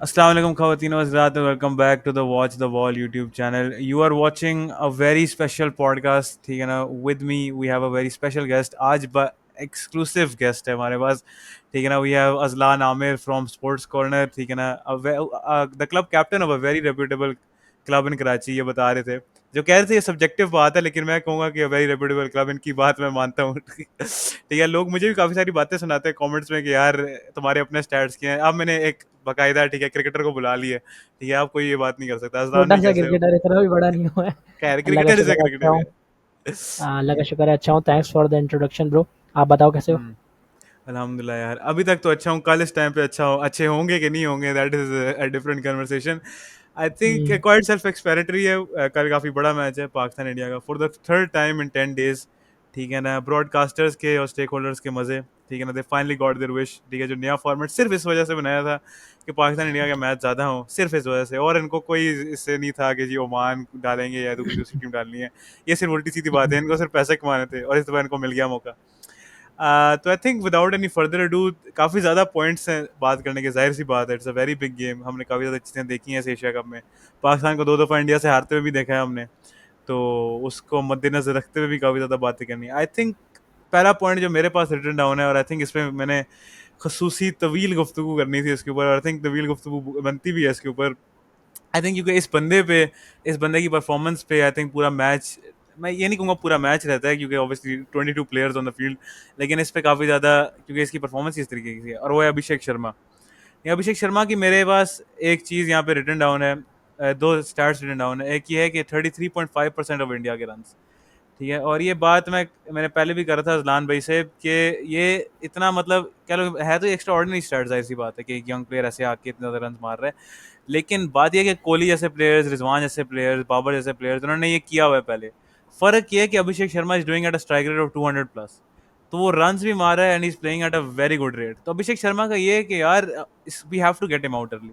अस्सलाम वालेकुम ख़वातीन व हज़रात, welcome back to the Watch the Wall YouTube channel. You are watching a very special podcast, ठीक है ना। With me we have a very special guest. आज एक्सक्लूसिव गेस्ट है हमारे पास, ठीक है ना। We have Ajlan Amir from Sports Corner, ठीक है ना। The club captain of a very reputable club in Karachi, ये बता रहे थे। जो कह रहे थे ये सब्जेक्टिव बात है, लेकिन मैं कहूँगा कि वेरी रेप्यूटेबल क्लब, इनकी बात मैं मानता हूँ। ठीक है, लोग मुझे भी काफ़ी सारी बातें सुनाते हैं कमेंट्स में कि यार तुम्हारे अपने स्टैट्स क्या हैं। अब मैंने एक बाकायदा, ठीक है, क्रिकेटर को बुला लिया, ठीक है। आप कोई ये बात नहीं कर सकता। अजलान छोटा भाई सा कैसे हो? क्रिकेटर, इतना भी बड़ा नहीं हुआ है। खैर, अल्लाह का क्रिकेटर से शुक्र है अच्छा क्रिकेटर हूँ। है। अल्लाह का शुक्र है अच्छा हूँ। Thanks for the introduction bro. आप बताओ कैसे हो? हम्म। अल्हम्दुलिल्लाह यार, अभी तक तो अच्छा हूँ। कल इस टाइम पे अच्छे होंगे कि नहीं होंगे, that is a different conversation. I think hmm. Quite self explanatory है। कल काफ़ी बड़ा मैच है पाकिस्तान इंडिया का, for the third time in 10 days, ठीक है ना। ब्रॉडकास्टर्स के और स्टेक होल्डर्स के मज़े, ठीक है ना। They finally got their wish, ठीक है। जो नया फॉर्मेट सिर्फ इस वजह से बनाया था कि पाकिस्तान इंडिया का मैच ज़्यादा हो, सिर्फ इस वजह से। और इनको कोई इससे नहीं था कि जी ओमान डालेंगे या तो कोई दूसरी टीम डालनी है। ये सिर्फ उल्टी सीधी बात है, इनको सिर्फ पैसे कमाने थे और इस दफा इनको मिल गया मौका। तो I think without any further ado, काफ़ी ज़्यादा पॉइंट्स हैं बात करने के। जाहिर सी बात है, it's a very big game. हमने काफ़ी ज़्यादा चीज़ें देखी हैं इस एशिया कप में। पाकिस्तान को 2 दफ़ा इंडिया से हारते हुए भी देखा है हमने, तो उसको मद्देनजर रखते हुए भी काफ़ी ज़्यादा बातें करनी है। आई थिंक पहला पॉइंट जो मेरे पास रिटर्न डाउन है, और आई थिंक इसमें मैंने खसूसी तवील गुफ्तगू करनी थी इसके ऊपर, और आई थिंक तवील गुफ्तगू बनती भी है इसके ऊपर। आई थिंक क्योंकि इस बंदे की परफॉर्मेंस पे आई थिंक पूरा मैच, मैं ये नहीं कहूँगा पूरा मैच रहता है क्योंकि obviously 22 players on the field, लेकिन इस पे काफ़ी ज़्यादा, क्योंकि इसकी परफॉर्मेंस इस तरीके की है। और वो है अभिषेक शर्मा। ये अभिषेक शर्मा की मेरे पास एक चीज़ यहाँ पे रिटर्न डाउन है। दो स्टार्स रिटर्न डाउन है। एक ये है कि 33.5% ऑफ इंडिया के रन, ठीक है। और ये बात मैंने पहले भी करा था अजलान भाई से कि ये इतना, मतलब कह लो, है तो एक्स्ट्रा ऑर्डिनरी स्टार्ट, ऐसी बात है कि एक यंग प्लेयर ऐसे आके इतने ज़्यादा रन मार रहा है। लेकिन बात यह है कि कोहली जैसे प्लेयर्स, रिजवान जैसे प्लेयर्स, बाबर जैसे प्लेयर्स, उन्होंने ये किया हुआ है पहले। फर्क ये है कि Abhishek Sharma is doing at a strike rate of 200 plus, तो वो रन भी मार रहा है and is playing at a very good rate. तो अभिषेक शर्मा का ये है कि यार we have to get him out early.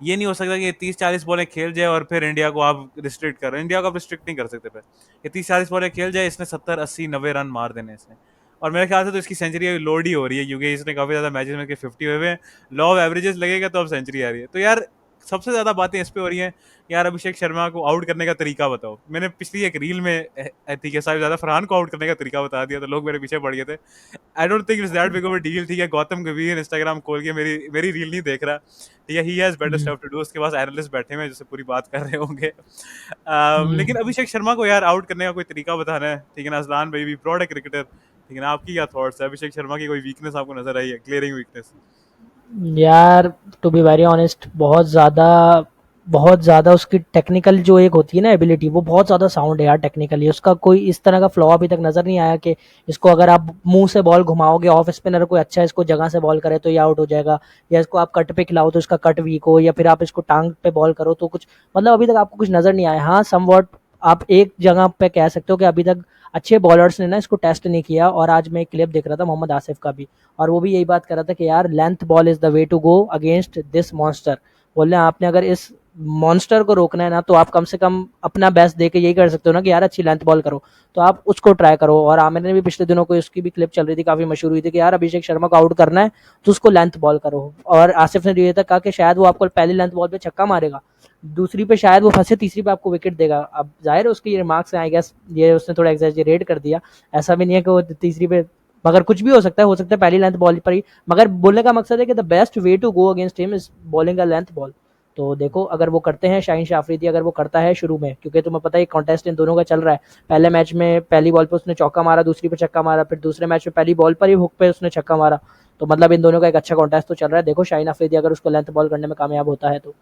ये नहीं हो सकता कि 30-40 बॉलें खेल जाए और फिर इंडिया को आप रिस्ट्रिक्ट कर रहे हैं। इंडिया को आप रिस्ट्रिक्ट नहीं कर सकते फिर। ये 30-40 बॉलें खेल जाए, इसने 70-80-90 रन मार देने इसने। और मेरे ख्याल से तो इसकी सेंचुरी अभी लोड ही हो रही है, क्योंकि इसने काफ़ी ज़्यादा मैचेस में 50 हुए हुए हैं। लॉ ऑफ एवरेजेस लगेगा तो अब सेंचुरी आ रही है। तो यार सबसे ज़्यादा बातें इस पे हो रही हैं, यार अभिषेक शर्मा को आउट करने का तरीका बताओ। मैंने पिछली एक रील में ठीक है साहब ज़्यादा फरहान को आउट करने का तरीका बता दिया, तो लोग मेरे पीछे पड़ गए थे। I don't think it's that big of a deal, ठीक है। गौतम गंभीर इंस्टाग्राम खोल के मेरी मेरी रील नहीं देख रहा, ठीक है। He has better hmm. Stuff to do. उसके पास एनालिस्ट बैठे हुए हैं जिससे पूरी बात कर रहे होंगे। लेकिन हम्म। अभिषेक शर्मा को यार आउट करने का कोई तरीका बताना है, ठीक है ना। अजलान भाई भी ब्रॉड है क्रिकेटर, ठीक है ना। आपकी क्या थॉट्स है? अभिषेक शर्मा की कोई वीकनेस आपको नजर आई है, क्लियरिंग वीकनेस? यार, टू बी वेरी ऑनेस्ट, बहुत ज़्यादा उसकी टेक्निकल जो एक होती है ना एबिलिटी, वो बहुत ज़्यादा साउंड है यार। टेक्निकली उसका कोई इस तरह का फ्लॉ अभी तक नज़र नहीं आया कि इसको अगर आप मुंह से बॉल घुमाओगे, ऑफ स्पिनर कोई अच्छा इसको जगह से बॉल करे तो ये आउट हो जाएगा, या इसको आप कट पे खिलाओ तो इसका कट वीक हो, या फिर आप इसको टांग पे बॉल करो तो कुछ, मतलब अभी तक आपको कुछ नज़र नहीं आया। हाँ, समवॉट आप एक जगह पे कह सकते हो कि अभी तक अच्छे बॉलर्स ने ना इसको टेस्ट नहीं किया। और आज मैं एक क्लिप देख रहा था मोहम्मद आसिफ का भी, और वो भी यही बात कर रहा था कि यार length ball is the way to go against this monster. बोल रहे हैं आपने अगर इस मॉन्स्टर को रोकना है ना, तो आप कम से कम अपना बेस्ट दे के यही कर सकते हो ना कि यार अच्छी लेंथ बॉल करो, तो आप उसको ट्राई करो। और आमिर ने भी पिछले दिनों को उसकी भी क्लिप चल रही थी, काफी मशहूर हुई थी कि यार अभिषेक शर्मा को आउट करना है तो उसको लेंथ बॉल करो। और आसिफ ने ये तक कहा कि शायद वो आपको पहली लेंथ बॉल पे छक्का मारेगा, दूसरी पे शायद वो फंसे, तीसरी पे आपको विकेट देगा। अब जाहिर है उसके ये रिमार्क्स हैं, आई गेस ये उसने थोड़ा एग्जैजरेट कर दिया। ऐसा भी नहीं है कि वो तीसरी पे, मगर कुछ भी हो सकता है पहली लेंथ बॉल पर ही। मगर बोलने का मकसद है कि the best way to go against him is bowling a length ball. तो देखो अगर वो करते हैं, शाहीन शाफरीदी अगर वो करता है शुरू में, क्योंकि तुम्हें पता है कॉन्टेस्ट इन दोनों का चल रहा है। पहले मैच में पहली बॉल पे उसने चौका मारा, दूसरी पे छक्का मारा, फिर दूसरे मैच में पहली बॉल पर ही हुक पे उसने छक्का मारा। तो मतलब इन दोनों का एक अच्छा कॉन्टेस्ट तो चल रहा है। देखो शाहीन अफरीदी अगर उसको लेंथ बॉल करने में कामयाब होता है तो।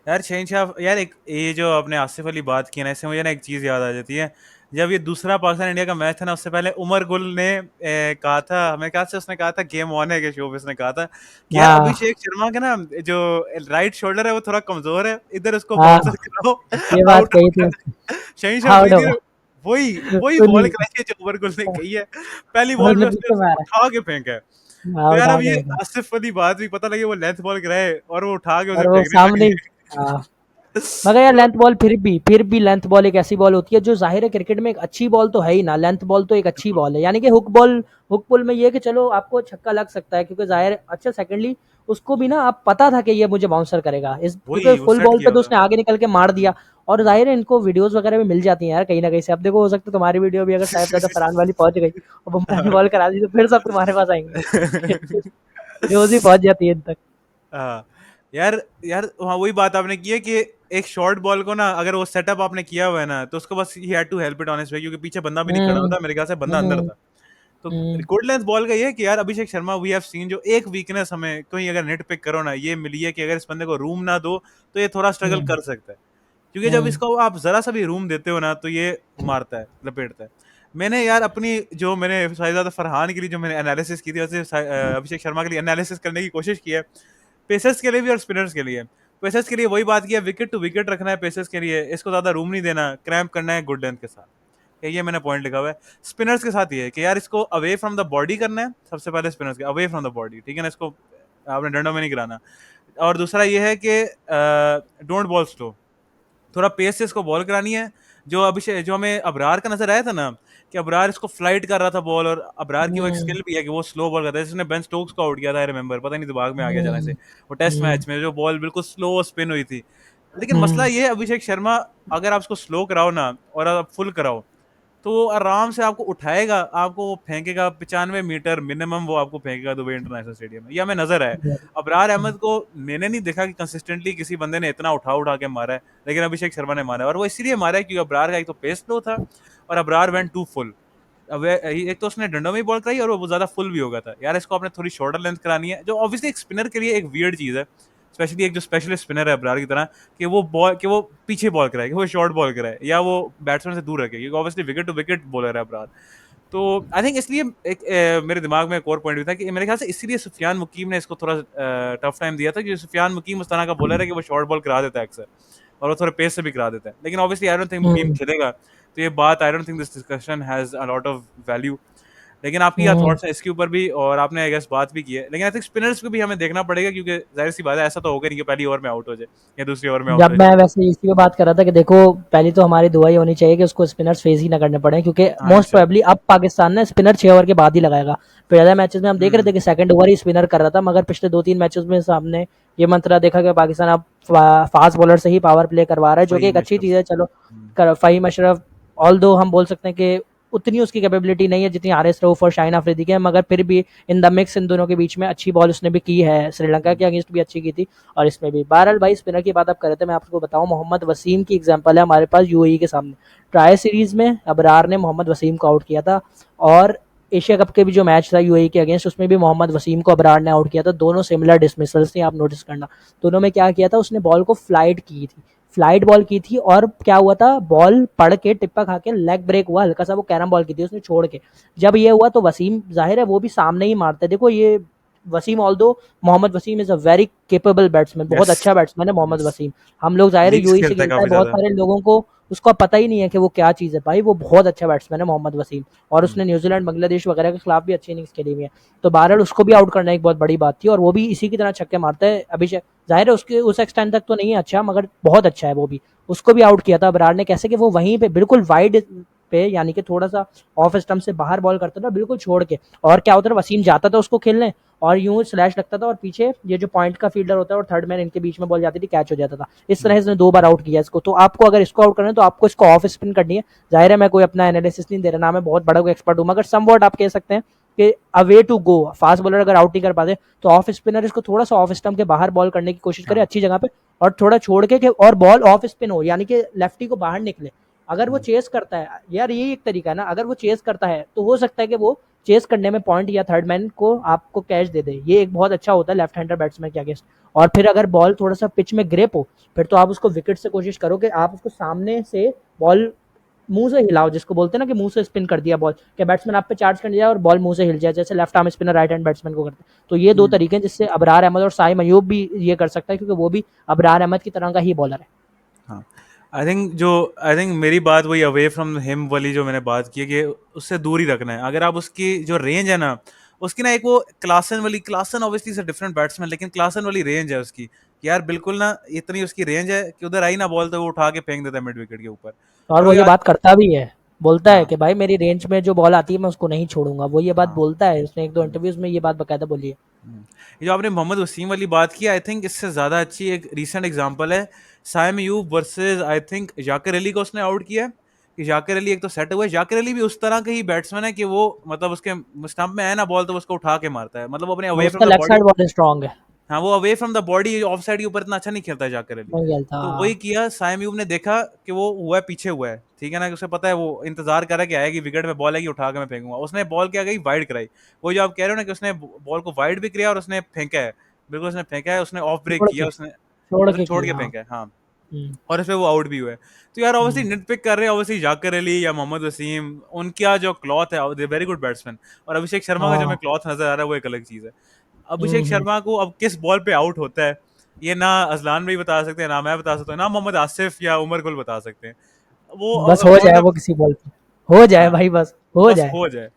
यार शहनशाह, यार एक ये जो आपने आसिफ अली बात की ना, इससे मुझे ना एक चीज़ याद आ जाती है। जब ये दूसरा पाकिस्तान इंडिया का मैच था ना, उससे पहले उमर गुल ने कहा था, मेरे ख्याल से उसने कहा था गेम ऑन है के शो पे, उसने कहा था कि यार हाँ। अभिषेक शर्मा का ना जो राइट शोल्डर है वो थोड़ा कमजोर है, इधर उसको हाँ, बाउंसर कराओ, ये बात आउट कही होगा। थी। शहीन आउट अफरीदी ने होगा। वही वही बॉल उन्हीं कराई है जो उमर गुल ने कही है। पहली और बॉल पे उसने उसने पीछे उसको मारा। उठा के फेंका है। हाँ, तो यार उठा अब के ये फेंका। आसिफ वाली बात भी पता लगे, वो लेंथ बॉल कराए और वो उठा के उसे और वो फेंकने सामने लगे। ही। हाँ। मगर यार तो लेंथ बॉल फिर भी लेंथ बॉल एक ऐसी बॉल होती है जो जाहिर है क्रिकेट में एक अच्छी बॉल तो है ही ना। लेंथ बॉल तो एक अच्छी बिल्कुल। बॉल है, यानी कि हुक बॉल, हुक पुल में ये है कि चलो आपको छक्का लग सकता है, क्योंकि जाहिर अच्छा, सेकंडली उसको भी ना अब पता था कि ये मुझे बाउंसर करेगा, इस क्योंकि वही वो फुल सेट बॉल किया पे तो होता उसने आगे निकल के मार दिया। और जाहिर है इनको वीडियोस वगैरह भी मिल जाती हैं यार कहीं ना कहीं से। अब देखो हो सकता है तुम्हारी वीडियो भी अगर साहिबजादा फरहान वाली पहुंच गई और बुमराह ने बॉल करा दी तो फिर सब तुम्हारे पास आएंगे। न्यूज ही पहुंच जाती है इन तक। हाँ यार, यार हाँ वही बात आपने की है कि एक शॉर्ट बॉल को ना अगर वो सेटअप आपने किया हुआ है ना, तो उसको बस he had to help it on his way, क्योंकि पीछे बंदा भी नहीं खड़ा हुआ हम्म था, मेरे ख्याल से बंदा अंदर हम्म था। तो हम्म गुड लेंथ बॉल का ये है कि यार Abhishek Sharma we have seen, जो एक वीकनेस हमें कहीं अगर नेट पिक करो ना, ये मिली है कि अगर इस बंदे को रूम ना दो तो ये थोड़ा स्ट्रगल हम्म कर सकता है। क्योंकि जब हम्म इसको आप जरा सा भी रूम देते हो ना, तो ये मारता है, लपेटता है। मैंने यार अपनी जो मैंने साहिबजादा फरहान के लिए जो मैंने एनालिसिस की थी, वैसे अभिषेक शर्मा के लिए एनालिसिस करने की कोशिश की है, पेसर्स के लिए भी और स्पिनर्स के लिए। पेसर्स के लिए वही बात की है, विकेट टू विकेट रखना है पेसर्स के लिए, इसको ज्यादा रूम नहीं देना, क्रैम्प करना है गुड लेंथ के साथ। ये मैंने पॉइंट लिखा हुआ है। स्पिनर्स के साथ ये है कि यार इसको अवे फ्रॉम द बॉडी करना है, सबसे पहले स्पिनर्स के अवे फ्रॉम द बॉडी, ठीक है ना, इसको आपने डंडों में नहीं गिराना। और दूसरा ये है कि डोंट बॉल स्लो, थोड़ा पेस से इसको बॉल करानी है। जो अभिषेक, जो हमें अबरार का नजर आया था ना, कि अबरार इसको फ्लाइट कर रहा था बॉल, और अबरार की वो एक हम्म स्किल भी है कि वो स्लो बॉल करता है, जिसने बेन स्टोक्स को आउट किया था, आई रिमेंबर, पता नहीं दिमाग में आ गया जाने से, हम्म वो टेस्ट हम्म मैच में जो बॉल बिल्कुल स्लो स्पिन हुई थी। लेकिन मसला हम्म ये है अभिषेक शर्मा, अगर आप उसको स्लो कराओ ना और आप फुल कराओ, तो वो आराम से आपको उठाएगा, आपको वो फेंकेगा 95 मीटर मिनिमम, वो आपको फेंकेगा दुबई इंटरनेशनल स्टेडियम में, ये हमें नजर है। अबरार अहमद को मैंने नहीं देखा कि कंसिस्टेंटली किसी बंदे ने इतना उठा उठा के मारा है, लेकिन अभिषेक शर्मा ने मारा है, और वो इसलिए मारा है क्योंकि अबरार का एक तो पेस स्लो था, और अबरार वेंट टू फुल। अब एक तो उसने डंडों में ही बॉल कराई, और वो ज्यादा फुल भी हो गया था। यार इसको आपने थोड़ी शॉर्टर लेंथ करानी है, जो ऑब्वियसली एक स्पिनर के लिए एक वियर्ड चीज है, स्पेशली एक जो स्पेशलिस्ट स्पिनर है अबरार की तरह, कि वो पीछे बॉल कराए, कि वो शॉर्ट बॉल कराए, या वो बैट्समैन से दूर रखे, क्योंकि obviously wicket to wicket bowler है अबरार। तो आई थिंक इसलिए एक मेरे दिमाग में एक और पॉइंट भी था कि मेरे ख्याल से इसीलिए सुफियान मुकीम ने इसको थोड़ा टफ टाइम दिया था, क्योंकि सुफियान मुकीम उस तरह का बॉलर है कि वो शॉर्ट बॉल करा देता है अक्सर, और वो थोड़े पेस से भी करा देता है। लेकिन ऑब्वियसली आई डोंट थिंक मुकीम हम्म खेलेगा, तो ये बात, I don't think this discussion has a lot of value. लेकिन आपकी क्या हम्म थॉट्स हैं इसके ऊपर भी, और आपने आई गेस बात भी की है, लेकिन आई थिंक स्पिनर्स को भी हमें देखना पड़ेगा, क्योंकि जाहिर सी बात है, ऐसा तो होगा नहीं कि पहली ओवर में आउट हो जाए या दूसरी ओवर में आउट जब हो मैं जाए। वैसे इसी पे बात कर रहा था कि देखो पहली तो हमारी दुआ ही होनी चाहिए कि उसको स्पिनर्स फेस ही ना करने पड़े, क्योंकि हाँ मोस्ट इंशाल्लाह। प्रोबेबली अब पाकिस्तान ना स्पिनर 6 ओवर के बाद ही लगाएगा। पहले मैचेस में हम देख रहे थे हम्म। कि सेकंड ओवर ही स्पिनर कर रहा था, मगर पिछले 2-3 मैचेस में सामने ये मंत्रा देखा कि पाकिस्तान अब फास्ट बॉलर से ही पावर प्ले करवा रहा है, जो कि फहीम एक अच्छी अशरफ। चीज़ है। चलो हम्म। फ़हीम अशरफ, ऑल दो हम बोल सकते हैं कि उतनी उसकी कैपेबिलिटी नहीं है जितनी आर एस रऊफ और शाहीन अफरीदी की है, मगर फिर भी इन द मिक्स इन दोनों के बीच में अच्छी बॉल उसने भी की है, श्रीलंका के अगेंस्ट भी अच्छी की थी और इसमें भी। बहरहाल भाई स्पिनर की बात आप कर रहे थे, मैं आपको बताऊं मोहम्मद वसीम की एग्जांपल है हमारे पास यूएई के सामने। ट्राई सीरीज में अबरार ने मोहम्मद वसीम को आउट किया था, और एशिया कप के भी जो मैच था यूएई के अगेंस्ट उसमें भी मोहम्मद वसीम को अबरार ने आउट किया था। दोनों सिमिलर डिसमिसल्स थे, आप नोटिस करना। दोनों में क्या किया था, उसने बॉल को फ्लाइट की थी, फ्लाइट बॉल की थी, और क्या हुआ था, बॉल पड़ के टिप्पा खा के लेग ब्रेक हुआ हल्का सा, वो कैरम बॉल की थी उसने छोड़ के। जब ये हुआ तो वसीम जाहिर है वो भी सामने ही मारता है। देखो ये वसीम ऑल दो Mohammad Wasim is a very capable batsman, बहुत यस। अच्छा बैट्समैन है मोहम्मद यस। वसीम। हम लोग जाहिर है लीग्स यूएई से खेलता है खेलता है, काफी बहुत ज्यादा। सारे लोगों को उसका पता ही नहीं है कि वो क्या चीज़ है भाई, वो बहुत अच्छा बैट्समैन है मोहम्मद वसीम। और हम्म। उसने न्यूजीलैंड बांग्लादेश वगैरह के खिलाफ भी अच्छी इनिंग्स खेली हुई है। तो बहरहाल उसको भी आउट करना एक बहुत बड़ी बात थी, और वो भी इसी की तरह छक्के मारता है अभिषेक। जाहिर है उसके उस एक्सटेंट तक तो नहीं है अच्छा, मगर बहुत अच्छा है वो भी। उसको भी आउट किया था बरार ने, कैसे कि वो वहीं पे बिल्कुल वाइड पे, यानी कि थोड़ा सा ऑफ स्टंप से बाहर बॉल करता था बिल्कुल छोड़ के, और क्या होता था वसीम जाता था उसको खेलने, और यूं स्लैश लगता था और पीछे ये जो पॉइंट का फील्डर होता है और थर्ड मैन इनके बीच में बॉल जाती थी, कैच हो जाता था। इस तरह इसने 2 बार आउट किया इसको। तो आपको अगर इसको आउट करना है तो आपको इसको ऑफ स्पिन करनी है। जाहिर है मैं कोई अपना एनालिसिस नहीं दे रहा, ना मैं बहुत बड़ा कोई एक्सपर्ट हूँ, मगर सम वॉट आप कह सकते हैं कि a way to go, fast bowler अगर आउट नहीं कर पाते तो ऑफ स्पिनर इसको थोड़ा सा ऑफ स्टंप के बाहर बॉल करने की कोशिश करे हाँ। अच्छी जगह पे, और थोड़ा छोड़ के और बॉल ऑफ स्पिन हो, यानी कि लेफ्टी को बाहर निकले। अगर वो हम्म। चेस करता है यार, यही एक तरीका है ना, अगर वो चेस करता है तो हो सकता है कि वो चेस करने में पॉइंट या थर्ड मैन को आपको कैच दे दे, ये एक बहुत अच्छा होता है लेफ्ट हैंडर बैट्समैन के अगेंस्ट। और फिर अगर बॉल थोड़ा सा पिच में ग्रिप हो, फिर तो आप उसको विकेट से कोशिश करो कि आप उसको सामने से बॉल मुंह से हिलाओ, जिसको बोलते हैं ना कि मुंह से स्पिन कर दिया बॉल, कि बैट्समैन आप पे चार्ज करने जाए और बॉल मुंह से हिल जाए, जैसे left arm spinner right hand batsman को करते हैं। तो ये 2 तरीके हैं जिससे अबरार अहमद और साइम अयूब भी ये कर सकता है, क्योंकि वो भी अबरार अहमद की तरह का ही बॉलर है। हाँ। आई थिंक मेरी बात वही अवे फ्रॉम हिम वाली जो मैंने बात की है, कि उससे दूर ही रखना है। अगर आप उसकी जो रेंज है ना, उसकी ना एक वो क्लासन वाली, क्लासन ऑब्वियसली से डिफरेंट बैट्समैन, लेकिन क्लासन वाली रेंज है उसकी कि यार बिल्कुल ना, इतनी उसकी रेंज है कि उधर आई ना बॉल तो वो उठा के फेंक देता है मिड विकेट के ऊपर। और और वो वो ये आज, बात करता भी है, बोलता है हाँ। कि भाई मेरी रेंज में जो बॉल आती है मैं उसको नहीं छोड़ूंगा, वो ये बात हाँ। बोलता है, उसने 1-2 हम्म। इंटरव्यूज में ये बात बकायदा बोली है। ये जो आपने मोहम्मद वसीम वाली बात की, आई थिंक इससे ज़्यादा अच्छी एक रीसेंट एग्जांपल है Saim Ayub versus I think Zakir Ali को उसने आउट किया है। कि जाकिर अली एक तो सेट हुआ है, जाकिर अली भी उस तरह के ही बैट्समैन है कि वो मतलब उसके स्टंप में है ना बॉल तो उसको उठा के मारता है, मतलब वो अपने और अवे उसका from the leg body. Side बहुत स्ट्रांग है। हाँ, वो away from the body of side के ऊपर इतना अच्छा नहीं खेलता है जाकिर अली। नहीं खेलता, तो हाँ। वही किया, साइम अयूब ने देखा कि वो हुआ है, पीछे हुआ है, ठीक है ना, कि उसे पता है, वो इंतजार कर रहा है कि आएगी विकेट में बॉल आएगी, उठा के मैं फेंकूंगा। उसने बॉल क्या गई, वाइड कराई। वो जो आप कह रहे हो ना कि उसने बॉल को वाइड भी किया और उसने फेंका है, बिल्कुल उसने फेंका है, उसने ऑफ ब्रेक छोड़ किया, के उसने छोड़ उसने के छोड़ के किया, हाँ। फेंका है, हाँ। हुँ, और इसमें वो आउट भी हुआ है। तो यार ऑब्वियसली हुँ, निट पिक कर रहे हैं, ऑब्वियसली जाकिर अली या मोहम्मद वसीम, उनका जो क्लॉथ है दे वेरी गुड बैट्समैन। और अभिषेक शर्मा का जो हाँ। हमें क्लॉथ नजर आ रहा है वो एक अलग चीज है। हुँ, अभिषेक हुँ। शर्मा को अब किस बॉल पे आउट होता है, ये ना अजलान भाई बता सकते हैं, ना मैं बता सकता हूँ, ना मोहम्मद आसिफ या उमर गुल बता सकते हैं। बस वो हो बॉल जाए का, वो किसी बॉल पे, हो जाए हाँ, भाई, बस हो बस जाए। हो जाए।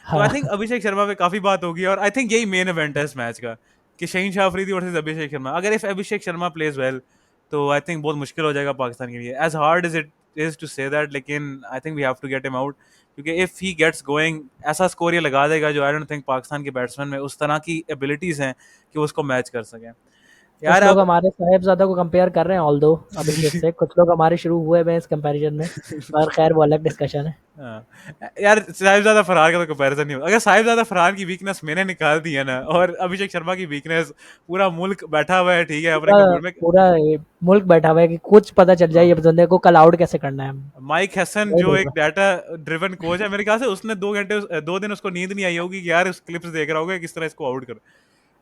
तो आई थिंक हाँ। अभिषेक शर्मा पे काफी बात होगी, और आई थिंक यही मेन इवेंट है इस मैच का, कि शहीन शाह अफरीदी वर्सेस अभिषेक शर्मा। अगर if Abhishek Sharma pledge well तो आई थिंक बहुत मुश्किल हो जाएगा पाकिस्तान के लिए, as hard as it is to say that, लेकिन I think we have to get him out. क्योंकि इफ ही गेट्स गोइंग, ऐसा स्कोर ये लगा देगा जो आई डोंट थिंक पाकिस्तान के बैट्समैन में उस तरह की एबिलिटीज हैं कि वो उसको मैच कर सकें। यार कुछ लोग अब हमारे साहिबजादा को कंपेयर कर रहे हैं ऑल्दो अभिषेक से, कुछ लोग हमारे शुरू हुए हुए हैं इस कंपैरिजन में, पर खैर वो अलग डिस्कशन है। हाँ, यार साहिबजादा फरहान का तो कंपैरिजन नहीं होता। अगर साहिबजादा फरहान की वीकनेस मैंने निकाल दी है ना, और अभिषेक शर्मा की वीकनेस पूरा मुल्क बैठा हुआ है, ठीक है, अपने पूरा कंप्यूटर में। पूरा ये मुल्क बैठा हुआ है कि कुछ पता चल जाए ये बंदे को कल आउट कैसे करना है। माइक हैसन वही जो देख एक रहा डाटा ड्रिवन कोच है, मेरे ख्याल से उसने 2 घंटे 2 दिन उसको नींद नहीं आई होगी कि यार उस क्लिप्स देख रहा होगा किस तरह इसको आउट कर।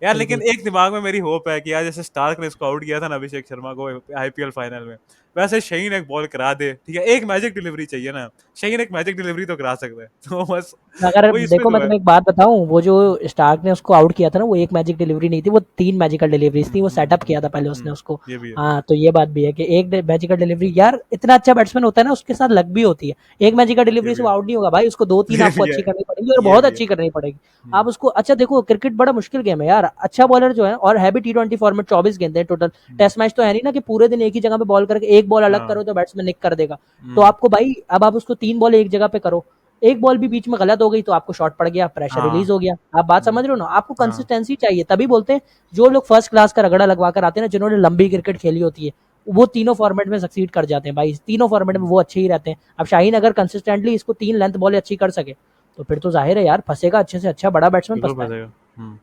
यार लेकिन बिल्कुल। एक दिमाग में मेरी होप है कि यार जैसे स्टार्क ने इसको आउट किया था ना अभिषेक शर्मा को आईपीएल फाइनल में, वैसे शहीन एक बॉल करा दे, ठीक है, एक मैजिक डिलीवरी चाहिए ना, शहीन एक मैजिक डिलीवरी तो करा सकता है। तो बस अगर वही इसमें देखो मैं दुआ है। तुम्हें एक बात बताऊं, वो जो स्टार्क ने उसको आउट किया था ना, वो एक मैजिक डिलीवरी नहीं थी, वो 3 मैजिकल डिलीवरीज थी, वो सेटअप किया था पहले उसने उसको। ये भी है। हाँ, तो ये बात भी है कि एक मैजिकल डिलीवरी, यार इतना अच्छा बैट्समैन होता है ना उसके साथ लक भी होती है। एक मैजिकल ये डिलीवरी भी से वो है। आउट नहीं होगा भाई, उसको 2-3 ये आपको भी है। अच्छी करनी पड़ेगी और ये बहुत भी है। अच्छी करनी पड़ेगी। हम्म, आप उसको अच्छा देखो, क्रिकेट बड़ा मुश्किल गेम है यार, अच्छा बॉलर जो है, और है भी T20 फॉर्मेट, 24 गेंदें हैं टोटल। हम्म, टेस्ट मैच तो है नहीं ना कि पूरे दिन एक ही जगह पे बॉल करके एक बॉल अलग हाँ। करो तो बैट्समैन निक कर देगा। तो हम्म, आपको भाई, अब आप उसको 3 बॉल एक जगह पे करो, एक बॉल भी बीच में गलत हो गई तो आपको शॉट पड़ गया, प्रेशर हाँ। रिलीज हो गया। आप बात हम्म, समझ रहे हो ना, आपको हाँ। कंसिस्टेंसी चाहिए, तभी बोलते हैं जो लोग फर्स्ट क्लास का रगड़ा लगवा कर आते हैं ना, जिन्होंने लंबी क्रिकेट खेली होती है, वो तीनों फॉर्मेट में सक्सीड कर जाते हैं भाई, तीनों फॉर्मेट में हम्म, वो अच्छे ही रहते हैं। अब शाहीन अगर कंसिस्टेंटली इसको 3 लेंथ बॉल अच्छी कर सके, तो फिर तो जाहिर है यार, फंसेगा अच्छे से अच्छा, बड़ा बैट्समैन बिल्कुल फंसता है। फंसेगा।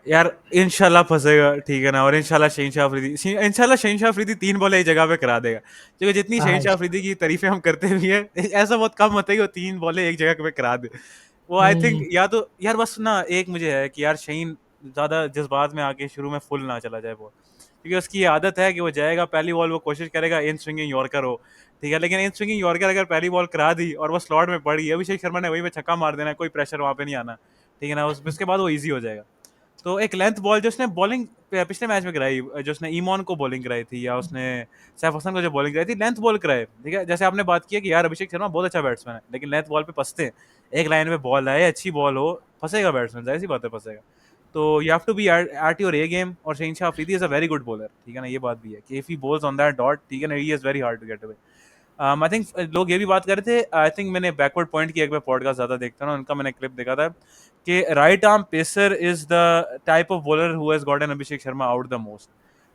यार इंशाल्लाह फंसेगा, ठीक है ना, और इंशाल्लाह शहीन शाह अफरीदी 3 बॉल एक जगह पे करा देगा। क्योंकि जितनी शहीन हाँ। शाह अफरीदी की तारीफें हम करते भी हैं, ऐसा बहुत कम होता है कि वो 3 बॉल एक जगह पे करा दे। वो आई थिंक, हम्म, या तो यार बस ना एक मुझे है कि यार शहीन ज्यादा जज्बात में आके शुरू में फुल ना चला जाए बॉल, क्योंकि उसकी ये आदत है कि वो जाएगा पहली बॉल, वो कोशिश करेगा इन स्विंगिंग यॉर्कर हो, ठीक है, लेकिन इन स्विंगिंग यॉर्कर अगर पहली बॉल करा दी और वो स्लॉट में पड़ गई, अभिषेक शर्मा ने वही पे छक्का मार देना, कोई प्रेशर वहां पे नहीं आना, ठीक है ना, उसके बाद वो ईजी हो जाएगा। तो एक लेंथ बॉल जो उसने बॉलिंग पिछले मैच में कराई, जो उसने ईमॉन को बॉलिंग कराई थी, या उसने सैफ हसन को जो बॉलिंग कराई थी, लेंथ बॉल कराए, ठीक है, जैसे आपने बात की है कि यार अभिषेक शर्मा बहुत अच्छा बैट्समैन है, लेकिन लेंथ बॉल पे फंसते हैं। एक लाइन में बॉल आए, अच्छी बॉल हो, फंसेगा बैट्समैन, जाहिर सी बात है फंसेगा। तो you have to be at your A game, और Shaheen Shah Afridi is a very good bowler, ठीक है ना, ये बात भी है कि if he bowls on that dot, ठीक है ना, he is very hard to get away. I think लोग ये भी बात कर रहे थे, आई थिंक मैंने बैकवर्ड पॉइंट की, एक बार पॉडकास्ट ज़्यादा देखता हूँ उनका, मैंने क्लिप देखा था कि right arm pacer is the type of bowler who has gotten Abhishek Sharma out the most.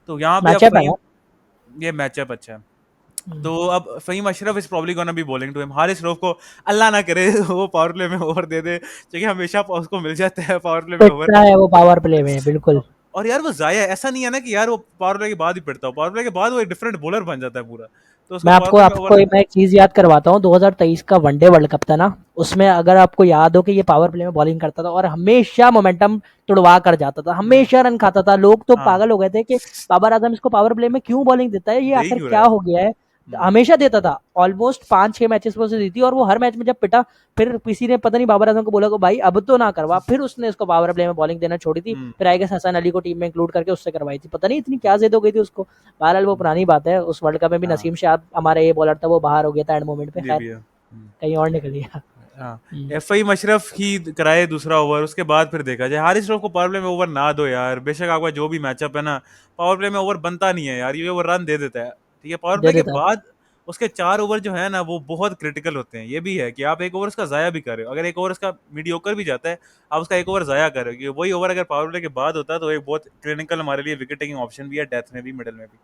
तो यहाँ पे अब मैचअप है फहीम, यार। ये मैचअप अच्छा है। हम्म, तो अब Fahim Ashraf is probably gonna be bowling to him, Haris Rauf को अल्लाह ना करे वो पावर प्ले में ओवर दे दे, क्योंकि हमेशा उसको मिल जाता है पावर प्ले में ओवर। पिटता है वो पावर प्ले में, बिल्कुल। और यार वो जाया है, ऐसा नहीं है ना कि यार वो पावर प्ले के बाद ही पिटता हो, पावर प्ले के बाद वो एक डिफरेंट बॉलर बन जाता है पूरा, तो उसको मैं पावर आपको प्ले में आपको ओवर। मैं एक चीज़ याद करवाता हूँ, 2023 का वनडे वर्ल्ड कप था ना, उसमें अगर आपको याद हो कि ये पावर प्ले में बॉलिंग करता था और हमेशा मोमेंटम तुड़वा कर जाता था, हमेशा रन खाता था, लोग तो हाँ, पागल हो गए थे कि बाबर आजम इसको पावर प्ले में क्यों बॉलिंग देता है, ये दे ही आखिर क्यों रहा क्या है। हो गया है। हमेशा देता था, ऑलमोस्ट 5-6 मैचेस में उसे दी थी, और वो हर मैच में जब पिटा, फिर किसी ने पता नहीं बाबर आजम को बोला को भाई अब तो ना करवा, फिर उसने इसको पावर प्ले में बॉलिंग देना छोड़ी थी, हम्म, फिर आई गेस हसन अली को टीम में इंक्लूड करके उससे करवाई थी, पता नहीं इतनी क्या जिद हो गई थी उसको। बहरहाल वो पुरानी बात है, उस वर्ल्ड कप में भी हाँ, नसीम शाह हमारा ये बॉलर था, वो बाहर हो गया था एंड मोमेंट पे, ये खैर भी है। कहीं और निकल गया। हाँ, हम्म, एफ आई मशरफ ही कराए दूसरा ओवर, उसके बाद फिर देखा जाए, हारिस रऊफ को पावर प्ले में ओवर ना दो यार, बेशक आपका जो भी मैचअप है ना, पावर प्ले में ओवर बनता नहीं है यार, ये ओवर रन दे देता है, ठीक है, पावर दे प्ले के देता है। बाद उसके 4 ओवर जो है ना वो बहुत क्रिटिकल होते हैं। ये भी है कि आप 1 ओवर उसका ज़ाया भी कर रहे हो। अगर 1 ओवर उसका मीडियोकर भी जाता है, आप उसका 1 ओवर ज़ाया कर रहे हो, क्योंकि वही ओवर अगर पावर प्ले के बाद होता है तो एक बहुत क्लिनिकल हमारे लिए विकेट टेकिंग ऑप्शन भी है, डेथ में भी, मिडल में भी।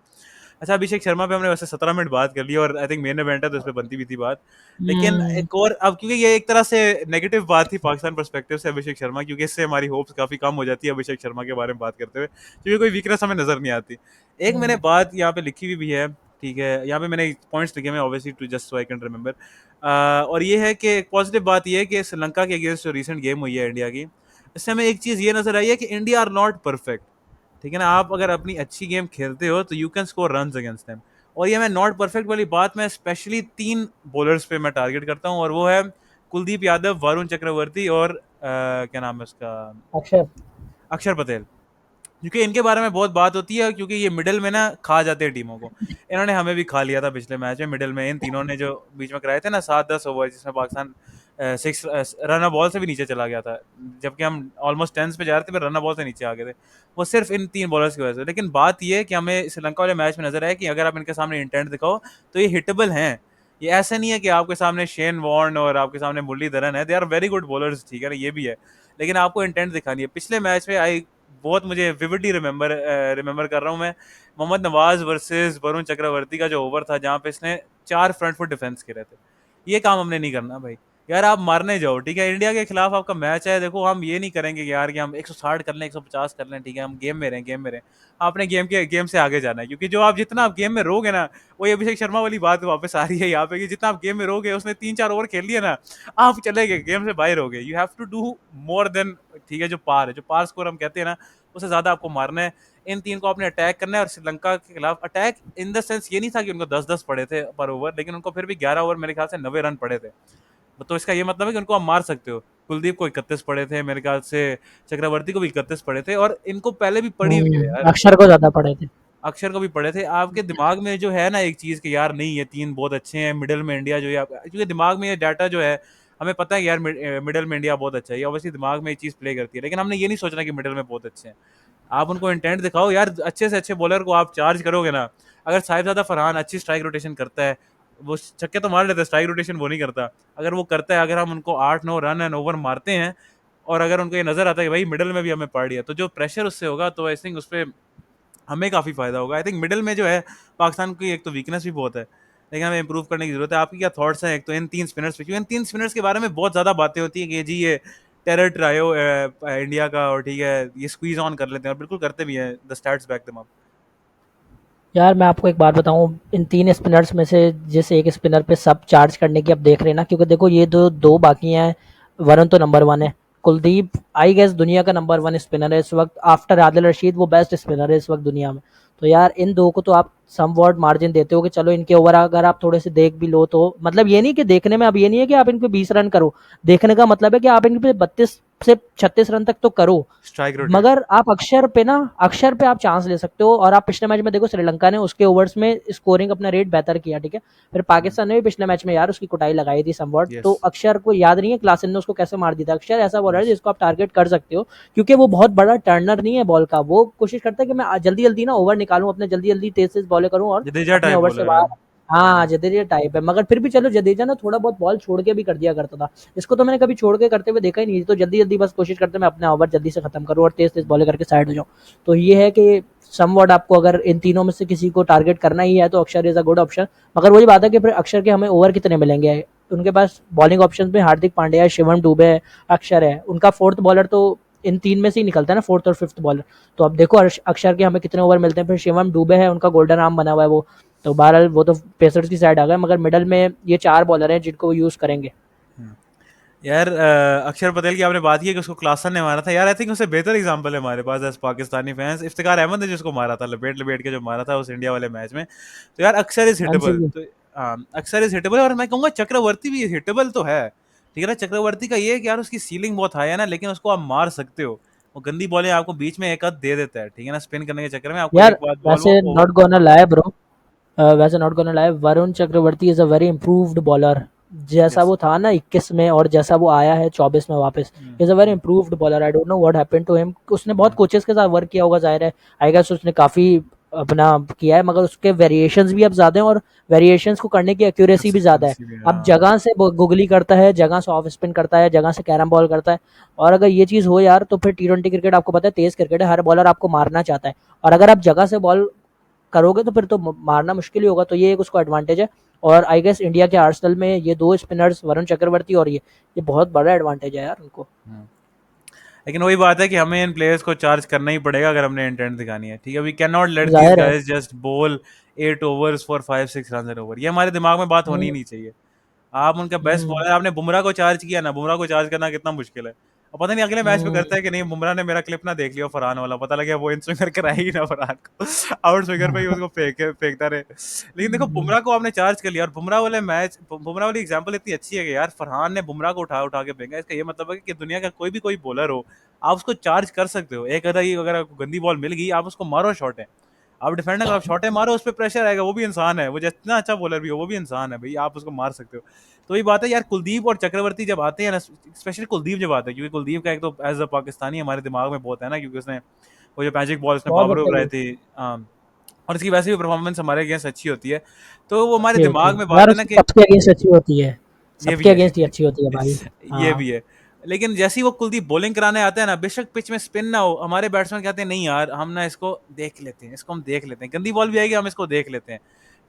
अच्छा, अभिषेक शर्मा पे हमने वैसे 17 मिनट बात कर ली और आई थिंक मेन इवेंट है तो इस पे बनती भी थी बात। लेकिन हम्म। एक और, अब क्योंकि ये एक तरह से नेगेटिव बात थी पाकिस्तान पर्सपेक्टिव से अभिषेक शर्मा, क्योंकि इससे हमारी होप्स काफ़ी कम हो जाती है अभिषेक शर्मा के बारे में बात करते हुए, क्योंकि कोई वीकनेस हमें नज़र नहीं आती। एक मैंने हम्म। बात यहाँ पे लिखी हुई भी है, ठीक है, यहाँ पे मैंने पॉइंट्स लिखे हुए obviously to just so I can remember. और ये है कि एक पॉजिटिव बात ये है कि श्रीलंका के अगेंस्ट जो रिसेंट गेम हुई है इंडिया की, इससे हमें एक चीज़ ये नजर आई है कि इंडिया आर नॉट परफेक्ट। ठीक है ना, आप अगर अपनी अच्छी गेम खेलते हो तो you can score run against them. और ये मैं नॉट परफेक्ट वाली बात मैं स्पेशली 3 बॉलर्स पे मैं टारगेट करता हूँ, और वो है कुलदीप यादव, वरुण चक्रवर्ती और क्या नाम है उसका, अक्षर। अक्षर पटेल। क्योंकि इनके बारे में बहुत बात होती है, क्योंकि ये मिडिल में ना खा जाते हैं टीमों को। इन्होंने हमें भी खा लिया था पिछले मैच में मिडिल में, इन तीनों ने जो बीच में कराए थे ना 7-10 ओवर, जिसमें पाकिस्तान 6 रन बॉल से भी नीचे चला गया था, जबकि हम ऑलमोस्ट टेंस पे जा रहे थे, फिर रन बॉल से नीचे आ गए थे, वो सिर्फ इन 3 बॉलर्स की वजह से। लेकिन बात ये है कि हमें श्रीलंका वाले मैच में नजर आया कि अगर आप इनके सामने इंटेंट दिखाओ तो ये हिटेबल हैं। ये ऐसा नहीं है कि आपके सामने शेन वॉर्न और आपके सामने मुरलीधरन है, they are very good bowlers, ठीक है ना, ये भी है। लेकिन आपको इंटेंट दिखानी है। पिछले मैच में आई बहुत, मुझे विविडली रिमेंबर कर रहा हूँ मैं, मोहम्मद नवाज वर्सेस वरुण चक्रवर्ती का जो ओवर था, जहाँ पे इसने 4 फ्रंट फुट डिफेंस करे थे। ये काम हमने नहीं करना भाई। यार आप मारने जाओ, ठीक है, इंडिया के खिलाफ आपका मैच है, देखो हम ये नहीं करेंगे कि यार कि हम 160 कर लें, 150 कर लें, ठीक है, हम गेम में रहें, गेम में रहें। आपने गेम से आगे जाना है, क्योंकि जो आप जितना आप गेम में रहोगे ना, वही अभिषेक शर्मा वाली बात वापस आ रही है यहाँ पे, कि जितना आप गेम में रहोगे, उसने 3-4 ओवर खेल लिया ना, आप चले गए, गेम से बाहर हो गए। You have to do more than, ठीक है, जो पार है, जो पार स्कोर हम कहते हैं ना, उससे ज्यादा आपको मारना है। इन 3 को आपने अटैक करना है। और श्रीलंका के खिलाफ अटैक इन द सेंस ये नहीं था कि उनको 10-10 पड़े थे पर ओवर, लेकिन उनको फिर भी 11 ओवर मेरे ख्याल से 90 रन पड़े थे। तो इसका ये मतलब है कि उनको आप मार सकते हो। कुलदीप को 31 पड़े थे मेरे ख्याल से, चक्रवर्ती को भी 31 पड़े थे, और इनको पहले भी पड़ी हुई है यार। अक्षर को ज्यादा पड़े थे। अक्षर को भी पड़े थे। आपके दिमाग में जो है ना एक चीज कि यार नहीं, ये 3 बहुत अच्छे हैं, मिडिल में इंडिया जो है क्योंकि दिमाग में ये डाटा जो है, हमें पता है कि यार मिडिल में इंडिया बहुत अच्छा है, ये ऑब्वियसली दिमाग में ये चीज प्ले करती है, लेकिन हमने ये नहीं सोचना कि मिडिल में बहुत अच्छे हैं। आप उनको इंटेंट दिखाओ यार, अच्छे से अच्छे बॉलर को आप चार्ज करोगे ना। अगर साहिबजादा फरहान अच्छी स्ट्राइक रोटेशन करता है, वो छक्के तो मार लेता है, स्ट्राइक रोटेशन वो नहीं करता, अगर वो करता है, अगर हम उनको 8-9 रन एंड ओवर मारते हैं, और अगर उनको ये नजर आता है कि भाई मिडिल में भी हमें पड़ दिया, तो जो प्रेशर उससे होगा, तो आई थिंक उस पर हमें काफ़ी फ़ायदा होगा। आई थिंक मिडिल में जो है पाकिस्तान की एक तो वीकनेस भी बहुत है, लेकिन हमें इंप्रूव करने की ज़रूरत है। आपकी क्या थॉट्स हैं एक तो इन 3 स्पिनर्स पे, क्योंकि इन 3 स्पिनर्स के बारे में बहुत ज़्यादा बातें होती हैं कि जी ये टेरर ट्रायो इंडिया का, और ठीक है ये स्क्वीज ऑन कर लेते हैं, और बिल्कुल करते भी हैं, the stats back them up. यार मैं आपको एक बात बताऊं, इन 3 स्पिनर्स में से जिस एक स्पिनर पे सब चार्ज करने की अब देख रहे हैं ना, क्योंकि देखो ये दो दो बाकी हैं। वरुण तो नंबर 1 है। कुलदीप आई गेस दुनिया का नंबर 1 स्पिनर है इस वक्त, आफ्टर आदिल रशीद वो बेस्ट स्पिनर है इस वक्त दुनिया में। तो यार इन दो को तो आप सम वर्ड मार्जिन देते हो कि चलो इनके ओवर अगर आप थोड़े से देख भी लो, तो मतलब ये नहीं कि देखने में, अब ये नहीं है कि आप इनको 20 रन करो, देखने का मतलब है कि आप इनके 32 से 36 रन तक तो करो। Strike rotate. मगर आप अक्षर पे आप चांस ले सकते हो। और आप पिछले मैच में देखो श्रीलंका ने उसके ओवर्स में स्कोरिंग अपना रेट बेहतर किया, ठीक है। फिर पाकिस्तान ने भी पिछले मैच में यार उसकी कुटाई लगाई थी समवॉट। तो यस। अक्षर को याद नहीं है क्लासन ने उसको कैसे मार दिया था। अक्षर ऐसा बॉलर है जिसको आप टारगेट कर सकते हो, क्योंकि वो बहुत बड़ा टर्नर नहीं है बॉल का। वो कोशिश करता है कि मैं जल्दी जल्दी ना ओवर निकालूं, अपने जल्दी जल्दी तेज तेज बॉलें करूं और जडेजा अपने टाइप ओवर से बॉलर है। बाहर। हाँ, जडेजा टाइप है, मगर फिर भी चलो जडेजा ना थोड़ा बहुत बॉल छोड़ के भी कर दिया करता था। इसको तो मैंने कभी छोड़ के करते हुए देखा ही नहीं। तो जल्दी जल्दी बस कोशिश करते मैं अपने ओवर जल्दी से खत्म करूँ और तेज तेज बॉलें करके साइड हो जाऊँ। तो ये है कि समवॉट आपको अगर इन तीनों में से किसी को टारगेट करना ही है तो अक्षर इज अ गुड ऑप्शन। मगर वही बात है कि फिर अक्षर के हमें ओवर कितने मिलेंगे। उनके पास बॉलिंग ऑप्शन में हार्दिक पांड्या है, शिवम डुबे है, अक्षर है। उनका फोर्थ बॉलर तो इन 3 में से ही निकलता है ना, फोर्थ और फिफ्थ बॉलर। तो अब देखो अक्षर के हमें कितने ओवर मिलते हैं। फिर शिवम डुबे है, उनका गोल्डन आर्म बना हुआ है वो। तो बहरहाल वो तो पेसर्स की साइड आ गए, मगर मिडल में ये 4 बॉलर हैं जिनको वो यूज करेंगे। हम्म। यार अक्षर पटेल की आपने बात की कि उसको क्लासन ने मारा था, यार आई थिंक उससे बेहतर एग्जांपल है हमारे पास एज पाकिस्तानी फैंस, इफ्तिकार अहमद ने जिसको मारा था, लपेट लपेट के जो मारा था उस इंडिया वाले मैच में। तो यार अक्षर इज हिटेबल, आंसर तो अक्षर इज हिटेबल, और मैं कहूंगा चक्रवर्ती भी हिटेबल तो है। ठीक है ना, चक्रवर्ती का ये है कि यार उसकी सीलिंग बहुत हाई है ना, लेकिन उसको आप मार सकते हो। वो गंदी बॉलें आपको बीच में एक आध दे देता है, ठीक है ना, स्पिन करने के चक्कर में आपको यार, एक बार बॉल वो वैसे over. Not gonna lie bro, वैसे not gonna lie, Varun Chakravarthy is a very improved bowler. जैसा यस। वो था ना 21 में और जैसा वो आया है 24 में वापस, is a very improved bowler. I don't know what happened to him. उसने बहुत कोचेस के साथ वर्क किया होगा, जाहिर है। आई गेस उसने काफी अपना किया है, मगर उसके वेरिएशंस भी अब ज़्यादा हैं और वेरिएशंस को करने की एक्यूरेसी भी ज़्यादा है। कंसिस्टेंसी भी, अब हाँ। जगह से गुगली करता है, जगह से ऑफ स्पिन करता है, जगह से कैरम बॉल करता है। और अगर ये चीज़ हो यार, तो फिर टी20 क्रिकेट आपको पता है तेज़ क्रिकेट है, हर बॉलर आपको मारना चाहता है। और अगर आप जगह से बॉल करोगे तो फिर तो मारना मुश्किल ही होगा, तो ये एक उसको एडवांटेज है। और आई गेस इंडिया के आर्सेनल में ये दो स्पिनर्स वरुण चक्रवर्ती और ये बहुत बड़ा एडवांटेज है यार उनको। हम्म। लेकिन वही बात है कि हमें इन प्लेयर्स को चार्ज करना ही पड़ेगा अगर हमने इंटेंट दिखानी है, ठीक है। We can not let these जाहिर है। Guys just bowl 8 overs for 5-6 run an over, ये हमारे दिमाग में बात होनी ही हम्म, नहीं चाहिए। आप उनका बेस्ट हम्म, बॉलर, आपने बुमराह को चार्ज किया ना, बुमराह को चार्ज करना कितना मुश्किल है। और पता नहीं अगले मैच में हम्म, करता है कि नहीं, बुमराह ने मेरा क्लिप ना देख लिया फरहान वाला, पता लगा वो इन स्विंगर कराई ही ना फरहान को, आउट स्विंगर पे ही उसको फेंकता रहे। लेकिन देखो हम्म, बुमराह को आपने चार्ज कर लिया, और बुमराह वाले मैच, बुमराह वाली एग्जांपल इतनी अच्छी है कि यार फरहान ने बुमराह को उठा उठा के फेंका। इसका ये मतलब है कि दुनिया का कोई भी बॉलर हो, आप उसको चार्ज कर सकते हो। एक अगर अगर आपको गंदी बॉल मिल गई, आप उसको मारो शॉट है, आप डिफेंडर को आप शॉटे मारो, उस पर प्रेशर आएगा, वो भी इंसान है, वो जितना अच्छा बॉलर भी हो वो भी इंसान है भाई, आप उसको मार सकते हो। तो ये बात है यार, कुलदीप और चक्रवर्ती जब आते हैं ना, स्पेशली कुलदीप जब आता है, क्योंकि कुलदीप का एक तो एज अ पाकिस्तानी हमारे दिमाग में बहुत है ना, क्योंकि उसने वो जो मैजिक बॉल उसने बहुत बाबर को बढ़िया कराई गेम। थी। और इसकी वैसे भी परफॉर्मेंस हमारे अगेंस्ट अच्छी होती है, तो वो हमारे अच्छी होती दिमाग है में यार, बात है ना उसकी कि सबके अगेंस्ट अच्छी होती है। ये भी सबके है। अगेंस्ट ही अच्छी होती है भाई। ये हाँ। भी है। लेकिन जैसे ही वो कुलदीप बॉलिंग कराने आता है ना, बेशक पिच में स्पिन ना हो, हमारे बैट्समैन कहते हैं नहीं यार, हम ना इसको देख लेते हैं, इसको हम देख लेते हैं, गंदी बॉल भी आएगी हम इसको देख लेते हैं,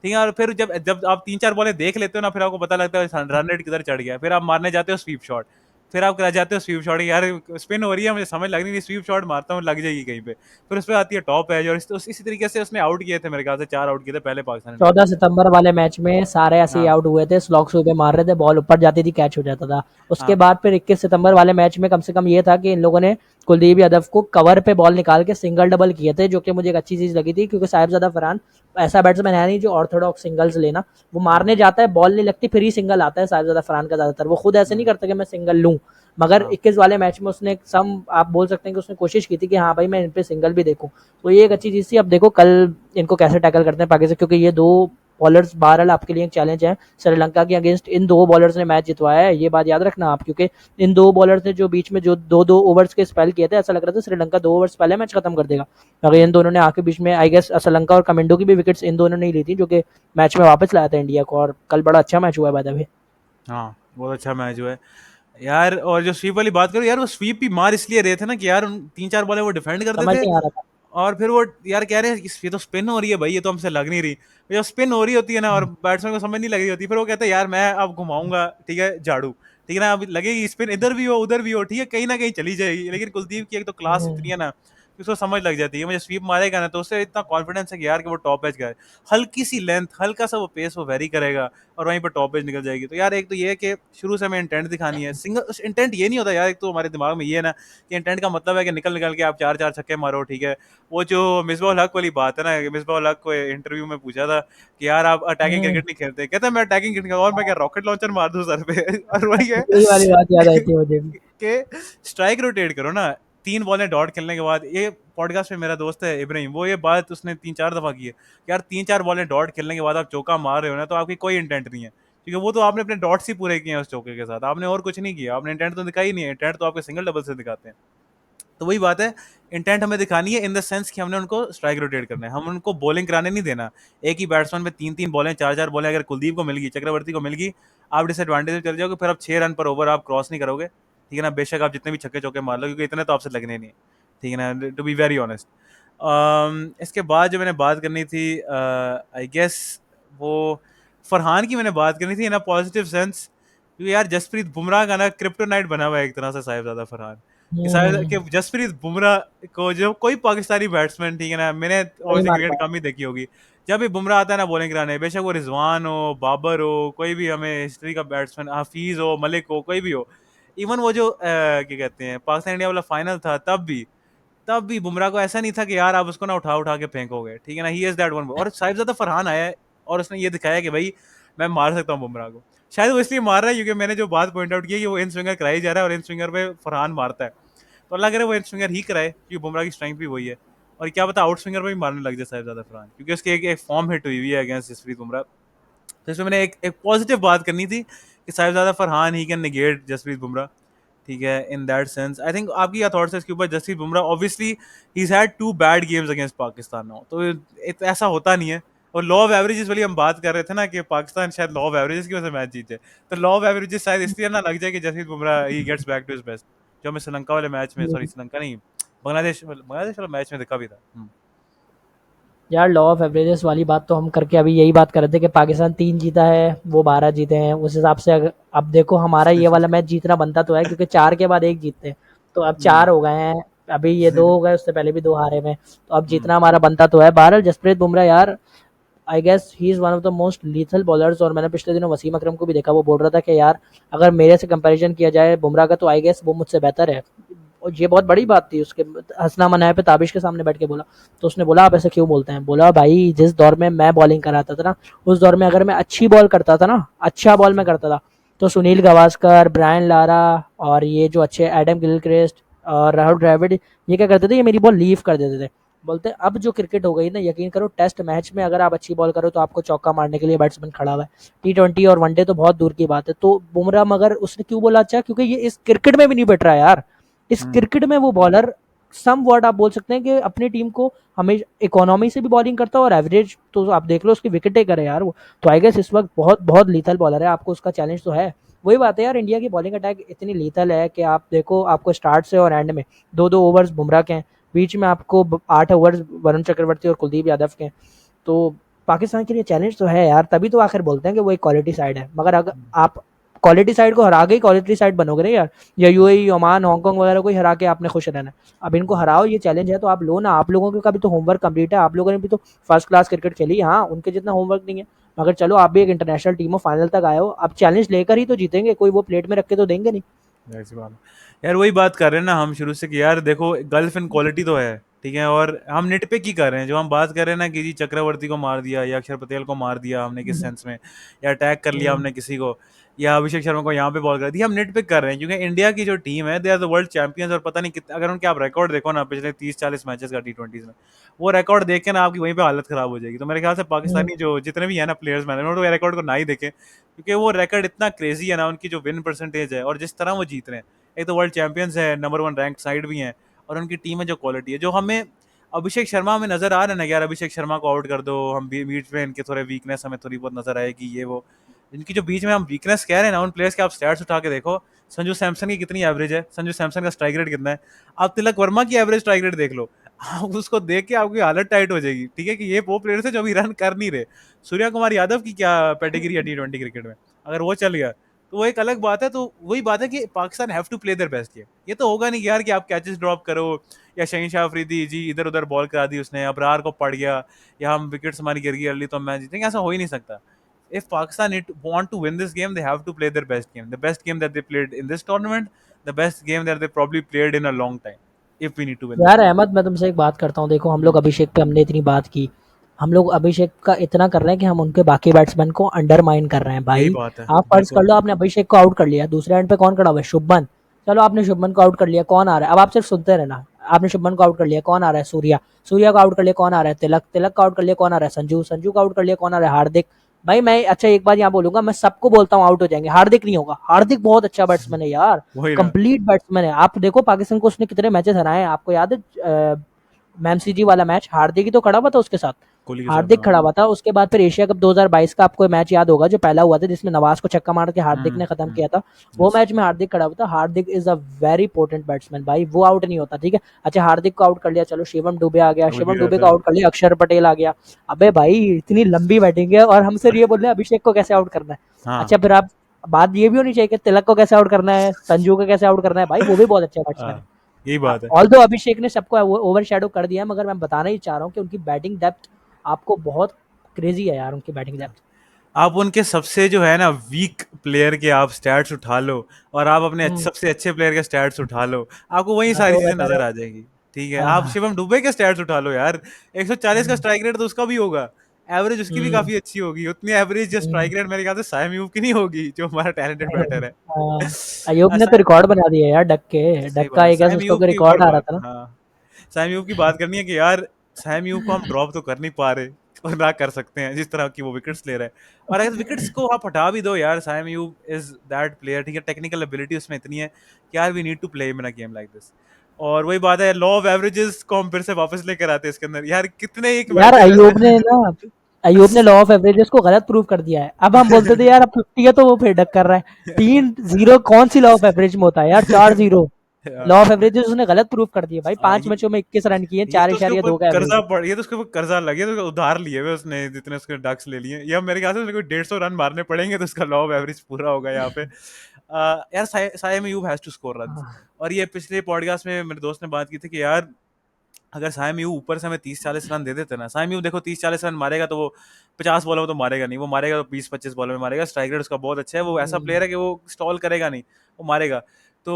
ठीक है। और फिर जब जब आप 3-4 बॉलें देख लेते हो ना, फिर आपको पता लगता है रन रेट किधर चढ़ गया, फिर आप मारने जाते हो स्वीप शॉट। फिर आप करा जाते हो स्वीप शॉट, यार स्पिन हो रही है, मुझे समझ लग नहीं रही, स्वीप शॉट मारता हूँ लग जाएगी कहीं पे। फिर उस पर आती है टॉप एज, और इसी तरीके से उसने आउट किए थे, मेरे ख्याल से 4 आउट किए थे पहले पाकिस्तान इंडिया में। 14 सितंबर वाले मैच में सारे ऐसे ही हाँ, आउट हुए थे, स्लॉग सुबह मार रहे थे, बॉल ऊपर जाती थी, कैच हो जाता था। उसके हाँ, बाद फिर 21 सितंबर वाले मैच में कम से कम ये था कि इन लोगों ने कुलदीप यादव को कवर पे बॉल निकाल के सिंगल डबल किए थे, जो कि मुझे एक अच्छी चीज लगी थी, क्योंकि साहिबजादा फरहान ऐसा बैट्समैन है नहीं जो ऑर्थोडॉक्स सिंगल्स लेना। वो मारने हम्म, जाता है, बॉल नहीं लगती, फिर ही सिंगल आता है साहिबजादा फरहान का ज्यादातर। वो खुद ऐसे नहीं हम्म, करता कि मैं सिंगल लूं। मगर हाँ, 21 वाले मैच में उसने सम आप बोल सकते हैं कि उसने कोशिश की थी कि हाँ भाई मैं इन पे सिंगल भी देखूं। तो ये एक अच्छी चीज थी। अब देखो कल इनको कैसे टैकल करते हैं पाकिस्तान, क्योंकि ये दो बॉलर्स बहरहाल आपके लिए एक चैलेंज है। श्रीलंका के अगेंस्ट इन दो बॉलर्स ने मैच जितवाया है, ये बात याद रखना आप, क्योंकि इन दो बॉलर्स ने जो बीच में जो दो दो ओवर्स के स्पेल किए थे, ऐसा लग रहा था श्रीलंका 2 ओवर्स पहले मैच खत्म कर देगा। अगर इन दोनों ने आके बीच में आई गेस श्रीलंका और कमेंडो की भी विकेट्स इन दोनों ने ही ली थी, जो कि मैच में वापस लाया था इंडिया को। और कल बड़ा अच्छा मैच हुआ है बाय द वे। हाँ, बहुत अच्छा मैच हुआ है यार। और जो स्वीप वाली बात करो यार, वो स्वीप भी मार इसलिए रहे थे ना कि यार 3-4 बॉलें वो डिफेंड करते समझ थे, नहीं आ रहा था। और फिर वो यार कह रहे हैं ये तो स्पिन हो रही है भाई, ये तो हमसे लग नहीं रही। जब स्पिन हो रही होती है ना और बैट्समैन को समझ नहीं लग रही होती, फिर वो कहते हैं यार मैं अब घुमाऊंगा, ठीक है, झाड़ू, ठीक है ना, अब लगेगी स्पिन, इधर भी हो उधर भी हो, ठीक है, कहीं ना कहीं चली जाएगी। लेकिन कुलदीप की एक तो क्लास इतनी है ना कि उसको समझ लग जाती है, मुझे स्वीप मारेगा ना, तो उससे इतना कॉन्फिडेंस है कि यार कि वो टॉप एज का है, हल्की सी लेंथ, हल्का सा वो पेस वो वेरी करेगा, और वहीं पर टॉप एज निकल जाएगी। तो यार एक तो ये है कि शुरू से हमें इंटेंट दिखानी है, सिंगल इंटेंट ये नहीं होता यार, एक तो हमारे दिमाग में ये है ना कि इंटेंट का मतलब है कि निकल निकल के आप 4-4 छक्के मारो, ठीक है। वो जो मिसबाह उल हक वाली बात है ना, मिसबाह उल हक को इंटरव्यू में पूछा था कि यार आप अटैकिंग क्रिकेट नहीं खेलते, कहते मैं अटैकिंग क्रिकेट, और मैं क्या रॉकेट लॉन्चर मार दूं सर पे, और वही है यही वाली बात याद आई थी मुझे भी। कि स्ट्राइक रोटेट करो ना, 3 बॉलें डॉट खेलने के बाद। ये पॉडकास्ट में मेरा दोस्त है इब्राहिम, वो ये बात उसने 3-4 दफा की है कि यार 3-4 बॉलें डॉट खेलने के बाद आप चौका मार रहे हो ना, तो आपकी कोई इंटेंट नहीं है, क्योंकि वो तो आपने अपने डॉट्स ही पूरे किए हैं उस चौके के साथ, आपने और कुछ नहीं किया, आपने इंटेंट तो दिखाई नहीं है, इंटेंट तो आपके सिंगल डबल से दिखाते हैं। तो वही बात है, इंटेंट हमें दिखानी है इन द सेंस कि हमने उनको स्ट्राइक रोटेट करना है, हम उनको बॉलिंग कराने नहीं देना। एक ही बैट्समैन पे 3-3 बॉलें 4-4 बॉलें अगर कुलदीप को मिल गई, चक्रवर्ती को मिल गई, आप डिसएडवांटेज में चल जाओगे, फिर आप 6 रन पर ओवर आप क्रॉस नहीं करोगे, ठीक है ना, बेशक आप जितने भी छक्के चौके मार लो, क्योंकि इतने तो आपसे लगने नहीं है, ठीक है ना, टू बी वेरी ऑनेस्ट। इसके बाद जो मैंने बात करनी थी, आई गेस वो फरहान की मैंने बात करनी थी इन अ पॉजिटिव सेंस, क्योंकि यार जसप्रीत बुमराह का ना क्रिप्टोनाइट बना हुआ है एक तरह से साहिबजादा फरहान, कि शायद कि हम्म, जसप्रीत बुमराह को जो कोई पाकिस्तानी बैट्समैन, ठीक है ना, मैंने नहीं ऑब्वियसली मार क्रिकेट पाया। कम ही देखी होगी, जब भी बुमराह आता है ना बॉलिंग कराने, बेशक वो रिजवान हो, बाबर हो, कोई भी हमें हिस्ट्री का बैट्समैन, हफीज हो, मलिक हो, कोई भी हो, इवन वो जो क्या कहते हैं पाकिस्तान इंडिया वाला फाइनल था, तब भी बुमराह को ऐसा नहीं था कि यार आप उसको ना उठा उठा के फेंकोगे, ठीक है ना, ही इज दैट वन। और साहिबजादा फरहान आया है और उसने ये दिखाया कि भाई मैं मार सकता हूँ बुमराह को। शायद वो इसलिए मार रहा है क्योंकि मैंने जो बात पॉइंट आउट की है कि वो इन स्विंगर कराई जा रहा है और इन स्विंगर पे फरहान मारता है, तो अल्लाह करे वो इन स्विंगर ही कराए, क्योंकि बुमराह की स्ट्रेंथ भी वही है। और क्या पता आउट स्विंगर पे भी मारने लग जाए साहिबजादा फरहान, क्योंकि उसकी एक फॉर्म हिट हुई हुई है अगेंस्ट जसप्रीत बुमराह। तो इसमें मैंने एक पॉजिटिव बात करनी थी कि Sahibzada Farhan he can negate Jasprit Bumrah, ठीक है, in that sense I think आपकी क्या थॉट्स है इसके ऊपर? Jasprit Bumrah obviously he had two bad games against Pakistan now, तो ऐसा होता नहीं है। और लॉ ऑफ एवरेजेस वाली हम बात कर रहे थे ना कि पाकिस्तान शायद लॉ ऑफ एवरेजेस की वजह से मैच जीते, तो लॉ ऑफ एवरेजेस शायद इसलिए ना लग जाए कि Jasprit Bumrah he gets back to his best, जो हमें श्रीलंका वाले मैच में, सॉरी श्रीलंका नहीं, बांग्लादेश वाला मैच में देखा भी था। यार लॉ ऑफ एवरेजेस वाली बात तो हम करके अभी यही बात कर रहे थे कि पाकिस्तान 3 जीता है, वो 12 जीते हैं। उस हिसाब से अगर अब देखो हमारा ये वाला मैच जीतना बनता तो है, क्योंकि 4 के बाद 1 जीतते हैं। तो अब 4 हो गए हैं, अभी ये 2 हो गए, उससे पहले भी 2 हारे हुए हैं। तो अब जीतना हमारा बनता तो है। बहरहाल जसप्रीत बुमराह यार, I guess he is one of the most lethal bowlers. और मैंने पिछले दिनों वसीम अकरम को भी देखा, वो बोल रहा था कि यार अगर मेरे से कंपैरिजन किया जाए बुमराह का, तो आई गेस वो मुझसे बेहतर है। और ये बहुत बड़ी बात थी उसके, हंसना मनाया पे ताबिश के सामने बैठ के बोला। तो उसने बोला आप ऐसे क्यों बोलते हैं? बोला भाई जिस दौर में मैं बॉलिंग कराता था ना, उस दौर में अगर मैं अच्छी बॉल करता था ना, अच्छा बॉल में करता था, तो सुनील गावस्कर, ब्रायन लारा और ये जो अच्छे एडम गिलक्रिस्ट और राहुल द्रविड़, ये क्या करते थे, ये मेरी बॉल लीव कर देते थे। बोलते अब जो क्रिकेट हो गई ना, यकीन करो टेस्ट मैच में अगर आप अच्छी बॉल करो तो आपको चौका मारने के लिए बैट्समैन खड़ा हुआ है। T20 और वनडे तो बहुत दूर की बात है। तो बुमराह, मगर उसने क्यों बोला अच्छा? क्योंकि ये इस क्रिकेट में भी नहीं बैठ रहा यार। इस क्रिकेट में वो बॉलर सम वर्ड आप बोल सकते हैं कि अपनी टीम को हमेशा इकोनॉमी से भी बॉलिंग करता है, और एवरेज तो आप देख लो उसकी विकेटें करे यार वो। तो आई गेस इस वक्त बहुत बहुत लीथल बॉलर है, आपको उसका चैलेंज तो है। वही बात है यार, इंडिया की बॉलिंग अटैक इतनी लीथल है कि आप देखो, आपको स्टार्ट से और एंड में 2-2 ओवर्स बुमराह के हैं, बीच में आपको 8 ओवर्स वरुण चक्रवर्ती और कुलदीप यादव के हैं। तो पाकिस्तान के लिए चैलेंज तो है यार, तभी तो आखिर बोलते हैं कि वो एक क्वालिटी साइड है। मगर अगर आप क्वालिटी साइड को हरा के क्वालिटी साइड बनोगे ना यार, या यूएई, ओमान, हांगकांग वगैरह को ही हरा के आपने खुश रहना है। अब इनको हराओ, ये चैलेंज है तो आप लो ना। आप लोगों का भी तो होमवर्क कंप्लीट है, आप लोगों ने भी तो फर्स्ट क्लास क्रिकेट खेली। हाँ, उनके जितना होमवर्क नहीं है, मगर चलो आप भी एक इंटरनेशनल टीम हो, फाइनल तक आए हो, अब चैलेंज लेकर ही तो जीतेंगे, कोई वो प्लेट में रख के तो देंगे नहीं। ऐसी बात है। यार वही बात कर रहे हैं ना हम शुरू से कि यार देखो गल्फ इन क्वालिटी तो है, ठीक है, और हम नेट पे की कर रहे हैं, जो हम बात कर रहे हैं ना कि जी चक्रवर्ती को मार दिया या अक्षर पटेल को मार दिया हमने किस सेंस में, या अटैक कर लिया हमने किसी को, या अभिषेक शर्मा को यहाँ पे बॉल कर दी, हम नेट पे कर रहे हैं क्योंकि इंडिया की जो टीम है they are the world champions. और पता नहीं कितना, अगर उनके आप रिकॉर्ड देखो ना पिछले 30-40 मैचेस का T20s में, वो रिकॉर्ड देख के ना आपकी वहीं पे हालत खराब हो जाएगी। तो मेरे ख्याल से पाकिस्तानी जो जितने भी है ना प्लेयर्स, मैंने वो रिकॉर्ड को ना ही देखे, क्योंकि वो रिकॉर्ड इतना क्रेजी है ना, उनकी जो विन परसेंटेज है और जिस तरह वो जीत रहे हैं। एक तो वर्ल्ड चैंपियंस है, नंबर 1 रैंक साइड भी हैं, और उनकी टीम में जो क्वालिटी है, जो हमें अभिषेक शर्मा में नजर आ रहा है ना यार, अभिषेक शर्मा को आउट कर दो, हम बीच में इनके थोड़े वीकनेस हमें थोड़ी बहुत नजर आएगी, ये वो इनकी जो बीच में हम वीकनेस कह रहे हैं ना, उन प्लेयर्स के आप स्टैट्स उठा के देखो। संजू सैमसन की कितनी एवरेज है, संजू सैमसन का स्ट्राइक रेट कितना है, आप तिलक वर्मा की एवरेज स्ट्राइक रेट देख लो, आप उसको देख के आपकी हालत टाइट हो जाएगी, ठीक है, कि ये वो प्लेयर्स है जो अभी रन कर नहीं रहे। सूर्या कुमार यादव की क्या पेडिग्री है T20 क्रिकेट में, अगर वो चल गया तो वो एक अलग बात है। तो वही बात है कि Pakistan have to play their best game. ये तो होगा नहीं यार कि आप कैचेस ड्रॉप करो, या शहीनशाह अफरीदी जी इधर उधर बॉल करा दी उसने, अबरार को पड़ गया, या हम विकेट्स हमारी गिर गई अर्ली तो हम मैच जीतेंगे, ऐसा हो ही नहीं सकता। If Pakistan want to win this game, they have to play their best game, the best game that they played in this tournament, the best game that they probably played in a long time, if we need to win this यार game. Ahmad, मैं तुमसे एक बात करता हूँ। देखो हम लोग हम्म, अभिषेक पे हमने इतनी बात की, हम लोग अभिषेक का इतना कर रहे हैं कि हम उनके बाकी बैट्समैन को अंडरमाइन कर रहे हैं यही भाई। बात है, आप फर्ज कर बिल्कुल। लो, आपने अभिषेक को आउट कर लिया, दूसरे एंड पे कौन खड़ा हुआ है? शुभमन। चलो आपने शुभमन को आउट कर लिया, कौन आ रहा है? अब आप सिर्फ सुनते रहना। आपने शुभमन को आउट कर लिया, कौन आ रहा है? सूर्या। सूर्या को आउट कर लिया, कौन आ रहा है? तिलक। तिलक को आउट कर लिया, कौन आ रहा है? संजू। संजू को आउट कर लिया, कौन आ रहा है? हार्दिक। भाई मैं अच्छा एक बात यहाँ बोलूंगा, मैं सबको बोलता हूँ आउट हो जाएंगे, हार्दिक नहीं होगा। हार्दिक बहुत अच्छा बैट्समैन है यार, वही ना। कंप्लीट बैट्समैन है। आप देखो पाकिस्तान को उसने कितने मैचेस हराए हैं, आपको याद है? मैमसीजी वाला मैच हार्दिक ही तो खड़ा हुआ था उसके साथ। कोहली के साथ, हार्दिक हाँ। खड़ा हुआ था। उसके बाद फिर एशिया कप 2022 का आपको मैच याद होगा, जो पहला हुआ था जिसमें नवाज को छक्का मार के हार्दिक ने खत्म किया था। वो यस। मैच में हार्दिक खड़ा हुआ था। Hardik is a very important batsman भाई, वो आउट नहीं होता, ठीक है। अच्छा हार्दिक को आउट कर लिया, चलो शिवम दुबे आ गया, अभी भी शिवम दुबे रहता को है। आउट कर लिया, अक्षर पटेल आ गया। अबे भाई इतनी लंबी बैटिंग है, और हम सिर्फ ये बोल रहे हैं अभिषेक को कैसे आउट करना है। हाँ। अच्छा फिर आप, बात ये भी होनी चाहिए कि तिलक को कैसे आउट करना है, संजू को कैसे आउट करना है। भाई वो भी बहुत अच्छा बैट्समैन है। यही बात है। ऑल दो अभिषेक ने सबको ओवर शेडो कर दिया है, मगर मैं बताना ही चाह रहा हूँ कि उनकी बैटिंग डेप्थ आपको बहुत क्रेजी है यार, उनकी बैटिंग डेप्थ। आप उनके सबसे जो है ना वीक प्लेयर के आप स्टैट्स उठा लो, और आप अपने हम्म। सबसे अच्छे प्लेयर के स्टैट्स उठा लो, आपको वही हाँ सारी तो चीजें बेटर नजर है। आ जाएगी। ठीक है, हाँ आप हाँ। शिवम दुबे के स्टैट्स उठा लो यार, 140 का हम्म। स्ट्राइक रेट तो उसका भी होगा, एवरेज उसकी भी हम्म। काफी अच्छी होगी, उतनी एवरेज जो हम्म। स्ट्राइक रेट मेरे ख्याल से साइम यूब की नहीं होगी, जो हमारा टैलेंटेड बैटर है। हाँ, अयूब ने तो साइम, रिकॉर्ड बना दिया यार, सही डक का बात है, आई गेस साइम उसका यूब कोई की एक और रिकॉर्ड आ रहा बात, था ना। हाँ, साइम यूब की बात करनी है कि यार साइम यूब को हम ड्रॉप तो कर नहीं पा रहे, और ना कर सकते हैं जिस तरह की वो विकेट्स ले रहा है। और अगर विकेट्स को आप हटा भी दो यार, Saim Ayub is that player, ठीक है, टेक्निकल एबिलिटी उसमें इतनी है कि यार we need to play in a game like this. और वही बात है, लॉ ऑफ एवरेजेस को हम फिर से वापस लेकर आते हैं इसके अंदर यार, कितने एक यार मैचेस अयूब ने ऐसे। ना, अयूब ने लॉ ऑफ एवरेजेस को गलत प्रूव कर दिया है। अब हम बोलते थे यार अब 50 है तो वो फिर डक कर रहा है। 3-0 कौन सी लॉ ऑफ एवरेज में होता है यार, 4-0 लॉ ऑफ एवरेजेस उसने गलत प्रूव कर दिया भाई। हाँ, 5 मैचों में 21 रन किए, ये चार तो उसके इशारिया ऊपर दो का एवरेज कर्जा है। पड़, ये तो उसके ऊपर कर्जा लग गया, तो उधार लिए हुए उसने जितने उसके डक्स ले लिए, या मेरे ख्याल से उसको 150 रन मारने पड़ेंगे तो उसका लॉ ऑफ एवरेज पूरा होगा यहाँ पे। यार Saim Ayub has to score runs. हाँ। और ये पिछले पॉडकास्ट में मेरे दोस्त ने बात की थी कि यार अगर साइम यू ऊपर से हमें 30-40 रन दे देते ना, साइम यू देखो 30-40 रन मारेगा तो वो 50 बॉलों में तो मारेगा नहीं, वो मारेगा तो 20-25 बॉलों में मारेगा। स्ट्राइक रेट उसका बहुत अच्छा है, वो ऐसा प्लेयर है कि वो स्टॉल करेगा नहीं, वो मारेगा। तो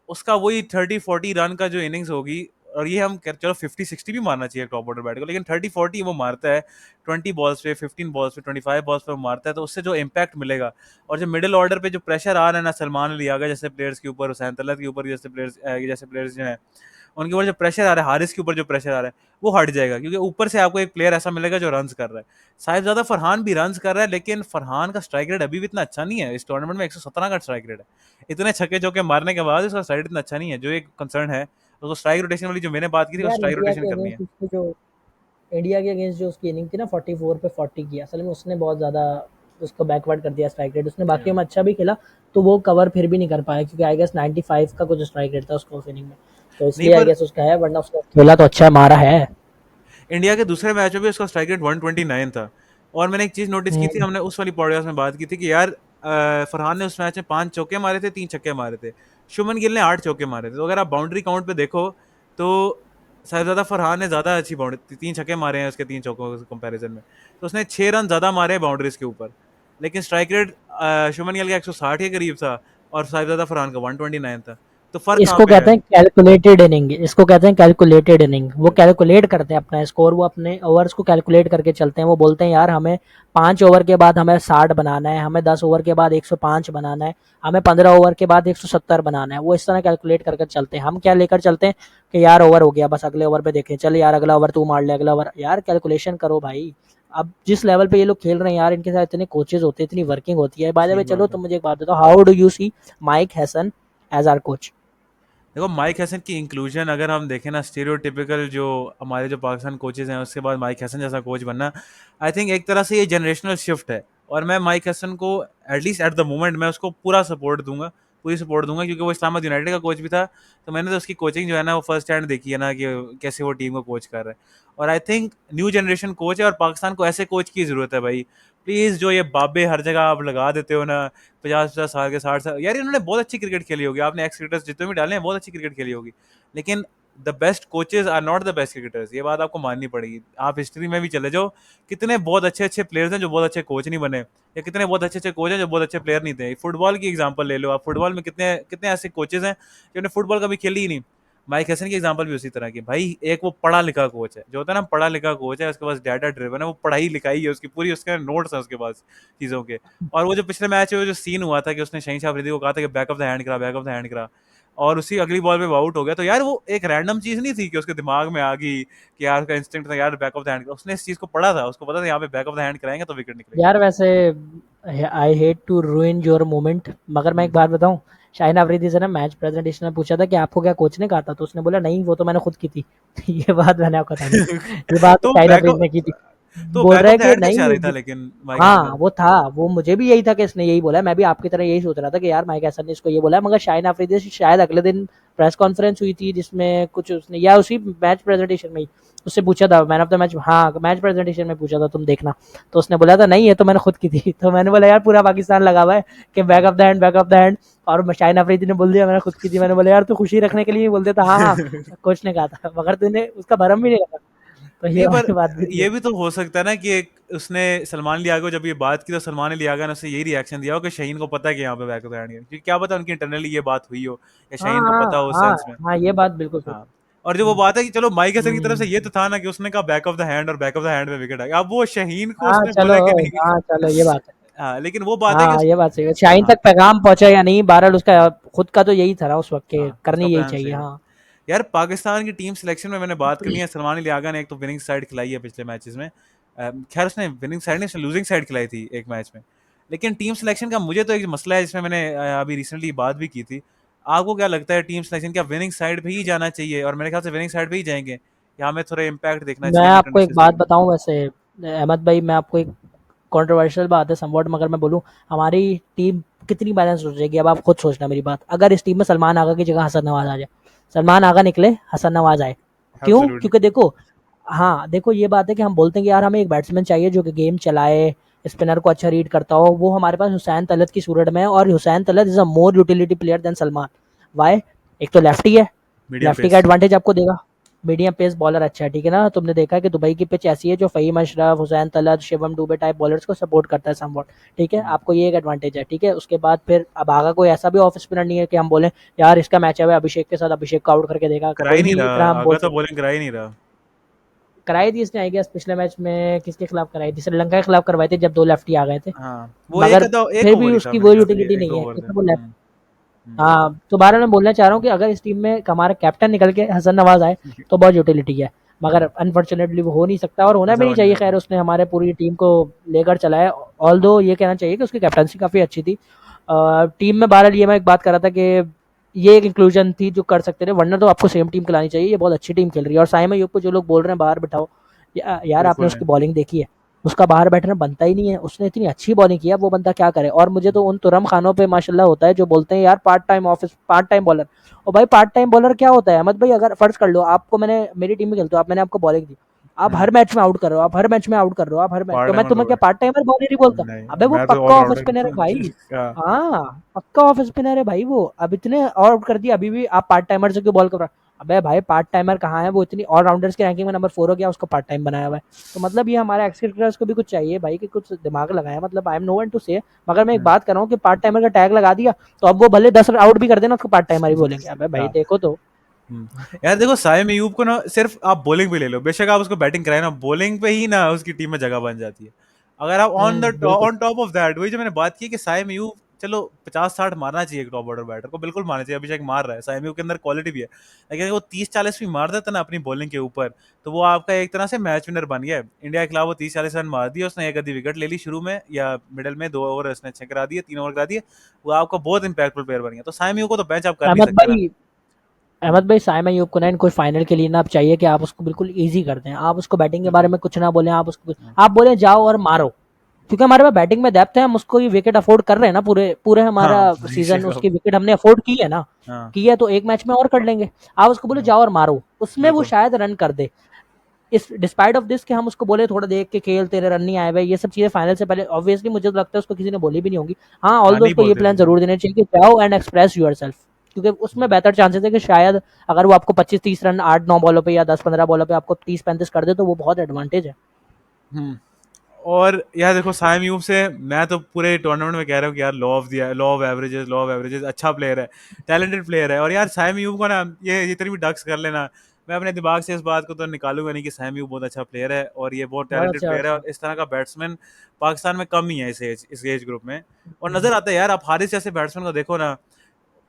उसका वही 30-40 रन का जो इनिंग्स होगी, और ये हम चलो 50-60 भी मारना चाहिए टॉप ऑर्डर बैट को, लेकिन 30-40 वो मारता है 20 बॉल्स पे, 15 बॉल्स पे, 25 बॉल्स पे वो मारता है, तो उससे जो इम्पैक्ट मिलेगा। और जो मिडिल ऑर्डर पे जो प्रेशर आ रहा है ना सलमान अली आगा जैसे प्लेयर्स के ऊपर, हुसैन तलत के ऊपर जैसे प्लेयर्स जो है, उनके ऊपर जो प्रेशर आ रहा है, हारिस के ऊपर जो प्रेशर आ रहा है, वो हट जाएगा, क्योंकि ऊपर से आपको एक प्लेयर ऐसा मिलेगा जो रन्स कर रहा है। साहिबजादा फरहान भी रन्स कर रहा है, लेकिन फरहान का स्ट्राइक रेट अभी भी इतना अच्छा नहीं है। इस टूर्नामेंट में 117 का स्ट्राइक रेट है, इतने छक्के चौके मारने के बाद उसका स्ट्राइक रेट इतना अच्छा नहीं है, जो एक कंसर्न है। उसको स्ट्राइक रोटेशन वाली जो मैंने बात की थी, वो यार स्ट्राइक रोटेशन करनी है। इंडिया के अगेंस्ट जो उसकी इनिंग थी ना 44 पे 40 की, असल में उसने बहुत ज्यादा उसको बैकवर्ड कर दिया स्ट्राइक रेट। उसने बाकी Yeah. में अच्छा भी खेला, तो वो कवर फिर भी नहीं कर पाया, क्योंकि आई गेस 95 का कुछ स्ट्राइक रेट था उसको उस इनिंग में, तो नहीं, इसलिए आई पर गेस उसका है, वरना उसका खेला तो अच्छा मारा है। इंडिया के दूसरे मैच में भी उसका स्ट्राइक रेट 129 था। और मैंने एक चीज नोटिस की थी, हम्म। हमने उस वाली पॉडकास्ट में बात की थी कि यार फरहान ने उस मैच में 5 चौके मारे थे, 3 छक्के मारे थे। शुभमन गिल ने 8 चौके मारे थे। तो अगर आप बाउंड्री काउंट पे देखो तो साहिबजादा फरहान ने ज्यादा अच्छी बाउंड्री, 3 छक्के मारे हैं उसके 3 चौकों के कंपैरिजन में, तो उसने 6 रन ज्यादा मारे हैं बाउंड्रीज के ऊपर। लेकिन स्ट्राइक रेट शुभमन गिल का 160 के करीब था और साहिबजादा फरहान का 129 था। तो फर्क कहाँ इसको पे है? कहते हैं कैलकुलेटेड इनिंग, इसको कहते हैं कैलकुलेटेड इनिंग। वो कैलकुलेट करते हैं अपना स्कोर, वो अपने ओवर्स को कैलकुलेट करके चलते हैं। वो बोलते हैं यार हमें 5 ओवर के बाद हमें 60 बनाना है, हमें 10 ओवर के बाद 105 बनाना है, हमें 15 ओवर के बाद 170 बनाना है। वो इस तरह कैलकुलेट करके चलते हैं। हम क्या लेकर चलते हैं कि यार ओवर हो गया, बस अगले ओवर पे देखें, चल यार अगला ओवर तू मार ले, अगला ओवर। यार कैलकुलेशन करो भाई। अब जिस लेवल पे ये लोग खेल रहे हैं यार, इनके साथ इतने कोचेज होते हैं, इतनी वर्किंग होती है। बाय द वे ठीक चलो बात है। तुम मुझे एक बात बताओ, how do you see Mike Hesson as our coach? देखो, माइक हैसन की इंक्लूजन अगर हम देखें ना, स्टीरियोटिपिकल जो हमारे जो पाकिस्तान कोचेज हैं उसके बाद माइक हैसन जैसा कोच बनना, आई थिंक एक तरह से ये जनरेशनल शिफ्ट है। और मैं माइक हैसन को एटलीस्ट एट द मोमेंट मैं उसको पूरा सपोर्ट दूंगा, पूरी सपोर्ट दूंगा, क्योंकि वो इस्लामाबाद यूनाइटेड का कोच भी था। तो मैंने तो उसकी कोचिंग जो है ना वो फर्स्ट हैंड देखी है ना, कि कैसे वो टीम को कोच कर रहा है। और I think new generation coach है, और पाकिस्तान को ऐसे कोच की ज़रूरत है भाई। प्लीज़, जो ये बाबे हर जगह आप लगा देते हो ना, 50-50 साल के, 60 साल, यार इन्होंने बहुत अच्छी क्रिकेट खेली होगी, आपने एक्स क्रिकेटर्स जितने भी डाले हैं बहुत अच्छी क्रिकेट खेली होगी, लेकिन the best coaches are not the best cricketers, ये बात आपको माननी पड़ेगी। आप हिस्ट्री में भी चले जाओ, कितने बहुत अच्छे अच्छे प्लेयर्स हैं जो बहुत अच्छे कोच नहीं बने, या कितने बहुत अच्छे अच्छे कोच हैं जो बहुत अच्छे प्लेयर नहीं थे। फुटबॉल की एग्जांपल ले लो आप, फुटबॉल में कितने कितने ऐसे कोचेज हैं जिन्होंने फुटबॉल कभी खेली ही नहीं। माइक हैसन की एग्जांपल भी उसी तरह की भाई। एक वो पढ़ा लिखा कोच है, जो होता है ना पढ़ा लिखा कोच है, उसके पास डाटा ड्रिवन है, वो पढ़ाई लिखाई है उसकी पूरी, उसके नोट्स हैं उसके पास चीज़ों के। और वो जो पिछले मैच में जो सीन हुआ था कि उसने शहीन अफरीदी को कहा था कि बैक ऑफ द हैंड करा, बैक ऑफ द हैंड करा, और उसी अगली बॉल पे वो आउट हो गया, तो यार वो एक रैंडम चीज नहीं थी कि उसके दिमाग में आ गई कि यार उसका इंस्टिंक्ट था यार बैक ऑफ द हैंड, उसने इस चीज को पढ़ा था, उसको पता था यहाँ पे बैक ऑफ द हैंड कराएंगे तो विकेट निकलेगी। यार वैसे I hate to ruin your moment, मगर मैं एक हम्म। बात बताऊं, शाहीन अफरीदी से ना मैच प्रेजेंटेशन में पूछा था कि आपको क्या कोच ने कहा था, तो उसने बोला नहीं वो तो मैंने खुद की थी। ये बात मैंने आपको बतानी थी, ये बात तो तो शाहीन बैक अफरीदी ऑफ ने की थी। तो बोल बैक रहा ऑफ है द कि हैंड कैसे आ रही था नहीं। लेकिन माइक हैसन हाँ का? वो था, वो मुझे भी यही था कि इसने यही बोला है, मैं भी आपकी तरह यही सोच रहा था कि यार माइक हैसन ने इसको ये बोला है, मगर शाहीन अफरीदी से शायद अगले दिन प्रेस कॉन्फ्रेंस हुई थी जिसमें कुछ उसने, या उसी मैच प्रेजेंटेशन में ही उससे पूछा था मैन ऑफ द मैच, हाँ मैच प्रेजेंटेशन में पूछा था तुम देखना, तो उसने बोला था नहीं ये तो मैंने खुद की थी। तो मैंने बोला यार पूरा पाकिस्तान लगा हुआ है कि back of the hand, back of the hand, और शाहीन अफरीदी ने बोल दिया मैंने खुद की थी। मैंने बोला यार तू खुशी रखने के लिए बोल देता हाँ हाँ कोच ने कहा था, मगर तूने उसका भरम भी नहीं रखा। तो ये नहीं, पर वाली बात भी थी। ये भी तो हो सकता है ना कि उसने सलमान लियागो जब ये बात की तो सलमान लियागा ने उसे यही रिएक्शन दिया हो कि शहीन को पता है कि यहाँ पे बैक ऑफ द हैंड है, क्योंकि क्या पता उनकी इंटरनली ये बात हुई हो या हाँ शहीन को हाँ पता हो उस हाँ सेंस में। हाँ, ये बात बिल्कुल सही। हाँ। और जो वो बात है कि चलो माइक हसन की तरफ से ये हम्म। तो था ना कि उसने कहा बैक ऑफ द हैंड, और बैक ऑफ द हैंड में विकेट आ गया, अब वो शहीन को हाँ उसने चलो, बोला कि नहीं। हाँ चलो ये बात है। हाँ, लेकिन वो बात है कि हाँ ये बात सही है, शाहीन हाँ, तक पैगाम पहुंचा या नहीं, बहरहाल उसका खुद का तो यही था ना उस वक्त के, हाँ, उसका करनी यही प्लान चाहिए। सही था। हाँ। यार पाकिस्तान की टीम सिलेक्शन में मैंने बात करनी है, सलमान अली आगा ने एक तो विनिंग साइड खिलाई है पिछले मैचेस में, खैर उसने विनिंग साइड नहीं, उसने लूजिंग साइड खिलाई थी एक मैच में। लेकिन टीम सिलेक्शन का मुझे तो एक मसला है, जिसमें मैंने अभी रिसेंटली बात भी की थी। आपको क्या लगता है टीम सिलेक्शन, क्या विनिंग साइड पे ही जाना चाहिए? और मेरे ख्याल से विनिंग साइड पे ही जाएंगे, या हमें थोड़ा इम्पैक्ट देखना मैं चाहिए न्यू आपको एक कंडीशंस बात में? बताऊं वैसे, अहमद भाई, मैं आपको एक कंट्रोवर्शियल बात है समवॉट, मगर मैं बोलूं, हमारी टीम कितनी बैलेंस हो जाएगी अब आप खुद सोचना मेरी बात। अगर इस टीम में सलमान आगा की जगह हसन नवाज आ जाए, सलमान आगा निकले, हसन नवाज आए, क्यों? एब्सोल्युटली। क्योंकि देखो, हाँ देखो, ये बात है कि हम बोलते हैं कि यार हमें एक बैट्समैन चाहिए जो कि गेम चलाए, स्पिनर को अच्छा रीड करता हो। वो हमारे पास हुसैन तलत की सूरत में है, और Hussain Talat is a more utility player than Salman. Why? एक तो लेफ्टी है, मीडियम लेफ्टी का पेस। एडवांटेज आपको देगा। मीडियम पेस बॉलर अच्छा है, ठीक है ना? तुमने देखा है कि दुबई की पिच ऐसी है जो फ़हीम अशरफ, हुसैन तलत, शिवम दुबे टाइप बॉलर्स को सपोर्ट करता है समवॉट, ठीक है? आपको ये एक एडवांटेज है, ठीक है? उसके बाद फिर अब आगा कोई ऐसा भी ऑफ स्पिनर नहीं है कि हम बोलें यार इसका मैच है अभिषेक के साथ, अभिषेक को आउट करके देगा, करा ही कोई नहीं नहीं इतना रहा हम बोल आगा, तो सकते। बॉलिंग करा ही नहीं रहा। कराई थी इसने, आई गेस पिछले मैच में किसके खिलाफ कराई थी, श्रीलंका के खिलाफ करवाई थी जब दो लेफ्टी आ गए थे। हाँ, वो मगर एक फिर भी ओवर ही था उसकी मेरे वो ख्याल से, यूटिलिटी एक नहीं दो है ओवर थे। क्योंकि वो लेफ्ट। हाँ, तो बारह मैं बोलना चाह रहा हूँ कि अगर इस टीम में हमारा कैप्टन निकल के हसन नवाज आए तो बहुत यूटिलिटी है, मगर अनफॉर्चुनेटली वो हो नहीं सकता और होना ऐसा भी हो नहीं नहीं चाहिए। सकता। खैर उसने हमारे पूरी टीम को लेकर चलाया, ऑल दो ये कहना चाहिए कि उसकी कैप्टनसी काफ़ी अच्छी थी। टीम में बहरहाल ये मैं एक बात कर रहा था कि ये एक इंक्लूजन थी जो कर सकते थे, वरना तो आपको सेम टीम खिलानी चाहिए। ये बहुत अच्छी टीम खेल रही है। और साइम अयूब को जो लोग बोल रहे हैं बाहर बिठाओ, यार आपने बिल्कुल नहीं। उसकी बॉलिंग देखी है, उसका बाहर बैठना बनता ही नहीं है। उसने इतनी अच्छी बॉलिंग की है, वो बंदा क्या करे। और मुझे तो उन तुरम खानों पे माशाल्लाह होता है जो बोलते हैं यार part time office, part time bowler. और भाई पार्ट टाइम बॉलर क्या होता है अहमद भाई? अगर फर्ज कर लो आपको, मैंने मेरी टीम में खेलते हो आप, मैंने आपको बॉलिंग दी, आप हम्म। हर मैच में आउट कर रहे हो, आप हर मैच में आउट कर रहे हो, आप हर मैच, पार तो मैं टाइमर तुम्हें लोग क्या हैं। पार्ट टाइमर बॉलर ही बोलता? अबे नहीं, वो मैं तो पक्का ऑफ स्पिनर है ऑलराउंडर। भाई। हाँ। हाँ, पक्का ऑफ स्पिनर है भाई वो। अब इतने आउट कर दिया, अभी भी आप पार्ट टाइमर से क्यों बॉल कर रहे हो? अबे भाई पार्ट टाइमर कहाँ है? वो इतनी ऑलराउंडर्स की रैंकिंग में नंबर 4 हो गया, उसको पार्ट टाइम बनाया हुआ है। तो मतलब ये हमारे एक्स क्रिकेटर्स को भी कुछ चाहिए भाई कि कुछ दिमाग लगाए। मतलब I am no one to say, मगर मैं एक बात कर रहा हूँ कि पार्ट टाइमर का टैग लगा दिया तो अब वो भले 10 आउट भी कर देना, उसको पार्ट टाइमर ही बोलेंगे। अबे भाई हाँ। देखो तो। यार देखो, साइम अयूब को ना सिर्फ आप बॉलिंग पे ले लो, बेशक आप उसको बैटिंग कराए ना, बॉलिंग पे ही ना उसकी टीम में जगह बन जाती है। अगर आप बिल्कुल। ऑन टॉप ऑफ दैट, वही जो मैंने बात की कि साइम अयूब, चलो 50-60 मारना चाहिए एक टॉप ऑर्डर बैटर को, बिल्कुल मारना चाहिए। अभिषेक मार रहा है, साइम अयूब के अंदर क्वालिटी भी है। लेकिन अगर वो 30-40 भी मार देता ना अपनी बॉलिंग के ऊपर, तो वो आपका एक तरह से मैच विनर बन गया है। इंडिया के खिलाफ वो 30-40 रन मार दिए उसने, एक आधी विकेट ले ली शुरू में या मिडल में, 2 ओवर उसने छह करा दिए, 3 ओवर करा दिए। वो आपका बहुत इंपैक्टफुल प्लेयर बन गया। तो साइम अयूब को तो बेंच आप कर नहीं अहमद सकते ना। भाई, अहमद भाई, साइम अयूब को ना इनको फाइनल के लिए ना आप चाहिए कि आप उसको बिल्कुल इजी कर दें। आप उसको बैटिंग के बारे बिल्कुल। में कुछ ना बोलें, आप उसको आप बोले जाओ और मारो, क्योंकि हमारे पास बैटिंग में डेप्थ है, हम उसको ये विकेट अफोर्ड कर रहे हैं ना, पूरे पूरे हमारा हाँ, सीजन ऋषभ उसकी कप। विकेट हमने अफोर्ड की है ना। हाँ। की है तो एक मैच में और कर लेंगे। आप उसको बोले हाँ, जाओ और मारो, उसमें वो बिल्कुल। शायद रन कर दे। इस डिस्पाइट ऑफ दिस कि हम उसको बोले थोड़ा देख के खेल, तेरे रन नहीं आए भाई, ये सब चीजें फाइनल से पहले ऑब्वियसली मुझे तो लगता है उसको किसी ने बोली भी नहीं होगी। हाँ, ऑल हाँ, दो नहीं उसको ये बोलते प्लान थे। जरूर देने चाहिए कि जाओ एंड एक्सप्रेस यूर सेल्फ, क्योंकि उसमें बेहतर चांसेस है कि शायद अगर वो आपको 25-30 रन 8-9 बॉलों पे या 10-15 बॉलों पे आपको 30-35 कर दे तो वो बहुत एडवांटेज है। हम्म। और यार देखो, साइम यूब से मैं तो पूरे टूर्नामेंट में कह रहा हूँ कि यार लॉ ऑफ एवरेजेस अच्छा प्लेयर है, टैलेंटेड प्लेयर है। और यार साइम यूब को ना, ये जितनी भी डक्स कर लेना, मैं अपने दिमाग से इस बात को तो निकालूंगा नहीं कि साइम यूब बहुत अच्छा प्लेयर है और ये बहुत बहुत टैलेंटेड अच्छा प्लेयर है, बैट्समैन। और इस तरह का बैट्समैन पाकिस्तान में कम ही है इस एज ग्रुप में। और नजर आता है यार, आप हारिस जैसे बैट्समैन को देखो ना,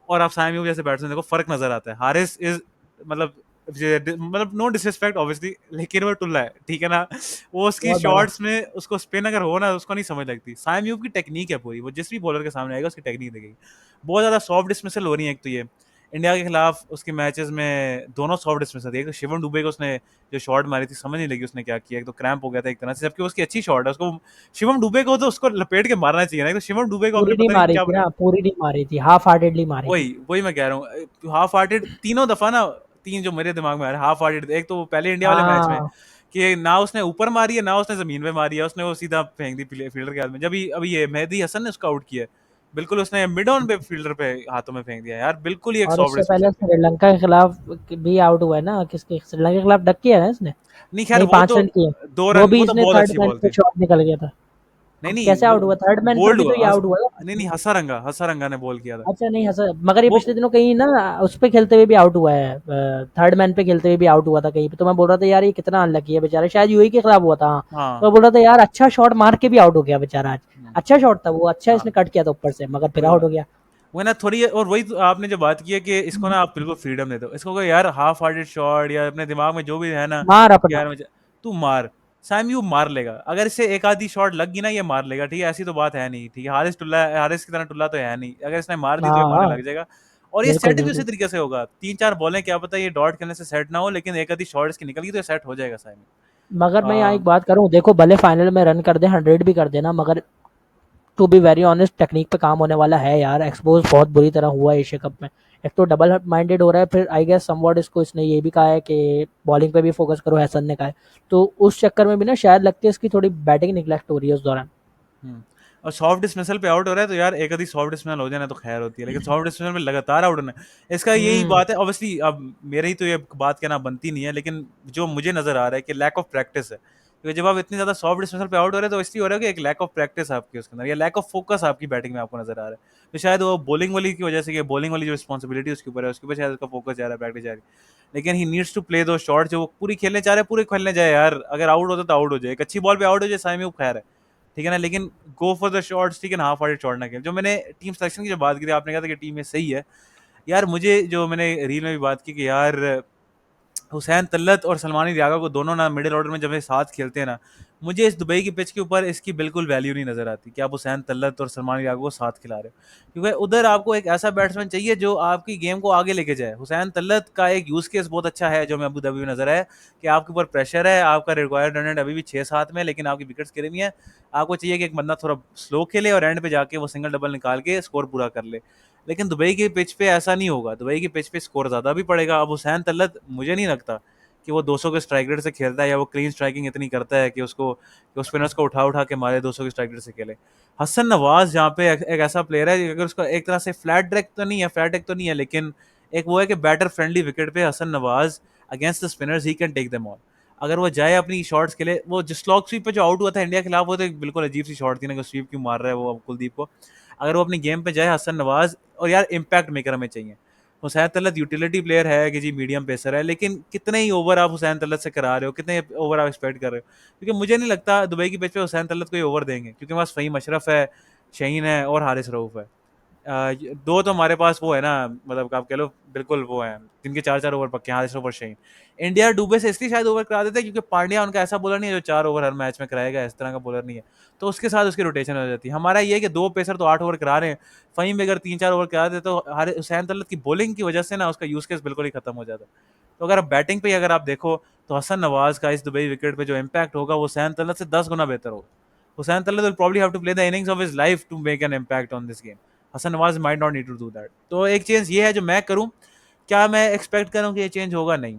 और आप साइम यूब जैसे बैट्समैन देखो, फर्क नजर आता है। हारिस इज, मतलब नो डिसरिस्पेक्ट ऑब्वियसली, लेकिन वो टुल्ला है, ठीक है ना। वो उसकी बहुत बड़ा। शॉट्स में उसको स्पिन अगर हो ना, उसको नहीं समझ लगती। साइम यूब की टेक्निक है पूरी, वो जिस भी बॉलर के सामने आएगा उसकी टेक्निक देखेगी। बहुत ज्यादा सॉफ्ट डिसमिसल हो रही है एक तो ये। इंडिया के खिलाफ उसके मैचेस में दोनों सॉफ्ट डिसमिसल थे। एक तो शिवम दुबे को उसने जो शॉट मारी थी, समझ नहीं लगी उसने क्या किया, एक तो क्रैम्प हो गया था एक तरह से, जबकि उसकी अच्छी शॉट है। उसको शिवम दुबे को तो उसको लपेट के मारना चाहिए ना, एक तो शिवम दुबे को आपने पूरी नहीं पता नहीं मारी क्या। थी ना, पूरी नहीं मारी थी, हाफ हार्टेडली मारी थी। वही वही मैं कह रहा हूँ, हाफ हार्टेड तीनों दफा ना, तीन जो मेरे दिमाग में आ रहा है हाफ हार्टेड। एक तो पहले इंडिया वाले मैच में, हाँ, कि ना उसने ऊपर मारी है ना उसने जमीन पे मारी है, उसने वो सीधा फेंक दी फील्डर के हाथ में। जब अभी ये मेहदी हसन ने उसको आउट किया, बिल्कुल उसने मिड ऑन पे फील्डर पे हाथों में फेंक दिया यार, बिल्कुल ही एक और सॉफ्ट उससे पहले डिसमिसल थी। श्रीलंका के खिलाफ भी आउट हुआ है ना, किसके श्रीलंका के खिलाफ डक किया है ना इसने। नहीं खैर, नहीं, वो 5 तो रन किए। दो वो रन भी वो तो इसने बहुत थर्ड अच्छी मैन बॉल पे थी। शॉट निकल गया था। नहीं नहीं, कैसे वो आउट हुआ? थर्ड मैन पे बोल्ड भी तो ये हुआ। आउट हुआ है। नहीं नहीं, हसारंगा ने बॉल किया था। अच्छा नहीं हंसा, मगर ये वो पिछले दिनों कहीं ना उस पे खेलते हुए भी आउट हुआ है, थर्ड मैन पे खेलते हुए भी आउट हुआ था कहीं पे। तो मैं बोल रहा था यार ये कितना अनलकी है बेचारा, शायद यूएई के खिलाफ हुआ था हाँ। तो हाँ। मैं बोल रहा था यार अच्छा शॉट मार के भी आउट हो गया बेचारा आज। अच्छा शॉट था वो, अच्छा हाँ, इसने कट किया था ऊपर से, मगर फिर वही आउट हो बात। गया। वो ना थोड़ी, और वही तो आपने जो बात की है कि इसको ना आप बिल्कुल फ्रीडम दे दो इसको, कोई यार हाफ हार्टेड शॉट या अपने दिमाग में जो भी है ना, मार कि अपना। यार मुझे, तू मार। साइम यू मार लेगा, अगर इससे एक आधी शॉट लग गई ना ये मार लेगा, ठीक है, ऐसी तो बात है नहीं, ठीक है, हारिस की तरह टुल्ला तो है नहीं, अगर इसने मार दी तो ये मारने हाँ, लग जाएगा। और ये बिल्कुल, सेट भी उसी बिल्कुल। तरीके से होगा, 3-4 बॉलें, क्या पता ये डॉट खेलने से सेट ना हो, लेकिन एक आधी शॉट इसकी निकल गई तो ये सेट हो जाएगा साइम। मगर मैं यहाँ आ, एक बात करूँ, देखो भले फाइनल में रन कर दे, 100 भी कर देना, मगर to be very honest technique पे काम होने वाला है यार। एक्सपोज बहुत बुरी तरह हुआ है एशिया कप में। एक तो डबल माइंडेड हो रहा है, फिर आई गेस समवॉट इसको इसने ये भी कहा है कि बॉलिंग पे भी फोकस करो, हैसन ने कहा है। तो उस चक्कर में भी ना शायद लगती है इसकी थोड़ी बैटिंग निगलेक्ट हो रही है उस दौरान। हम्म। और सॉफ्ट डिसमिसल पे आउट हो रहा है तो यार एक आधी सॉफ्ट डिसमिसल हो जाना तो खैर होती है, लेकिन सॉफ्ट डिसमिसल में लगातार आउट होना है, इसका यही हम्म। बात है ऑब्वियसली। अब मेरे ही तो ये बात कहना बनती नहीं है, लेकिन जो मुझे नजर आ रहा है कि लैक ऑफ प्रैक्टिस है, क्योंकि जब आप इतनी ज्यादा सॉफ्ट डिसमिसल पे आउट हो रहे हैं तो इसलिए हो रहा है कि एक लैक ऑफ प्रैक्टिस आपकी उसके अंदर, या लैक ऑफ फोकस आपकी बैटिंग में आपको नजर आ रहा है। तो शायद वो बॉलिंग वाली की वजह से, कि बॉलिंग वाली जो रिस्पॉन्सिबिलिटी उसके ऊपर है उसके ऊपर शायद उसका फोकस जा रहा है, प्रैक्टिस जा रही है। लेकिन ही नीड्स टू प्ले दो शॉट, जो वो पूरी खेलने चाह रहे हैं पूरे खेलने जाए यार, अगर आउट होता तो आउट हो जाए, एक अच्छी बॉल पे आउट हो जाए साइम खैर है, ठीक है ना, लेकिन गो फॉर द शॉट्स, ठीक है ना, हाफ हार्टेड शॉट ना खेल। जो मैंने टीम सिलेक्शन की जो बात की थी, आपने कहा था कि टीम में सही है, यार मुझे जो मैंने रील में भी बात की कि यार हुसैन तल्लत और सलमान दियागा को दोनों ना मिडिल ऑर्डर में जब ये साथ खेलते हैं ना, मुझे इस दुबई की पिच के ऊपर इसकी बिल्कुल वैल्यू नहीं नजर आती कि आप हुसैन तल्लत और सलमान दियागा को साथ खिला रहे हो, क्योंकि उधर आपको एक ऐसा बैट्समैन चाहिए जो आपकी गेम को आगे लेके जाए। हुसैन तल्लत का एक यूज केस बहुत अच्छा है जो मैं अबू धाबी में नजर है, कि आपके ऊपर प्रेशर है, आपका रिक्वायर्ड रन रेट अभी भी 6-7 में, लेकिन आपकी विकेट्स गिरी हुई हैं, आपको चाहिए कि एक बंदा थोड़ा स्लो खेले और एंड पे जाके वो सिंगल डबल निकाल के स्कोर पूरा कर ले। लेकिन दुबई की पिच पे ऐसा नहीं होगा, दुबई की पिच पे स्कोर ज्यादा भी पड़ेगा। अब हुसैन तल्लत मुझे नहीं लगता कि वो 200 के स्ट्राइक रेट से खेलता है, या वो क्लीन स्ट्राइकिंग इतनी करता है कि उसको, कि उस स्पिनर्स को उठा उठा के मारे 200 के स्ट्राइक रेट से खेले। हसन नवाज जहाँ पे एक ऐसा प्लेयर है, अगर उसका एक तरह से फ्लैट डेक तो नहीं है, फ्लैट डेक तो नहीं है, लेकिन एक वो है कि बैटर फ्रेंडली विकेट पे Hasan Nawaz against the spinners he can take them all. अगर वो जाए अपनी शॉट्स के लिए, वो जो स्लॉग स्वीप पे जो आउट हुआ था इंडिया के खिलाफ, वो तो एक बिल्कुल अजीब सी शॉट थी ना, कि स्वीप क्यों मार रहा है वो कुलदीप को। अगर वो अपनी गेम पे जाए हसन नवाज, और यार इम्पैक्ट मेकर हमें चाहिए। हुसैन तलत यूटिलिटी प्लेयर है कि जी मीडियम पेसर है, लेकिन कितने ही ओवर आप हुसैन तलत से करा रहे हो, कितने ओवर आप एक्सपेक्ट कर रहे हो, क्योंकि मुझे नहीं लगता दुबई की पिच पे हुसैन तलत को ये ओवर देंगे, क्योंकि हमारे पास फ़हीम अशरफ है, शहीन है और हारिस रऊफ है। दो तो हमारे पास वो है ना, मतलब आप कह लो बिल्कुल वो है जिनके 4-4 ओवर पक्के हैं, हारिस रऊफ और शहीन। इंडिया डूबे से इसलिए शायद ओवर करा देते हैं क्योंकि पांड्या उनका ऐसा बॉलर नहीं है जो 4 ओवर हर मैच में कराएगा, इस तरह का बॉलर नहीं है, तो उसके साथ उसकी रोटेशन हो जाती है। हमारा ये है कि दो पेसर तो 8 ओवर करा रहे हैं, फ़हीम अगर 3-4 ओवर करा दे तो हुसैन तलत की बॉलिंग की वजह से ना उसका यूज केस बिल्कुल ही खत्म हो जाता है। तो अगर आप बैटिंग पे अगर आप देखो, तो हसन नवाज का इस दुबई विकेट पे जो इम्पैक्ट होगा वो हुसैन तलत से 10 गुना बेहतर होगा। Hussain Talat will probably have to play the innings of his life to make an impact on this game. Hasan Nawaz might not need to do that. तो एक चेंज ये है जो मैं करूं, क्या मैं एक्सपेक्ट करूं कि ये चेंज होगा? नहीं,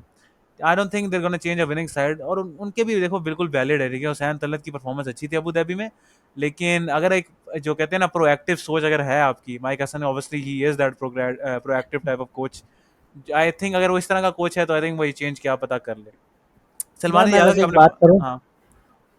I don't think there gonna change a winning side. और उनके भी देखो बिल्कुल वैलिड है, ठीक है, हुसैन तलत की परफॉर्मेंस अच्छी थी अबू धाबी में, लेकिन अगर एक जो कहते हैं ना प्रोएक्टिव सोच अगर है आपकी, Mike Hesson obviously he is that proactive type of coach, I think अगर वो इस तरह का कोच है तो आई थिंक वही चेंज क्या पता कर ले। यार सलमान मैं यादव वैसे का एक अपने, बात करूँ, हाँ।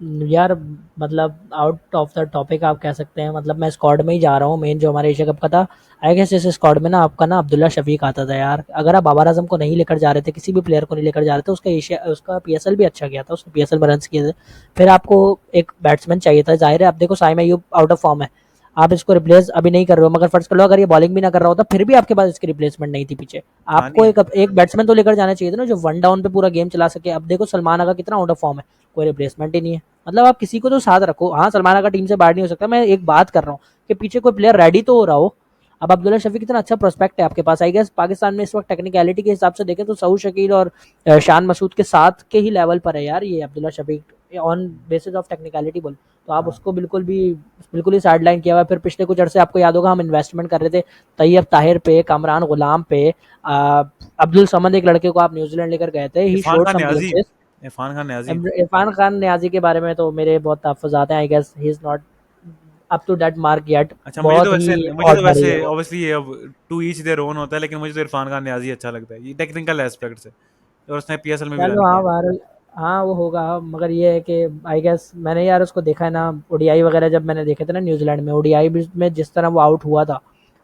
यार मतलब आउट ऑफ द टॉपिक आप कह सकते हैं, मतलब मैं स्क्वाड में ही जा रहा हूँ मेन जो हमारे एशिया कप का था। आई गेस इस स्क्वाड में ना आपका ना अब्दुल्ला शफीक आता था यार। अगर आप बाबर आजम को नहीं लेकर जा रहे थे, किसी भी प्लेयर को नहीं लेकर जा रहे थे, उसका एशिया उसका पीएसएल भी अच्छा गया था, उसने पीएसएल में रन किए थे, फिर आपको एक बैट्समैन चाहिए था। जाहिर है आप देखो Saim Ayub out of form है, आप इसको रिप्लेस अभी नहीं कर रहे हो, मगर फर्ज कर लो अगर ये बॉलिंग भी ना कर रहा होता फिर भी आपके पास इसकी रिप्लेसमेंट नहीं थी पीछे। हाँ नहीं आपको है। एक एक बैट्समैन तो लेकर जाना चाहिए था ना जो वन डाउन पे पूरा गेम चला सके। अब देखो सलमान आगा कितना आउट ऑफ फॉर्म है, कोई रिप्लेसमेंट ही नहीं है। मतलब आप किसी को तो साथ रखो। हाँ सलमान आगा टीम से बाहर नहीं हो सकता, मैं एक बात कर रहा हूँ कि पीछे कोई प्लेयर रेडी तो हो रहा हो। अब अब्दुल्ला शफीक कितना अच्छा प्रोस्पेक्ट है आपके पास। आई गेस पाकिस्तान में इस वक्त टेक्निकलिटी के हिसाब से देखें तो सऊद शकील और शान मसूद के साथ के ही लेवल पर है यार ये Abdullah Shafique, on basis of technicality बोल तो आप हाँ उसको बिल्कुल ही साइड लाइन किया हुआ है। फिर पिछले कुछ अरसे आपको याद होगा हम इन्वेस्टमेंट कर रहे थे तैयब ताहिर पे, कामरान गुलाम पे, अब्दुल समद एक लड़के को आप न्यूजीलैंड लेकर गए थे, he Irfan showed Khan some Niazi, glimpses. Irfan Khan Niazi. Irfan Khan Niazi के बारे में तो मेरे बहुत तहफ़्फ़ुज़ात हैं। I guess he is not up to that mark yet, अच्छा, बहुत ही मुझे तो ऑर्डिनरी वैसे है वो। ऑब्वियसली ये अब टू ईच देयर ओन होता है, लेकिन मुझे तो इरफान खान न्याजी अच्छा लगता है, ये टेक्निकल एस्पेक्ट से, और उसने पीएसएल में भी रन चलो हाँ किया है। बहरहाल, हाँ वो होगा, मगर ये है कि आई गेस मैंने यार उसको देखा है ना, ओडीआई वगैरह जब मैंने देखे थे ना न्यूजीलैंड में, ओडीआई में जिस तरह वो आउट हुआ था,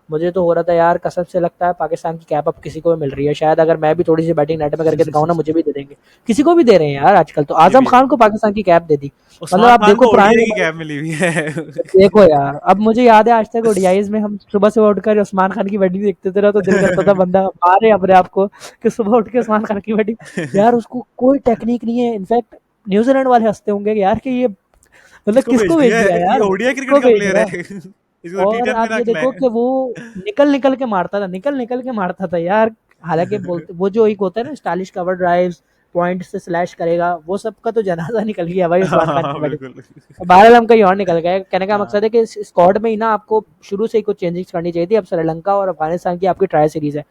मुझे तो हो रहा था यार कसम से लगता है पाकिस्तान की कैप अब किसी को भी मिल रही है। शायद अगर मैं भी थोड़ी सी बैटिंग नेट में करके दिखाऊं ना, मुझे भी दे देंगे। किसी को भी दे रहे हैं यार आजकल, तो ये आजम भी है। खान को पाकिस्तान की कैप दे दी। मतलब उस्मान आप खान देखो को पुराने ओडीआई की जमाने, कैप मिली हुई है। देखो यार अब मुझे याद है आज तक ओडीआईज में हम सुबह सुबह उठकर उस्मान खान की बैटिंग देखते थे ना, तो दिल करता था बंदा मारे अपने आप को कि सुबह उठ के उस्मान खान की बैटिंग। यार उसको कोई टेक्निक नहीं है, इनफैक्ट न्यूजीलैंड वाले हंसते होंगे कि यार कि ये मतलब किसको भेज किसको भेज दिया दिया है, ये यार, ओडीआई क्रिकेट किसको का भेज प्लेयर रहा है। है। इसको टी और टेन में आप ना ये देखो खिलाएं। कि वो निकल-निकल के मारता था, निकल-निकल के मारता था यार। हालाँकि बोलते वो जो एक होता है ना स्टाइलिश कवर ड्राइव्स, पॉइंट से स्लैश करेगा, वो सब का तो जनाज़ा निकल गया भाई उस्मान खान हाँ की बैटिंग। बिल्कुल। बहरहाल हम कहीं और निकल गए। कहने का मकसद हाँ है कि इस स्क्वाड में ही ना आपको शुरू से ही कुछ चेंजेस करनी चाहिए थी। अब श्रीलंका और अफगानिस्तान की आपकी ट्राई सीरीज है।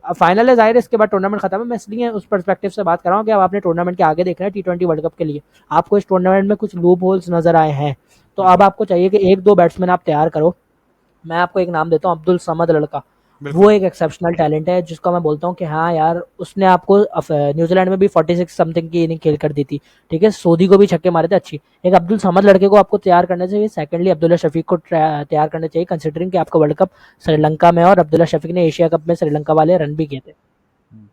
अब फाइनल है ज़ाहिर है, इसके बाद टूर्नामेंट खत्म है। मैं इसलिए उस पर्सपेक्टिव से बात कर रहा हूँ कि अब आपने टूर्नामेंट के आगे देखना है टी20 वर्ल्ड कप के लिए। आपको इस टूर्नामेंट में कुछ लूप होल्स नज़र आए हैं। तो अब बिल्कुल आपको चाहिए कि 1-2 बैट्समैन आप तैयार करो। मैं आपको एक नाम देता हूँ, अब्दुल समद लड़का। वो बिल्कुल। एक एक्सेप्शनल टैलेंट है जिसका मैं बोलता हूँ कि हाँ यार, उसने आपको न्यूजीलैंड में भी 46 समथिंग की इनिंग खेल कर दी थी। ठीक है, सोधी को भी छक्के मारे थे अच्छी। एक अब्दुल समद लड़के को आपको तैयार करना चाहिए। सेकंडली अब्दुल्ला शफीक को तैयार करना चाहिए, कंसिडरिंग कि आपका वर्ल्ड कप श्रीलंका में है और अब्दुल्ला शफीक ने एशिया कप में श्रीलंका वाले रन भी किए थे। हम्म।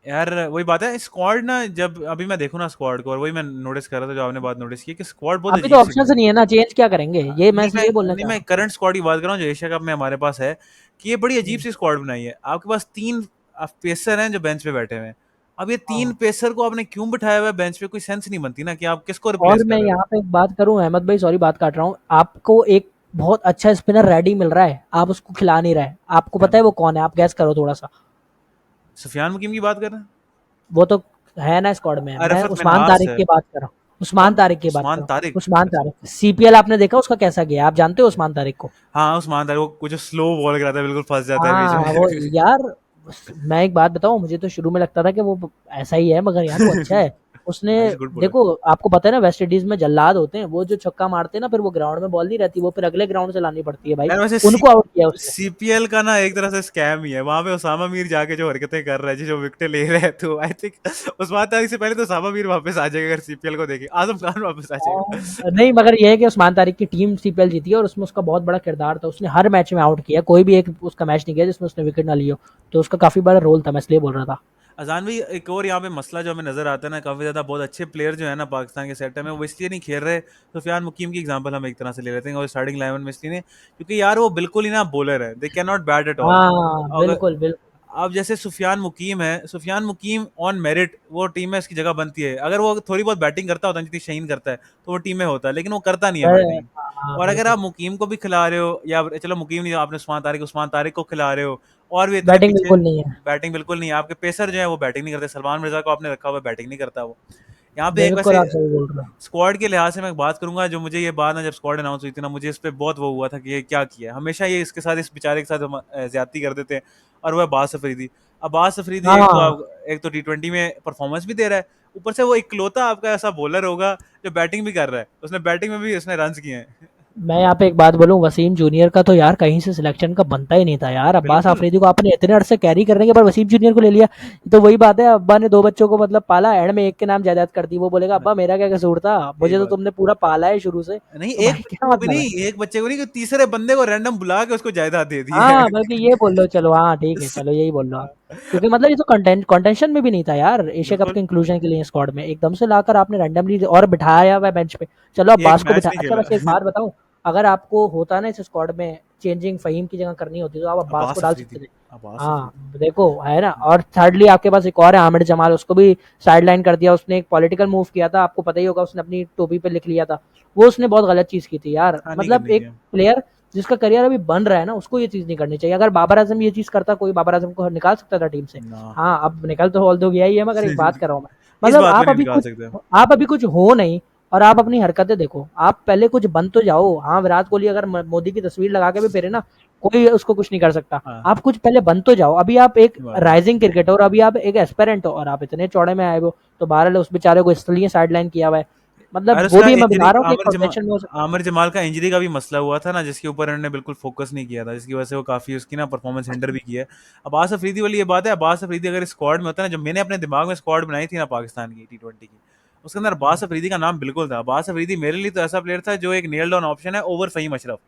यार वही बात है, स्क्वाड ना जब अभी मैं देखूँ ना स्क्वाड को, और वही मैं नोटिस कर रहा था जो आपने बात नोटिस की कि स्क्वाड बहुत अभी तो अजीब सी ऑप्शन बनी है। नहीं है ना, चेंज क्या करेंगे, ये मैं नहीं मैं इसलिए बोलना नहीं चाह रहा मैं हूँ। करंट स्क्वाड की बात कर रहा हूँ जो एशिया कप में हमारे पास है, कि ये बड़ी अजीब हम्म, सी स्क्वाड बनाई है। आपके पास तीन पेसर हैं जो बेंच पे बैठे हुए हैं। अब ये तीन हाँ। पेसर को आपने क्यों बिठाया हुआ है बेंच पे, कोई सेंस नहीं बनती ना कि आप किसको और रिप्लेस कर मैं रहे हो। यहाँ पे एक बात करूँ अहमद भाई, सॉरी बात काट रहा हूँ, आपको एक बहुत अच्छा स्पिनर रेडी मिल रहा है, आप उसको खिला नहीं रहे। आपको पता है वो कौन है? आप गैस करो थोड़ा सा। सुफियान मुकीम की बात कर रहे हैं। वो तो है ना स्क्वाड में, मैं अरफत उस्मान मिनहास तारिक है। की बात कर रहा हूँ। उस्मान कौन? तारिक की बात कर उस्मान रहा हूँ। तारिक। उस्मान अच्छा। तारिक सीपीएल आपने देखा उसका कैसा गया? आप जानते हो उस्मान तारिक को? हाँ उस्मान तारिक, वो कुछ स्लो बॉल कराता है, बिल्कुल फंस जाता है बीच हाँ वो में। यार, मैं एक बात बताऊं, मुझे तो शुरू में लगता था कि वो ऐसा ही है, मगर यार वो अच्छा है। उसने हाँ इज गुड बॉलर। देखो, आपको पता है ना वेस्ट इंडीज में जल्लाद होते हैं, वो जो छक्का मारते हैं ना, फिर वो ग्राउंड में बॉल नहीं रहती, वो फिर अगले ग्राउंड से लानी पड़ती है भाई। यार वैसे उनको आउट किया उसने। सीपीएल का ना एक तरह से स्कैम ही है, वहां पे उसामा मीर जाके जो हरकतें कर रहा है, जो विकेटें ले रहा है, तो आई थिंक उस्मान तारिक से पहले तो उसामा मीर वापस आ जाएगा, अगर सीपीएल को देखे आजम खान वापस आ जाएगा। नहीं, मगर ये है कि उस्मान तारिक की टीम सीपीएल जीती है और उसमें उसका बहुत बड़ा किरदार था। उसने हर मैच में आउट किया, कोई भी एक उसका मैच नहीं गया जिसमें उसने विकेट ना लियो। तो उसका काफी बड़ा रोल था, मैं इसलिए बोल रहा था। अजान भाई, एक और यहाँ पे मसला जो हमें नजर आता है ना, काफी ज्यादा बहुत अच्छे प्लेयर जो है ना पाकिस्तान के सेट में, वो इसलिए नहीं खेल रहे। सुफियान मुकीम की एग्जांपल हम एक तरह से ले लेते हैं, और स्टार्टिंग 11 में इसलिए नहीं, क्योंकि यार वो बिल्कुल ही ना बॉलर है, they can not bat at all. हाँ अगर बिल्कुल बिल्कुल। अब जैसे सुफियान मुकीम है, सुफियान मुकीम ऑन मेरिट वो टीम में इसकी जगह बनती है। अगर वो थोड़ी बहुत बैटिंग करता होता है जितनी शहीन करता है, तो वो टीम में होता है, लेकिन वो करता नहीं है बैटिंग। हाँ और अगर बिल्कुल। आप मुकीम को भी खिला रहे हो, या चलो मुकीम नहीं, आपने उस्मान तारिक को खिला रहे हो, और भी इतने बैटिंग पीछे, बिल्कुल नहीं है। बैटिंग बिल्कुल नहीं है। आपके पेसर जो है वो बैटिंग नहीं करते, सलमान मिर्जा को आपने रखा हुआ है, बैटिंग नहीं करता वो। यहाँ पे एक बिल्कुल वैसे आप सही बोल रहे हो। स्क्वाड के लिहाज से मैं बात करूंगा, जो मुझे ये बात ना जब स्क्वाड अनाउंस हुई थी ना, मुझे इस पे बहुत वो हुआ था कि ये क्या किया है। हमेशा ये इसके साथ, इस बेचारे के साथ ज्यादती कर देते हैं। और वो अब्बास अफरीदी। अब्बास अफरीदी हाँ, एक तो टी20 में परफॉर्मेंस भी दे रहा है, ऊपर से वो इकलौता आपका ऐसा बॉलर होगा जो बैटिंग भी कर रहा है, उसने बैटिंग में भी उसने रन किए हैं। मैं यहाँ पे एक बात बोलूँ, वसीम जूनियर का तो यार कहीं से सिलेक्शन का बनता ही नहीं था यार। अब्बास बिल्कुल। आफरीदी को आपने इतने अरसे कैरी करने के बाद वसीम जूनियर को ले लिया। तो वही बात है, अब्बा ने 2 बच्चों को मतलब पाला, एंड में एक के नाम जायदाद कर दी। वो बोलेगा अब्बा मेरा क्या कसूर था? यही मुझे तो बात। तुमने पूरा पाला है शुरू से। नहीं, तो एक भाई बच्चे क्या को भी मतलब है? नहीं, एक बच्चे को नहीं, कि तीसरे बंदे को रैंडम बुला के उसको जायदाद दे दी है। हाँ, बल्कि ये बोल लो, चलो हाँ ठीक है, चलो यही बोल लो आप। क्योंकि मतलब ये तो कंटेंशन में भी नहीं था यार एशिया कप बिल्कुल। के इंक्लूजन के लिए स्क्वाड में, एकदम से लाकर आपने रैंडमली और बिठाया हुआ है बेंच पे। चलो एक अब्बास को मैच बिठा, नहीं अच्छा खेला। वैसे एक बात बताऊं, अगर आपको होता ना इस स्क्वाड में चेंजिंग, फहीम की जगह करनी होती तो आप अब्बास को अब्बास डाल अफरीदी। सकते थे। अब्बास हाँ अफरीदी। देखो है ना। और थर्डली आपके पास एक और है आमिर जमाल, उसको भी साइडलाइन कर दिया। उसने एक पॉलिटिकल मूव किया था, आपको पता ही होगा, उसने अपनी टोपी पे लिख लिया था। वो उसने बहुत गलत चीज की थी यार। हाँ नहीं मतलब करनी एक चाहिए। प्लेयर जिसका करियर अभी बन रहा है ना, उसको ये चीज नहीं करनी चाहिए। अगर बाबर आजम ये चीज करता, कोई बाबर आजम को निकाल सकता था टीम से? ना। हाँ अब निकल तो हॉल तो गया ही है, मगर एक बात कर रहा हूँ मैं, इस मतलब बात पे नहीं निकाल सकते। आप अभी कुछ हो नहीं, और आप अपनी हरकतें देखो। आप पहले कुछ बन तो जाओ। हाँ विराट कोहली अगर मोदी की तस्वीर लगा के भी फिरे ना, कोई उसको कुछ नहीं कर सकता। हाँ आप कुछ पहले बन तो जाओ। अभी आप एक ये बात है। राइजिंग क्रिकेटर और अभी आप एक एस्पेरेंट हो, और आप इतने चौड़े में आए हो। तो बहरहाल उस बेचारे को इसलिए साइडलाइन किया हुआ है। अरे मतलब वो उसका भी मैं इंजरी, बता रहा हूँ कि एक कंटेंशन में हो सकता था। आमिर जमाल का इंजरी का भी मसला हुआ था ना, जिसके ऊपर इन्होंने बिल्कुल फोकस नहीं किया था, जिसकी वजह से वो काफी उसकी ना परफॉर्मेंस हिंडर भी किया है। अब्बास अफरीदी वाली ये बात है, अब्बास अफरीदी अगर स्क्वाड में होता है ना, जब मैंने अपने दिमाग में स्क्वाड बनाई थी ना पाकिस्तान की टी20 की, उसके अंदर अब्बास अफरीदी का नाम बिल्कुल था। अब्बास अफरीदी मेरे लिए तो ऐसा प्लेयर था जो एक नेल्ड ऑन ऑप्शन है ओवर फहीम अशरफ।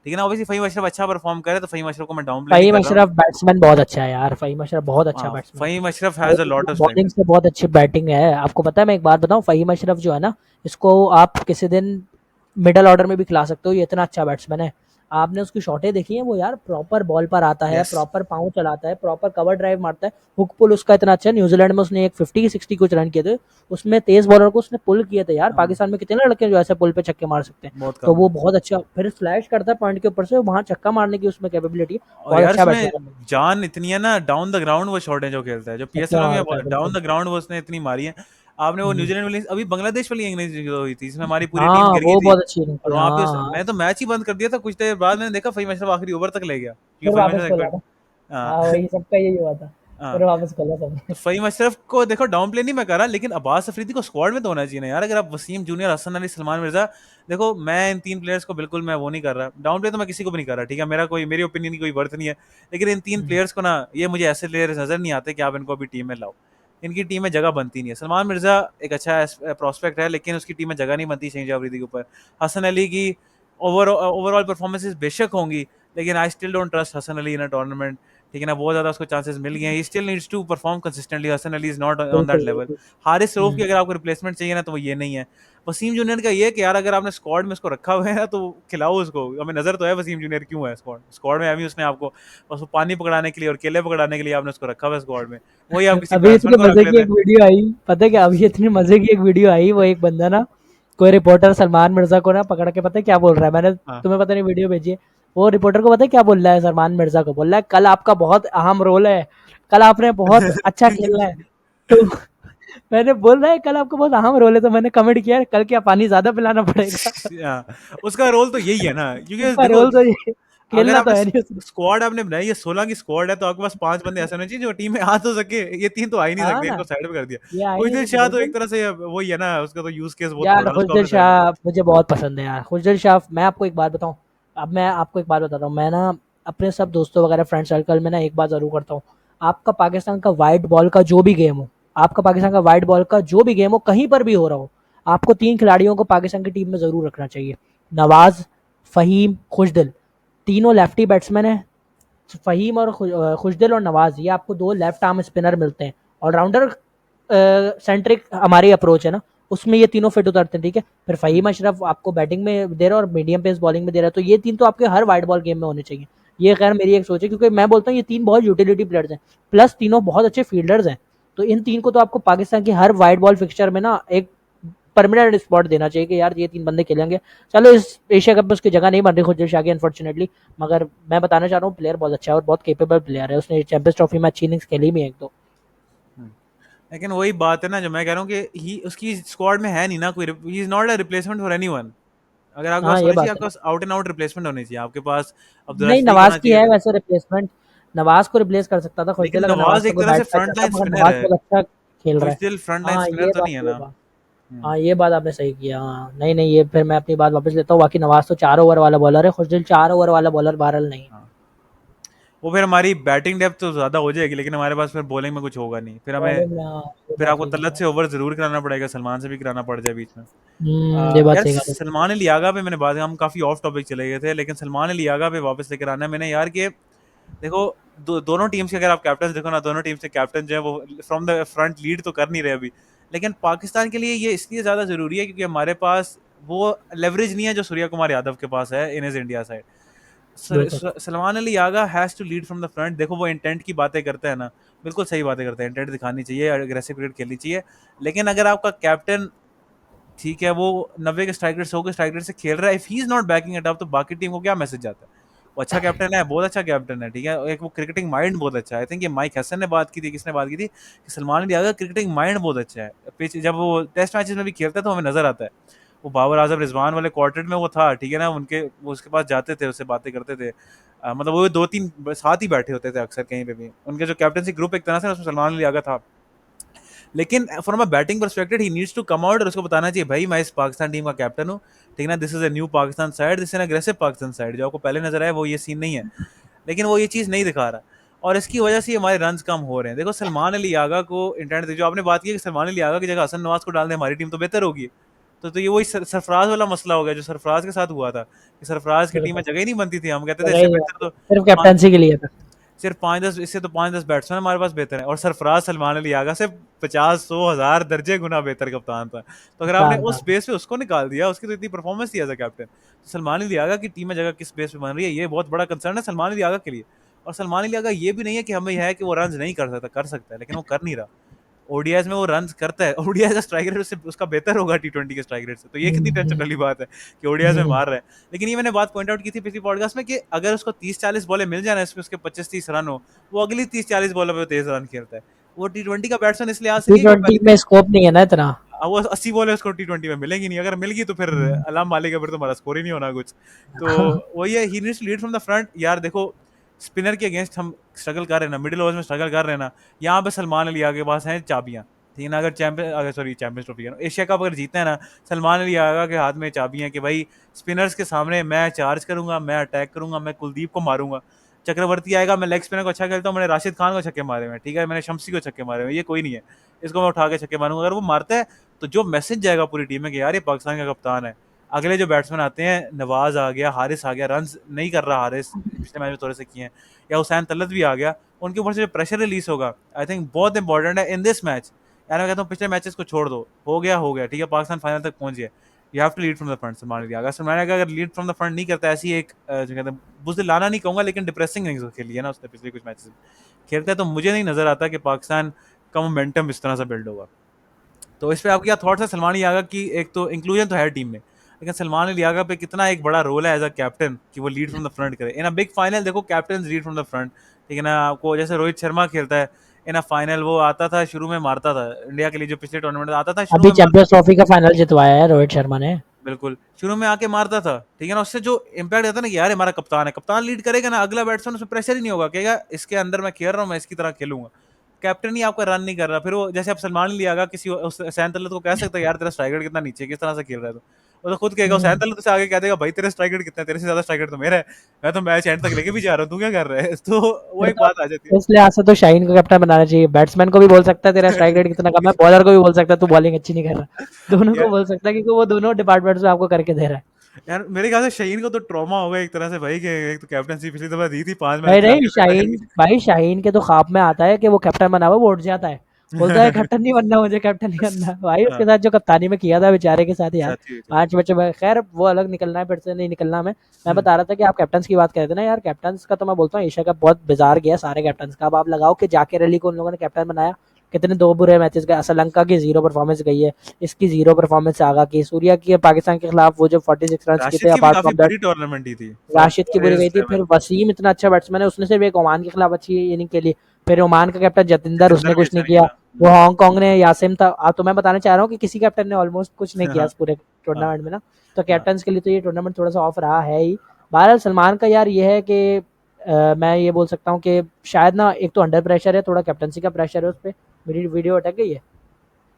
ठीक है ना, ऑब्वियसली फहीम अशरफ अच्छा परफॉर्म करे, तो फहीम अशरफ को मैं डाउन प्ले नहीं फ़हीम कर रहा हूँ। अशरफ बैट्समैन बहुत अच्छा है यार, फ़हीम अशरफ बहुत अच्छा हाँ बैट्समैन फहीम अशरफ है। Has a lot of bowling strength. से बहुत अच्छी बैटिंग है। आपको पता है, मैं एक बात बताऊं, फ़हीम अशरफ जो है ना, इसको आप किसी दिन मिडल ऑर्डर में भी खिला सकते हो, ये इतना अच्छा बैट्समैन है। आपने उसकी शॉटें देखी हैं, वो यार प्रॉपर बॉल पर आता है, यस। प्रॉपर पाँव चलाता है, प्रॉपर कवर ड्राइव मारता है, हुक पुल उसका इतना अच्छा है। न्यूजीलैंड में उसने एक 50 की 60 कुछ रन किए थे, उसमें तेज बॉलर को उसने पुल किए थे यार। हाँ, पाकिस्तान में कितने लड़के हैं जो ऐसे पुल पे छक्के मार सकते हैं। बहुत तो कम वो है। बहुत अच्छा फिर स्लैश करता है पॉइंट के ऊपर से, वहां छक्का मारने की उसमें कैपेबिलिटी, और बहुत यार अच्छा उसमें बैट्समैन है। जान इतनी है ना, डाउन द ग्राउंड वो शॉट है जो खेलता है, जो छक्के पीएसएल में मारता है भी डाउन बिल्कुल। द ग्राउंड वो उसने इतनी मारी है। आपने वो हम्म। न्यूजीलैंड वाली, अभी बांग्लादेश वाली इंग्लिश जो हुई थी, इसमें हमारी पूरी टीम हाँ गिर गई वो थी। बहुत अच्छी और थी, वहां पे हाँ हाँ। मैं तो मैच ही बंद कर दिया था, कुछ देर बाद मैंने देखा फहीम अशरफ आखिरी ओवर तक ले गया, क्योंकि फिर फहीम वापस अशरफ खोला एक था। बार। हाँ वही सबका यही हुआ था। हाँ। फिर वापस खोला सबने। तो फहीम अशरफ को देखो डाउन प्ले नहीं मैं कर रहा, लेकिन अब्बास अफरीदी को स्क्वाड में तो होना चाहिए ना यार। अगर आप वसीम जूनियर, हसन अली, सलमान मिर्जा, देखो मैं इन तीन प्लेयर्स को बिल्कुल मैं वो नहीं कर रहा डाउन प्ले, तो मैं किसी को भी नहीं कर रहा, ठीक है, मेरा कोई, मेरी ओपिनियन की कोई वर्थ नहीं है। लेकिन इन तीन हम्म, प्लेयर्स को ना, ये मुझे ऐसे प्लेयर्स नजर नहीं आते कि आप इनको अभी टीम में लाओ। इनकी टीम में जगह बनती नहीं है। सलमान मिर्जा एक अच्छा प्रोस्पेक्ट है, लेकिन उसकी टीम में जगह नहीं बनती शहीन अफरीदी के ऊपर। हसन अली की ओवरऑल परफॉर्मेंसेस बेशक होंगी, लेकिन I still don't trust Hasan Ali in a tournament. ठीक है ना, बहुत ज्यादा उसको चांसेस मिल गए हैं, he still needs to perform consistently. Hasan Ali is not on that बिल्कुल लेवल। बिल्कुल। हारिस रऊफ की हम्म। अगर आपको रिप्लेसमेंट चाहिए ना, तो वो ये नहीं है। वसीम जूनियर का ये है कि यार अगर आपने स्क्वाड में उसको रखा हुआ है ना, तो खिलाओ उसको। हमें नजर तो है वसीम जूनियर क्यों है स्क्वाड स्क्वाड में, अभी उसने आपको बस वो पानी पकड़ाने के लिए और केले पकड़ाने के लिए आपने उसको रखा हुआ है स्क्वाड में। वही आप किसी अभी बैट्समैन इतने को रख मजे की लेते एक हैं। वीडियो आई, पता है क्या, अभी इतनी मजे की एक वीडियो आई, वो एक बंदा ना, कोई रिपोर्टर सलमान मिर्जा को ना पकड़ के पता है क्या बोल रहा है, मैंने हाँ। तुम्हें पता नहीं वीडियो भेजी है। वो रिपोर्टर को पता है क्या बोल रहा है, सलमान मिर्जा को बोल रहा है कल आपका बहुत अहम रोल है, कल आपने बहुत अच्छा खेलना है। तो मैंने बोल रहा है कल आपका बहुत अहम रोल है, तो मैंने कमेंट किया कल क्या पानी ज्यादा पिलाना पड़ेगा। हाँ, उसका रोल तो यही है ना, क्योंकि उसका देखो, रोल तो ये, अगर खेलना तो आपने है नहीं उसने। स्क्वाड आपने बनाई है, 16 की स्क्वाड है, तो आपके पास 5 बंदे ऐसे होने चाहिए जो टीम में आ तो सके। ये तीन तो आ ही नहीं हाँ सकते, ना, इनको साइड में कर दिया। ये आई नहीं खुशदिल सकते शाह तो एक बिल्कुल। तरह से वही है ना, उसका तो यूज केस वो यार थोड़ा, उसको खुशदिल आपने साइड में। शाह मुझे बहुत पसंद है यार, खुशदिल शाह। मैं आपको एक बात बताऊं, अब मैं आपको एक बात बताता हूँ, मैं ना अपने सब दोस्तों वगैरह फ्रेंड सर्कल में ना एक बात जरूर करता हूँ। आपका पाकिस्तान का वाइट बॉल का जो भी गेम हो, आपका पाकिस्तान का वाइट बॉल का जो भी गेम हो, कहीं पर भी हो रहा हो, आपको तीन खिलाड़ियों को पाकिस्तान की टीम में जरूर रखना चाहिए। नवाज, फहीम, खुशदिल, तीनों लेफ्टी बैट्समैन है। फ़हीम और खुशदिल और नवाज, ये आपको दो लेफ्ट आर्म स्पिनर मिलते हैं। ऑलराउंडर सेंट्रिक हमारी अप्रोच है ना, उसमें ये तीनों फिट उतरते हैं, ठीक है। फिर फ़हीम अशरफ आपको बैटिंग में दे रहा है और मीडियम पेस बॉलिंग में दे रहा है, तो ये तीन तो आपके हर वाइट बॉल गेम में होने चाहिए। ये खैर मेरी एक सोच है, क्योंकि मैं बोलता हूँ ये तीन बहुत यूटिलिटी प्लेयर्स हैं, प्लस तीनों बहुत अच्छे फील्डर्स हैं। तो इन तीन को तो आपको पाकिस्तान की हर वाइट बॉल फिक्सचर में ना एक परमानेंट स्पॉट देना चाहिए कि यार ये तीन बंदे खेलेंगे। चलो इस एशिया कप में उसकी जगह नहीं बन रही खुशदिल शाह की अनफॉर्चुनेटली, मगर मैं बताना चाह रहा हूँ प्लेयर बहुत अच्छा है और बहुत केपेबल प्लेयर है, उसने चैंपियंस ट्रॉफी में अच्छी इनिंग्स खेली भी है एक दो। हम्म। लेकिन वही बात है ना, जो मैं कह रहा हूँ कि ही उसकी स्क्वाड में है नहीं ना कोई, he is not a replacement for anyone. अगर आपके हाँ पास ये होनी चाहिए, बात है। आपके pass out and out replacement होनी चाहिए, आपके पास अब्दुल नहीं रशीद नवाज होना की चाहिए है था। वैसे रिप्लेसमेंट, नवाज को रिप्लेस कर सकता था लेकिन खुशदिल, अगर नवाज नवाज का एक कोई तरह से बैट टच फ्रंट करता, लाइन मगर स्पिनर नवाज है, बहुत अच्छा खेल रहा है। खुशदिल फ्रंट लाइन हाँ स्पिनर ये तो बात नहीं है ये ना। बात हाँ ये बात आपने सही किया, हाँ नहीं नहीं, ये फिर मैं अपनी बात वापस लेता हूँ। बाकी नवाज तो 4 ओवर वाला बॉलर है, खुशदिल 4 ओवर वाला बॉलर बहरहाल नहीं। हाँ, वो फिर हमारी बैटिंग डेप्थ तो ज्यादा हो जाएगी, लेकिन हमारे पास फिर बॉलिंग में कुछ होगा नहीं, फिर हमें, बॉलिंग में हाँ, ये फिर बात आपको सही तलत कहा। से ओवर जरूर कराना पड़ेगा, सलमान से भी कराना पड़ जाए बीच में। ये बात यार सही कहा। सलमान अली यागा पे मैंने बात, हम काफी ऑफ टॉपिक चले गए थे, लेकिन सलमान अली यागा पे वापस लेकर आना है मैंने यार के। देखो, दोनों टीम्स के अगर आप कैप्टन देखो ना, दोनों टीम्स के कैप्टन जो है वो फ्रॉम द फ्रंट लीड तो कर नहीं रहे अभी। लेकिन पाकिस्तान के लिए ये इसलिए ज्यादा जरूरी है क्योंकि हमारे पास वो लेवरेज नहीं है जो सूर्या कुमार यादव के पास है इन इज इंडिया साइड। बिल्कुल। Salman Ali Agha has to lead from the front. देखो वो इंटेंट की बातें करते हैं ना, बिल्कुल सही बातें करते हैं, इंटेंट दिखानी चाहिए, अग्रेसिव क्रिकेट खेलनी चाहिए। लेकिन अगर आपका कैप्टन, ठीक है, वो 90 के स्ट्राइक रेट, 100 के स्ट्राइक रेट से खेल रहा है, if he is not banking it up, तो बाकी टीम को क्या मैसेज जाता है? वो अच्छा कैप्टन है, बहुत अच्छा कैप्टन है, ठीक है, एक वो क्रिकेटिंग माइंड बहुत अच्छा है। आई थिंक ये माइक हसन ने बात की थी, किसने बात की थी कि सलमान अली यागा क्रिकेटिंग माइंड बहुत अच्छा है। पिच जब वो टेस्ट मैचेस में भी खेलता है तो हमें नजर आता है। वो बाबर आजम रिजवान वाले क्वार्टेट में वो था, ठीक है ना, उनके वो उसके पास जाते थे, उससे बातें करते थे। मतलब वो दो तीन साथ ही बैठे होते थे अक्सर कहीं पे भी, उनके जो कैप्टनसी ग्रुप एक तरह से उसमें सलमान अली यागा था। लेकिन from a batting perspective he needs to come out और उसको बताना चाहिए भाई मैं इस पाकिस्तान टीम का कैप्टन हूँ, ठीक है ना, this is a new Pakistan side, this is an aggressive Pakistan side. जो आपको पहले नजर आया वो ये सीन नहीं है, लेकिन वो ये चीज नहीं दिखा रहा, और इसकी वजह से हमारे रन कम हो रहे हैं। देखो सलमान अली यागा को इंटरनेट, जो आपने बात की कि सलमान अली यागा की जगह हसन नवाज को डाल दें हमारी टीम तो बेहतर होगी। तो ये वही सरफराज वाला मसला हो गया जो सरफराज के साथ हुआ था, कि सरफराज की टीम में बिल्कुल, जगह ही नहीं बनती थी, हम कहते थे जगह इससे ही नहीं बेहतर बनती, तो सिर्फ खान, कैप्टनसी के लिए था। सिर्फ 5-10, इससे तो 5-10 बैट्समैन हमारे पास बेहतर है, और सरफराज सलमान अली आगा से 50-100 हज़ार दर्जे गुना बेहतर कप्तान था। तो अगर आपने कप्तान था। उस बेस पे उसको निकाल दिया, उसकी तो इतनी परफॉर्मेंस थी एज अ कैप्टन, तो सलमान अली आगा की टीम में जगह किस बेस पे बन रही है, ये बहुत बड़ा कंसर्न है सलमान अली आगा के लिए। और सलमान अली आगा ये भी नहीं है कि हमें यह है कि वो रन नहीं कर सकता, कर सकता है, लेकिन वो कर नहीं रहा। ओडीआईज में वो रन करता है, ओडीआईज का स्ट्राइक रेट उससे उसका बेहतर होगा टी20 के स्ट्राइक रेट से, तो ये कितनी टेंशन वाली बात है कि ओडीआईज में मार रहा है। लेकिन ये मैंने बात पॉइंट आउट की थी पिछली पॉडकास्ट में कि अगर उसको 30-40 बॉलें मिल जाए ना, इसमें उसके 25-30 रन हो, वो अगली 30-40 बॉलों पे 23 रन खेलता है। वो टी20 का बैट्समैन इसलिए आज से टी नहीं है कि वो ट्वेंटी पहले में स्कोप नहीं है ना इतना। वो 80 बॉल है उसको टी20 में मिलेगी नहीं, अगर मिल गई तो फिर हम्म। अलार्म मालिक है, फिर तो हमारा स्कोर ही नहीं होना कुछ। तो वही है, he needs to lead from the front यार। देखो स्पिनर के अगेंस्ट हम स्ट्रगल कर रहे हैं ना, मिडिल ओवर्स में स्ट्रगल कर रहे हैं ना, यहाँ पे सलमान अली आगे पास हैं चाबियां, ठीक है ना। अगर चैंपियन, अगर सॉरी चैंपियंस ट्रॉफी है ना, एशिया कप अगर जीतना है ना, सलमान अली आगा के हाथ में चाबियां हैं कि भाई स्पिनर्स के सामने मैं चार्ज करूंगा, मैं अटैक करूंगा, मैं कुलदीप को मारूंगा, चक्रवर्ती आएगा, मैं लेग स्पिनर को अच्छा खेलता हूँ, मैंने राशिद खान को छक्के मारे हुए, ठीक है, मैंने शम्सी को छक्के मारे हुए, ये कोई नहीं है, इसको मैं उठा के छक्के मारूंगा। अगर वो मारता है तो जो मैसेज जाएगा पूरी टीम में कि यार ये पाकिस्तान का कप्तान है। अगले जो बैट्समैन आते हैं, नवाज आ गया, हारिस आ गया, रन नहीं कर रहा हारिस, पिछले मैच में थोड़े से किए हैं, या हुसैन तलत भी आ गया, उनके ऊपर से जो प्रेशर रिलीज होगा, आई थिंक बहुत इंपॉर्टेंट है इन दिस मैच। यार मैं कहता हूँ पिछले मैचेस को छोड़ दो, हो गया ठीक है, पाकिस्तान फाइनल तक पहुंच गया, you have to lead from the front. Salman Ali अगर सलमान अली अगर लीड फ्रॉम द फ्रंट नहीं करता, ऐसी एक जो कहते हैं बुज़दिल लाना नहीं कहूंगा, लेकिन डिप्रेसिंग इनिंग्स खेली है ना उसने पिछले कुछ मैचेस में, खेलता है, तो मुझे नहीं नजर आता कि पाकिस्तान का मोमेंटम इस तरह से बिल्ड होगा। तो इस पे आपके क्या थॉट्स है सलमान अली आगा की? एक तो इंक्लूजन तो है टीम में, लेकिन सलमान अली आगा पे कितना एक बड़ा रोल है एज अ कैप्टन कि वो लीड फ्रॉम द फ्रंट करे इन अ बिग फाइनल। देखो captain lead from the front, ठीक है ना। आपको जैसे रोहित शर्मा खेलता है इन अ फाइनल, वो आता था शुरू में मारता था इंडिया के लिए, जो पिछले टूर्नामेंट आता था शुरू अभी में चैंपियंस ट्रॉफी का फाइनल जितवाया है रोहित शर्मा ने। बिल्कुल शुरू में आके मारता था, ठीक है ना। उससे जो इम्पैक्ट आता है ना कि यार हमारा कप्तान है, कप्तान लीड करेगा ना, अगला बैट्समैन उसमें प्रेशर ही नहीं होगा, कहेगा इसके अंदर मैं खेल रहा हूँ, मैं इसकी तरह खेलूंगा। कैप्टन ही आपका रन नहीं कर रहा, फिर वो जैसे आप सलमान लिया आगा किसी सैन तलत को कह सकता है यार तेरा स्ट्राइक रेट कितना नीचे है, किस तरह से खेल रहा है, तो वो तो खुद कहेगा, सैन तलत से आगे कह देगा भाई तेरा स्ट्राइक रेट कितना है, तेरे से ज्यादा स्ट्राइक रेट तो मेरा है, मैं तो मैच एंड तक लेके भी जा रहा हूँ, तू क्या कर रहा है। तो वो फिर एक तो बात आ जाती है। इस लिहाज से तो शाहीन को कैप्टन बनाना चाहिए। बैट्समैन को भी बोल सकता है तेरा स्ट्राइक रेट कितना कम है, बॉलर को भी बोल सकता है तू बॉलिंग अच्छी नहीं कर रहा। दोनों को यार बोल सकता है क्योंकि वो दोनों डिपार्टमेंट्स में आपको करके दे रहा है। यार मेरे ख्याल से शहीन को तो ट्रॉमा होगा एक तरह से भाई, कि एक तो कैप्टनसी पिछली दफा दी थी, 5 मैच नहीं खिला नहीं, के फिर शाहीन भाई, शाहीन के तो ख्वाब में आता है कि वो कैप्टन बना हुआ, वो उठ जाता है, बोलता है कैप्टन नहीं बनना, मुझे कैप्टन नहीं बनना भाई। उसके हाँ साथ जो कप्तानी में किया था बेचारे के साथ यार, साथी हुई थी। 5 बच्चे खैर वो अलग, निकलना है फिर से नहीं निकलना। मैं बता रहा था कि आप कैप्टन की बात कर रहे थे ना यार, कैप्टन का तो मैं बोलता हूँ एशिया का बहुत बेजार गया सारे कैप्टन का। अब आप लगाओ कि जाकिर अली को उन लोगों ने कैप्टन बनाया, कितने दो बुरे मैचेस गए, श्रीलंका की जीरो परफॉर्मेंस गई है, इसकी जीरो परफॉर्मेंस आगा की, सूर्या की पाकिस्तान के खिलाफ वो जो 46 रन की थे, राशिद की भी अपार्ट काफी फ्रॉम दैट बुरी टूर्नामेंट ही थी, फॉर राशिद की फॉर बुरी हिज गई थी। फिर लेवल। वसीम इतना अच्छा बैट्समैन है, उसने सिर्फ एक ओमान के खिलाफ अच्छी इनिंग खेली। फिर ओमान का कैप्टन जतिंदर, उसने जिंदर भी कुछ अच्छा नहीं नहीं किया। खेला। वो हांगकांग ने यासिम था। तो मैं बताना चाह रहा हूँ कि किसी कैप्टन ने ऑलमोस्ट कुछ नहीं किया हाँ इस पूरे हाँ टूर्नामेंट में ना। तो हाँ। कैप्टन के लिए तो ये टूर्नामेंट थोड़ा सा ऑफ रहा है ही। बहरहाल सलमान का यार ये है कि मैं ये बोल सकता हूँ कि शायद ना, एक तो अंडर प्रेशर है थोड़ा, कैप्टनसी का प्रेशर है उस पर। मेरी वीडियो अटक गई है।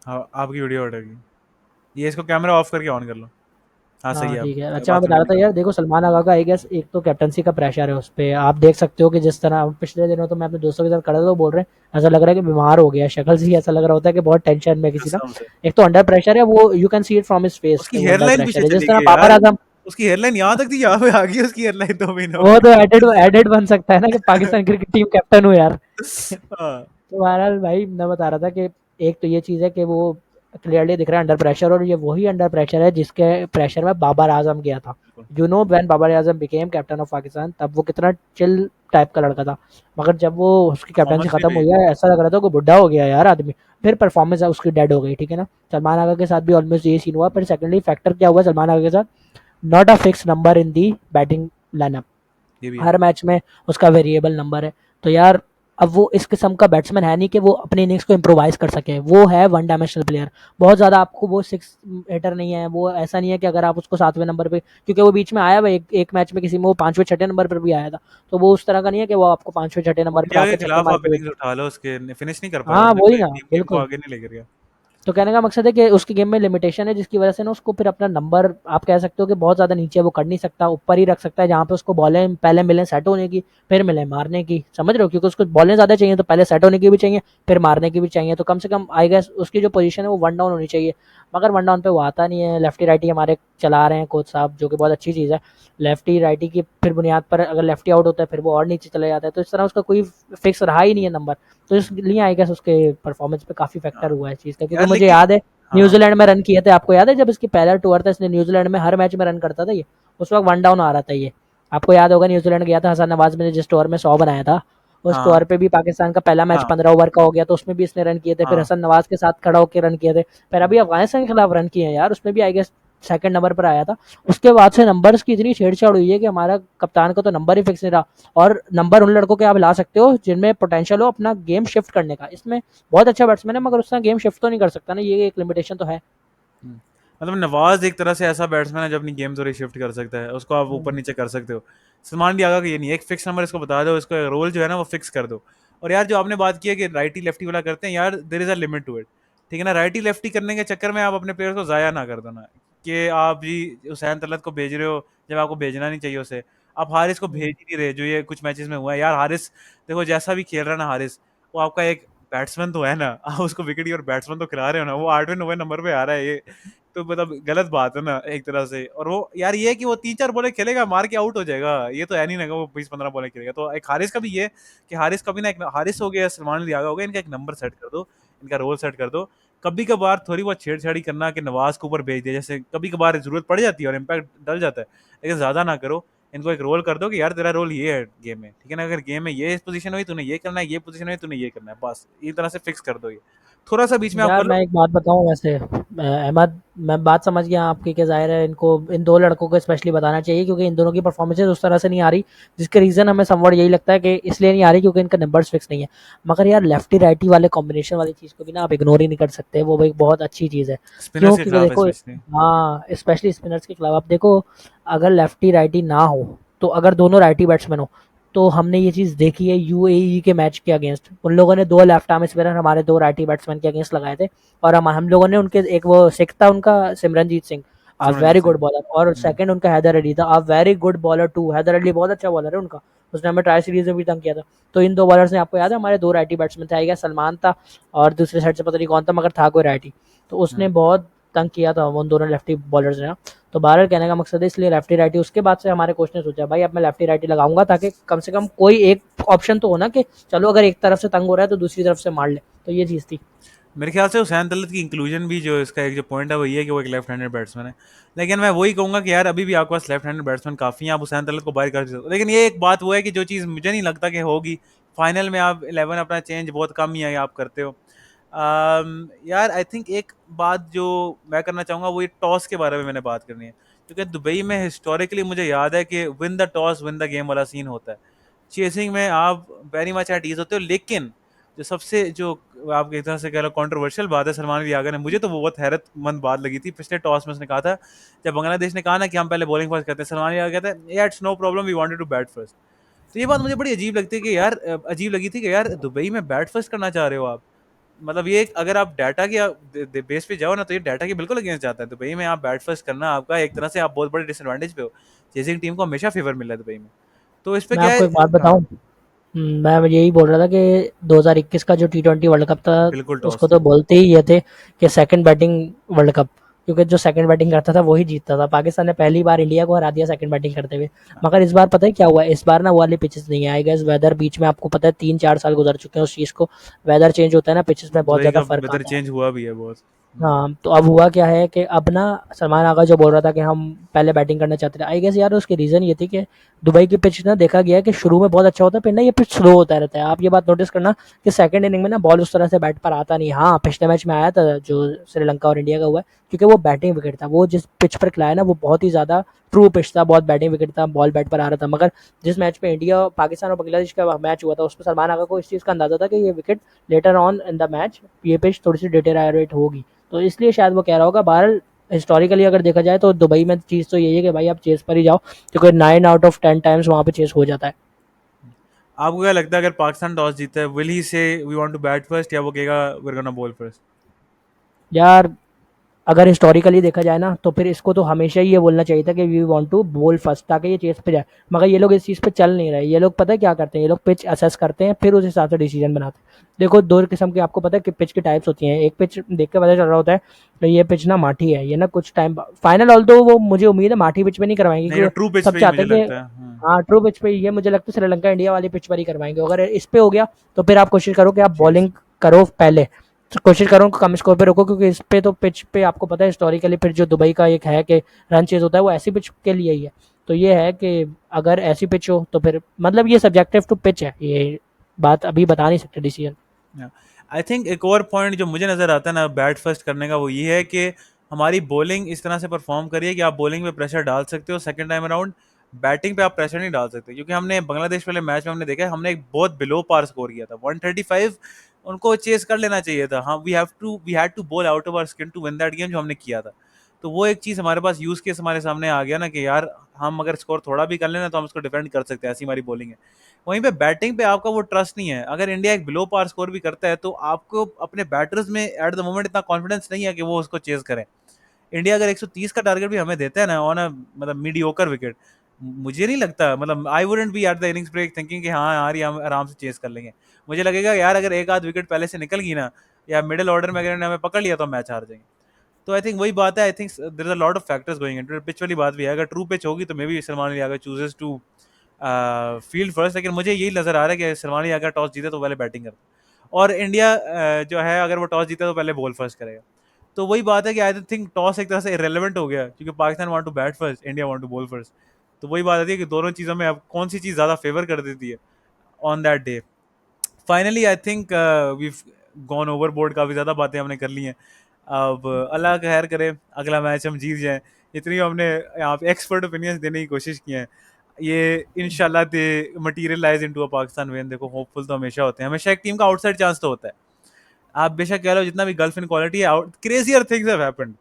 हाँ आपकी वीडियो हटेगी, ये इसको कैमरा ऑफ करके ऑन कर लो। हाँ सही हाँ है, ठीक है। अब अच्छा मैं बात बता कंटिन्यू रहा था करो। यार, देखो सलमान आगा का आई गेस एक तो कैप्टनसी का प्रेशर है उस पे। आप देख सकते हो कि जिस तरह पिछले दिनों तो मैं अपने दोस्तों के साथ खड़ा था, तो बोल रहे हैं ऐसा लग रहा है कि बीमार हो गया है, शक्ल से ही ऐसा लग रहा होता है कि बहुत टेंशन में किसी ना। कसम से एक तो अंडर प्रेशर है वो, you can see it from his face कि उसकी वो अंडर हेयरलाइन प्रेशर पीछे है, जिस चली तरह गई बाबर यार, आजम। उसकी हेयरलाइन यहाँ तक थी, यहाँ पे आ गई उसकी हेयरलाइन 2 महीनों वो तो एडेड एडेड बन सकता है ना कि पाकिस्तान क्रिकेट टीम कैप्टन हूँ यार। हाँ तो बहरहाल भाई मैं बता रहा था कि एक तो ये चीज़ है कि वो क्लियरली दिख रहा है अंडर प्रेशर, और ये वही अंडर प्रेशर है जिसके प्रेशर में बाबर आजम गया था। बिल्कुल। You know when Babar Azam became captain of Pakistan, तब वो कितना चिल टाइप का लड़का था। मगर जब वो उसकी कैप्टनसी परफॉर्मेंस भी खत्म रही। हुई है, ऐसा लग रहा था कि बुढ़ा हो गया यार आदमी। फिर परफॉर्मेंस उसकी डेड हो गई, ठीक है ना। सलमान आगा के साथ भी ऑलमोस्ट ये सीन हुआ। फिर सेकेंडली फैक्टर क्या हुआ सलमान आगा के साथ, not a fix number in the batting lineup. ये भी है। हर मैच में उसका वेरिएबल नंबर है। तो यार अब वो इस किस्म का बैट्समैन है नहीं कि वो अपने इनिंग्स को इम्प्रोवाइज कर सके। वो है वन डायमेंशनल प्लेयर। बहुत ज़्यादा आपको वो सिक्स हिटर नहीं है। वो ऐसा नहीं है कि अगर आप उसको 7वें नंबर पे, क्योंकि वो बीच में आया हुआ एक मैच में किसी में वो 5वें 6ठे नंबर पर भी आया था। तो वो उस तरह का नहीं है कि वो आपको 5वें 6ठे वो नंबर पर इंडिया के आके छक्के खिलाफ मार आप के। इनिंग्स उठा लो, उसके फिनिश नहीं कर पाया, हाँ उसने वही कोई ना, टीम टीम को बिल्कुल। आगे नहीं लेकर गया। तो कहने का मकसद है कि उसकी गेम में लिमिटेशन है, जिसकी वजह से ना उसको फिर अपना नंबर आप कह सकते हो कि बहुत ज़्यादा नीचे वो कर नहीं सकता, ऊपर ही रख सकता है, जहाँ पे उसको बॉलें पहले मिलें सेट होने की, फिर मिलें मारने की, समझ रहे हो? क्योंकि उसको बॉलें ज़्यादा चाहिए, तो पहले सेट होने की भी चाहिए, फिर मारने की भी चाहिए, तो कम से कम आई गेस उसकी जो पोजीशन है वो वन डाउन होनी चाहिए। मगर वन डाउन पे वो आता नहीं है, लेफ्टी राइटी हमारे चला रहे हैं कोच साहब, जो कि बहुत अच्छी चीज़ है। लेफ्टी राइटी की फिर बुनियाद पर अगर लेफ्टी आउट होता है फिर वो और नीचे चले जाता है, तो इस तरह उसका कोई फिक्स रहा ही नहीं है नंबर। तो इसलिए आई गेस उसके परफॉर्मेंस पे काफ़ी फैक्टर हुआ है इस चीज़ का, क्योंकि यार मुझे लेकिन याद है हाँ न्यूजीलैंड में रन किए थे, आपको याद है जब इसकी पहला टूर था, इसने न्यूजीलैंड में हर मैच में रन करता था ये, उस वक्त वन डाउन आ रहा था ये, आपको याद होगा। न्यूजीलैंड गया था हसन नवाज में, जिस टूर में 100 बनाया था, उस हाँ टूर पे भी पाकिस्तान का पहला मैच हाँ 15 ओवर का हो गया, तो उसमें भी इसने रन किए थे, फिर हाँ हसन नवाज के साथ खड़ा होकर रन किए थे, फिर अभी अफगानिस्तान के खिलाफ रन किए हैं यार, उसमें भी आई गेस सेकंड नंबर पर आया था। उसके बाद से नंबर्स की इतनी छेड़छाड़ हुई है कि हमारा कप्तान का तो नंबर ही फिक्स नहीं रहा। और नंबर उन लड़कों के आप ला सकते हो जिनमें पोटेंशियल हो अपना गेम शिफ्ट करने का, इसमें बहुत अच्छा बैट्समैन है मगर उसका गेम शिफ्ट तो नहीं कर सकता ना, ये एक लिमिटेशन तो है। हम्म। मतलब नवाज एक तरह से ऐसा बैट्समैन है जो अपनी गेम थोड़ी शिफ्ट कर सकता है, उसको आप ऊपर हम्म। नीचे कर सकते हो। सलमान लियागा का ये नहीं है, एक फिक्स नंबर इसको बता दो, इसको रोल जो है ना वो फिक्स कर दो। और यार जो आपने बात की है कि राइटी लेफ्टी वाला करते हैं, यार there is a limit to it, ठीक है ना। राइटी लेफ्टी करने के चक्कर में आप अपने प्लेयर्स को ज़ाया ना कर दो ना, कि आप जी हुसैन तलत को भेज रहे हो जब आपको भेजना नहीं चाहिए उसे, आप हारिस को भेज ही नहीं रहे, जो ये कुछ मैचेस में हुआ है यार। हारिस देखो जैसा भी खेल रहा है ना हारिस, वो आपका एक बैट्समैन तो है ना, आप उसको विकेट की और बैट्समैन तो खिला रहे हो ना, वो 8वें 9वें नंबर पे आ रहा है ये, तो मतलब गलत बात है ना एक तरह से। और वो यार ये है कि वो 3-4 बॉलें खेलेगा मार के आउट हो जाएगा, ये तो है नहीं ना कि वो 20-15 बॉलें खेलेगा। तो एक हारिस का भी ये है कि हारिस का भी ना, एक हारिस हो गया, सलमान लियागा हो गया, इनका एक नंबर सेट कर दो, इनका रोल सेट कर दो। कभी कभार थोड़ी बहुत छेड़छाड़ी करना कि नवाज के ऊपर भेज दिया, जैसे कभी कभार जरूरत पड़ जाती है और इम्पैक्ट डल जाता है, लेकिन ज्यादा ना करो। इनको एक रोल कर दो कि यार तेरा रोल ये है गेम में, ठीक है ना, अगर गेम में ये पोजीशन हुई तूने ये करना है, ये पोजीशन हुई तूने ये करना है, बस ये तरह से फिक्स कर दो। ये थोड़ा सा बीच में आप यार कर मैं लो। एक बात बताऊं वैसे, अहमद, मैं बात समझ गया आपकी कि जाहिर है इनको इन दो लड़कों को स्पेशली बताना चाहिए, क्योंकि इन दोनों की परफॉर्मेंसेज उस तरह से नहीं आ रही, जिसके रीज़न हमें समवट यही लगता है कि इसलिए नहीं आ रही क्योंकि इनका नंबर्स फिक्स नहीं है। मगर यार लेफ्टी राइटी वाले कॉम्बिनेशन वाली चीज़ को भी ना आप इग्नोर ही नहीं कर सकते, वो भी एक बहुत अच्छी चीज़ है। स्पिनर्स क्यों? के क्योंकि खिलाफ है देखो, स्पेशली। हाँ स्पेशली स्पिनर्स के खिलाफ आप देखो, अगर लेफ्टी राइटी ना हो, तो अगर दोनों राइटी बैट्समैन हो, तो हमने ये चीज़ देखी है यूएई के मैच के अगेंस्ट, उन लोगों ने दो लेफ्ट आर्म स्पिनर हमारे दो राइटी बैट्समैन के अगेंस्ट लगाए थे, और हम लोगों ने उनके, एक वो सिख था उनका Simranjeet Singh, a Simranjeet very Singh. Good bowler, और सेकंड उनका हैदर अली था, a very good bowler too, Haider Ali बहुत अच्छा बॉलर है उनका, उसने हमें ट्राई सीरीज में भी तंग किया था। तो इन दो बॉलर्स ने, आपको याद है हमारे दो राइटी बैट्समैन थे, आएगा सलमान था और दूसरे साइड से पता नहीं कौन था, मगर था कोई राइटी, तो उसने हम्म। बहुत तंग किया था उन दोनों लेफ्टी बॉलर्स ने। तो बहरहाल कहने का मकसद है, इसलिए लेफ्टी राइटी, उसके बाद से हमारे कोच ने सोचा भाई अब मैं लेफ्टी राइटी लगाऊंगा, ताकि कम से कम कोई एक ऑप्शन तो हो ना, कि चलो अगर एक तरफ से तंग हो रहा है तो दूसरी तरफ से मार ले, तो ये चीज़ थी। मेरे ख्याल से हुसैन तलत की इंक्लूजन भी, जो इसका एक जो पॉइंट है वो ये है कि वो एक लेफ्ट हैंडेड बैट्समैन है। लेकिन मैं वही कहूंगा कि यार अभी भी आपके पास लेफ्ट हैंडेड बैट्समैन काफ़ी हैं, आप हुसैन तलत को बाहर कर सकते हो। लेकिन ये एक बात वो है कि जो चीज़ मुझे नहीं लगता कि होगी फाइनल में, आप 11 अपना चेंज बहुत कम ही है आप करते हो। यार आई थिंक एक बात जो मैं करना चाहूँगा वो ये टॉस के बारे में मैंने बात करनी है, क्योंकि दुबई में हिस्टोरिकली मुझे याद है कि win the toss win the game वाला सीन होता है। चेसिंग में आप वेरी मच एट ईज होते हो, लेकिन जो सबसे जो आप एक तरह से कह लो कंट्रोवर्शियल बात है सलमान लियागा ने, मुझे तो वो बहुत हैरतमंद बात लगी थी पिछले टॉस में, उसने कहा था जब बांग्लादेश ने कहा ना कि हम पहले बॉलिंग फर्स्ट करते हैं, सलमान लियागा कहता है या it's no problem we wanted to bat first. तो ये बात मुझे बड़ी अजीब लगती है कि यार अजीब लगी थी कि यार दुबई में बैट फर्स्ट करना चाह रहे हो आप, मतलब ये अगर आप डाटा की बेस पे जाओ ना, तो ये डाटा के बिल्कुल अगेंस्ट जाता है। दुबई में आप बैट फर्स्ट करना आपका एक तरह से आप बहुत बड़े डिसएडवांटेज पे हो, चेसिंग टीम को हमेशा फेवर मिला है दुबई में। तो इस पे मैं क्या आपको है। एक बात हाँ बताऊं, मैं यही बोल रहा था कि 2021 का जो T20 वर्ल्ड कप था, बिल्कुल उसको टॉस तो बोलते ही ये थे कि सेकंड बैटिंग वर्ल्ड कप, क्योंकि जो सेकंड बैटिंग करता था वही जीतता था। पाकिस्तान ने पहली बार इंडिया को हरा दिया सेकंड बैटिंग करते हुए। मगर इस बार पता है क्या हुआ है, इस बार ना वो वाली पिचेस नहीं है, आई गेस वेदर बीच में, आपको पता है 3-4 साल गुजर चुके हैं उस चीज़ को, वेदर चेंज होता है ना, पिचेस में बहुत दुबई ज़्यादा का फर्क वेदर आता है। चेंज हुआ भी है बहुत। हाँ, तो अब हुआ क्या है कि अब ना सलमान आगा जो बोल रहा था कि हम पहले बैटिंग करना चाहते थे, आई गेस यार उसकी रीज़न ये थी कि दुबई की पिच ना देखा गया है कि शुरू में बहुत अच्छा होता है, फिर ना ये पिच स्लो होता रहता है। आप ये बात नोटिस करना कि सेकंड इनिंग में ना बॉल उस तरह से बैट पर आता नहीं। हाँ, पिछले मैच में आया था जो श्रीलंका और इंडिया का हुआ है, क्योंकि वो बैटिंग विकेट था, वो जिस पिच पर खिलाया ना वो बहुत ही ज़्यादा ट्रू पिच था, बहुत बैटिंग विकेट था, बॉल बैट पर आ रहा था। मगर जिस मैच में इंडिया पाकिस्तान और बांग्लादेश का मैच हुआ था, उसमें सलमान आगा को इस चीज़ का अंदाजा था कि ये wicket later on in the match ये पिच थोड़ी सी डिटेरियोरेट होगी, तो इसलिए शायद वो कह रहा होगा। बहरहाल हिस्टोरिकली अगर देखा जाए तो दुबई में चीज़ तो यही है कि भाई आप चेस पर ही जाओ, क्योंकि 9 आउट ऑफ 10 टाइम्स वहाँ पे चेस हो जाता है। आपको क्या लगता है अगर पाकिस्तान टॉस जीता है, will he say we want to bat first, या वो कहेगा we are gonna bowl first? यार अगर हिस्टोरिकली देखा जाए ना तो फिर इसको तो हमेशा ही ये बोलना चाहिए था कि we want to bowl first ताकि ये चेस पे जाए, मगर ये लोग इस चीज़ पे चल नहीं रहे। ये लोग पता है क्या करते हैं, ये लोग पिच असेस करते हैं फिर उस हिसाब से डिसीजन बनाते हैं। देखो दो किस्म की आपको पता है कि पिच की टाइप्स होती हैं, एक पिच देख के पता चल रहा होता है तो ये पिच ना माठी है, ये ना कुछ टाइम फाइनल ऑल तो वो मुझे उम्मीद है माठी पिच पे नहीं करवाएंगे नहीं, तो क्योंकि ट्रू पिच सब पे ही चाहते मुझे हैं कि लगता है। हाँ ट्रू पिच पे, ये मुझे लगता है श्रीलंका इंडिया वाली पिच पर ही करवाएंगे। अगर इस पे हो गया तो फिर आप कोशिश करो कि आप चीज। बॉलिंग करो पहले, तो कोशिश करो कि कम स्कोर पे रोको, क्योंकि इस पे तो पिच पे आपको पता है हिस्टोरिकली फिर जो दुबई का एक है कि रन चेज होता है वो ऐसी पिच के लिए ही है। तो ये है कि अगर ऐसी पिच हो तो फिर मतलब ये सब्जेक्टिव टू पिच है, ये बात अभी बता नहीं सकते डिसीजन। आई थिंक एक और पॉइंट जो मुझे नज़र आता है ना बैट फर्स्ट करने का, वो ये है कि हमारी बॉलिंग इस तरह से परफॉर्म करिए कि आप बॉलिंग पे प्रेशर डाल सकते हो सेकंड टाइम अराउंड। बैटिंग पे आप प्रेशर नहीं डाल सकते, क्योंकि हमने बांग्लादेश वाले मैच में हमने देखा है, हमने एक बहुत बिलो पार स्कोर किया था 135। उनको चेस कर लेना चाहिए था। हाँ, we had to bowl out of our skin to win that game जो हमने किया था। तो वो एक चीज़ हमारे पास यूज़ केस हमारे सामने आ गया ना कि यार हम अगर स्कोर थोड़ा भी कर लेना तो हम उसको डिफेंड कर सकते हैं, ऐसी हमारी बॉलिंग है। वहीं पे बैटिंग पे आपका वो ट्रस्ट नहीं है। अगर इंडिया एक बिलो पार स्कोर भी करता है तो आपको अपने बैटर्स में एट द मोमेंट इतना कॉन्फिडेंस नहीं है कि वो उसको चेज करें। इंडिया अगर 130 का टारगेट भी हमें देता है ना ऑन अ मतलब मीडियोकर विकेट, मुझे नहीं लगता, मतलब I wouldn't be at the innings break thinking कि हाँ यार ये हम आराम से चेस कर लेंगे। मुझे लगेगा यार अगर एक आध विकेट पहले से निकल गई ना, या मिडिल ऑर्डर में अगर इन्होंने हमें पकड़ लिया तो मैच हार जाएंगे। तो आई थिंक वही बात है। I think there is a lot of factors going into pitch वाली बात भी है। अगर ट्रू पिच होगी तो मे बी सलमान अली अगर चूजेस टू फील्ड फर्स्ट, लेकिन मुझे यही नजर आ रहा है कि सलमान अली अगर टॉस जीते तो पहले बैटिंग करता और इंडिया जो है अगर वो टॉस जीते तो पहले बॉल फर्स्ट करेगा। तो वही बात है कि आई थिंक टॉस एक तरह से इरेलीवेंट हो गया, क्योंकि Pakistan want to bat first, India want to bowl first. तो वही बात आती है कि दोनों चीज़ों में अब कौन सी चीज़ ज़्यादा फेवर कर देती है on that day. Finally I think we gone overboard, काफ़ी ज़्यादा बातें हमने कर ली हैं। अब अल्लाह खैर करे, अगला मैच हम जीत जाएं। इतनी हमने यहाँ पे एक्सपर्ट ओपिनियंस देने की कोशिश की हैं, ये इंशाल्लाह they materialize into a Pakistan win. देखो होपफुल तो हमेशा होते हैं, हमेशा एक टीम का आउटसाइड चांस तो होता है। आप बेशक कह लो जितना भी गर्ल्फ इनक्वालिटी है, क्रेजियर थिंग्स हैव हैपेंड,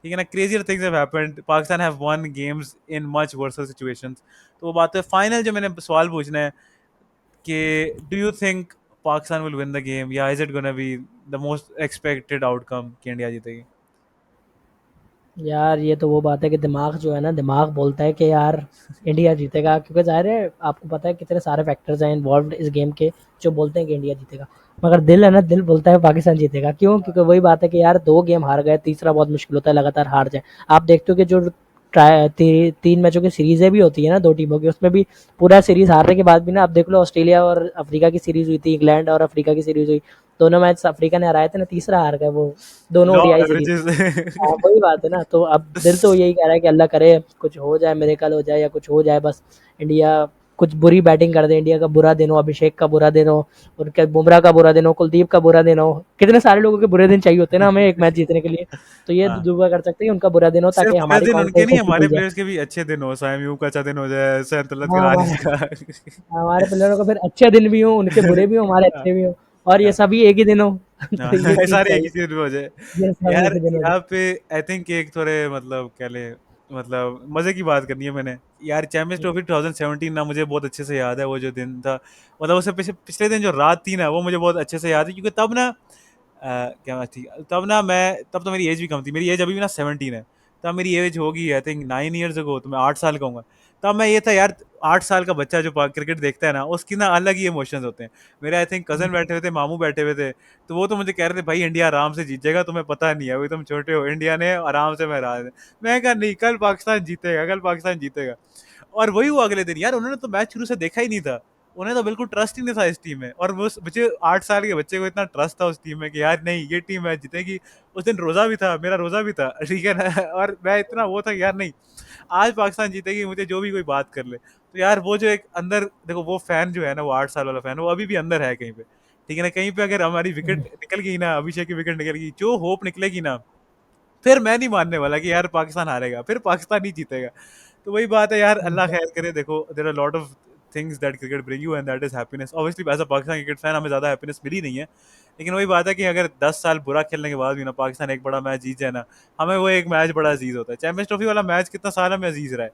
ठीक है ना, crazier things have happened, Pakistan have one games in much Vercel situations. तो वो बात है। फाइनल जो मैंने सवाल पूछना है कि do you think Pakistan will win the game, या is it gonna be the most expected outcome कि इंडिया जीतेगी? यार ये तो वो बात है कि दिमाग जो है ना, दिमाग बोलता है कि यार इंडिया जीतेगा, क्योंकि ज़ाहिर है आपको पता है कितने सारे फैक्टर्स हैं इन्वॉल्व इस गेम के जो बोलते हैं कि इंडिया जीतेगा। मगर दिल है ना, दिल बोलता है पाकिस्तान जीतेगा। क्यों? क्योंकि वही बात है कि यार 2 गेम हार गए, तीसरा बहुत मुश्किल होता है लगातार हार जाए। आप देखते हो कि जो 3 मैचों की सीरीज़ें भी होती है ना 2 टीमों की, उसमें भी पूरा सीरीज़ हारने के बाद भी ना, आप देख लो ऑस्ट्रेलिया और अफ्रीका की सीरीज़ हुई थी, इंग्लैंड और अफ्रीका की सीरीज़ हुई, दोनों मैच अफ्रीका ने हराए थे ना, तीसरा हार गए वो, दोनों लॉ ओडीआई सीरीज़। हाँ, एवरेजेस। वही बात है ना, तो अब दिल तो यही कह रहा है कि अल्लाह करे कुछ हो जाए, मिरेकल हो जाए या कुछ हो जाए, बस इंडिया कुछ बुरी बैटिंग कर दे, इंडिया का बुरा दिन हो, अभिषेक का बुरा दिन हो, उनके बुमराह का बुरा दिन हो, कुलदीप का बुरा दिन हो। कितने सारे लोगों के बुरे दिन चाहिए होते हैं ना हमें एक मैच जीतने के लिए। तो ये हाँ, दुआ कर सकते हैं कि उनका बुरा दिन हो सिर्फ ताकि बुरे हमारी दिन उनके नहीं, कॉन्फिडेंस हमारे खुल जाए। प्लेयर्स के भी अच्छे दिन हो, साइम यूब का अच्छा दिन हो जाए, सैयद हाँ, रानिस का। हमारे प्लेयरों को फिर अच्छे दिन भी हो, उनके बुरे भी हो, हमारे हाँ, अच्छे भी हो, और ये हाँ, सभी एक ही दिन हो। तो ये हाँ, चीज़ सारे एक ही चाहिए, चीज में हो जाए। ये सब एक यार ही दिन हो यहाँ जाए। पे आई थिंक एक थोड़े मतलब कह ले, मतलब मजे की बात करनी है मैंने। यार चैंपियंस ट्रॉफी 2017 ना मुझे बहुत अच्छे से याद है, वो जो दिन था, मतलब उससे पिछले पिछले दिन जो रात थी ना वो मुझे बहुत अच्छे से याद है, क्योंकि तब ना क्या बात थी, तब ना मैं, तब तो मेरी एज भी कम थी, मेरी एज अभी भी ना 17 है। तब मेरी एज होगी आई थिंक 9 ईयर्स अगो, तो मैं 8 साल का हूँ। तब मैं ये था यार, 8 साल का बच्चा जो क्रिकेट देखता है ना उसकी ना अलग ही इमोशंस होते हैं। मेरे आई थिंक कजन बैठे हुए थे, मामू बैठे हुए थे, तो वो तो मुझे कह रहे थे भाई इंडिया आराम से जीत जाएगा, तुम्हें पता नहीं है, अभी तुम छोटे हो, इंडिया ने आराम से हरा दिया। मैं कहा नहीं, कल पाकिस्तान जीतेगा, कल पाकिस्तान जीतेगा। और वही हुआ अगले दिन। यार उन्होंने तो मैच शुरू से देखा ही नहीं था, उन्हें तो बिल्कुल ट्रस्ट ही नहीं था इस टीम में, और वो मुझे 8 साल के बच्चे को इतना ट्रस्ट था उस टीम में कि यार नहीं ये टीम मैच जीतेगी। उस दिन रोजा भी था, मेरा रोजा भी था, ठीक है ना। और मैं इतना वो था कि यार नहीं, आज पाकिस्तान जीतेगी, मुझे जो भी कोई बात कर ले। तो यार वो जो एक अंदर देखो, वो फैन जो है ना, वो 8 साल वाला फैन, वो अभी भी अंदर है कहीं पे, ठीक है ना। कहीं पे अगर हमारी विकेट निकल गई ना, अभिषेक की विकेट निकल गई, जो होप निकलेगी ना, फिर मैं नहीं मानने वाला कि यार पाकिस्तान हारेगा, फिर पाकिस्तान ही जीतेगा। तो वही बात है यार, अल्लाह खैर करे। देखो there are lot of things that cricket bring you and that is happiness. Obviously as a Pakistan cricket fan हमें ज्यादा हैप्पीनेस मिली नहीं है, लेकिन वही बात है कि अगर 10 साल बुरा खेलने के बाद भी ना पाकिस्तान एक बड़ा मैच जीत जाए ना, हमें वो एक मैच बड़ा अजीज होता है। चैंपियंस ट्रॉफी वाला मैच कितना साल हमें अजीज रहा है।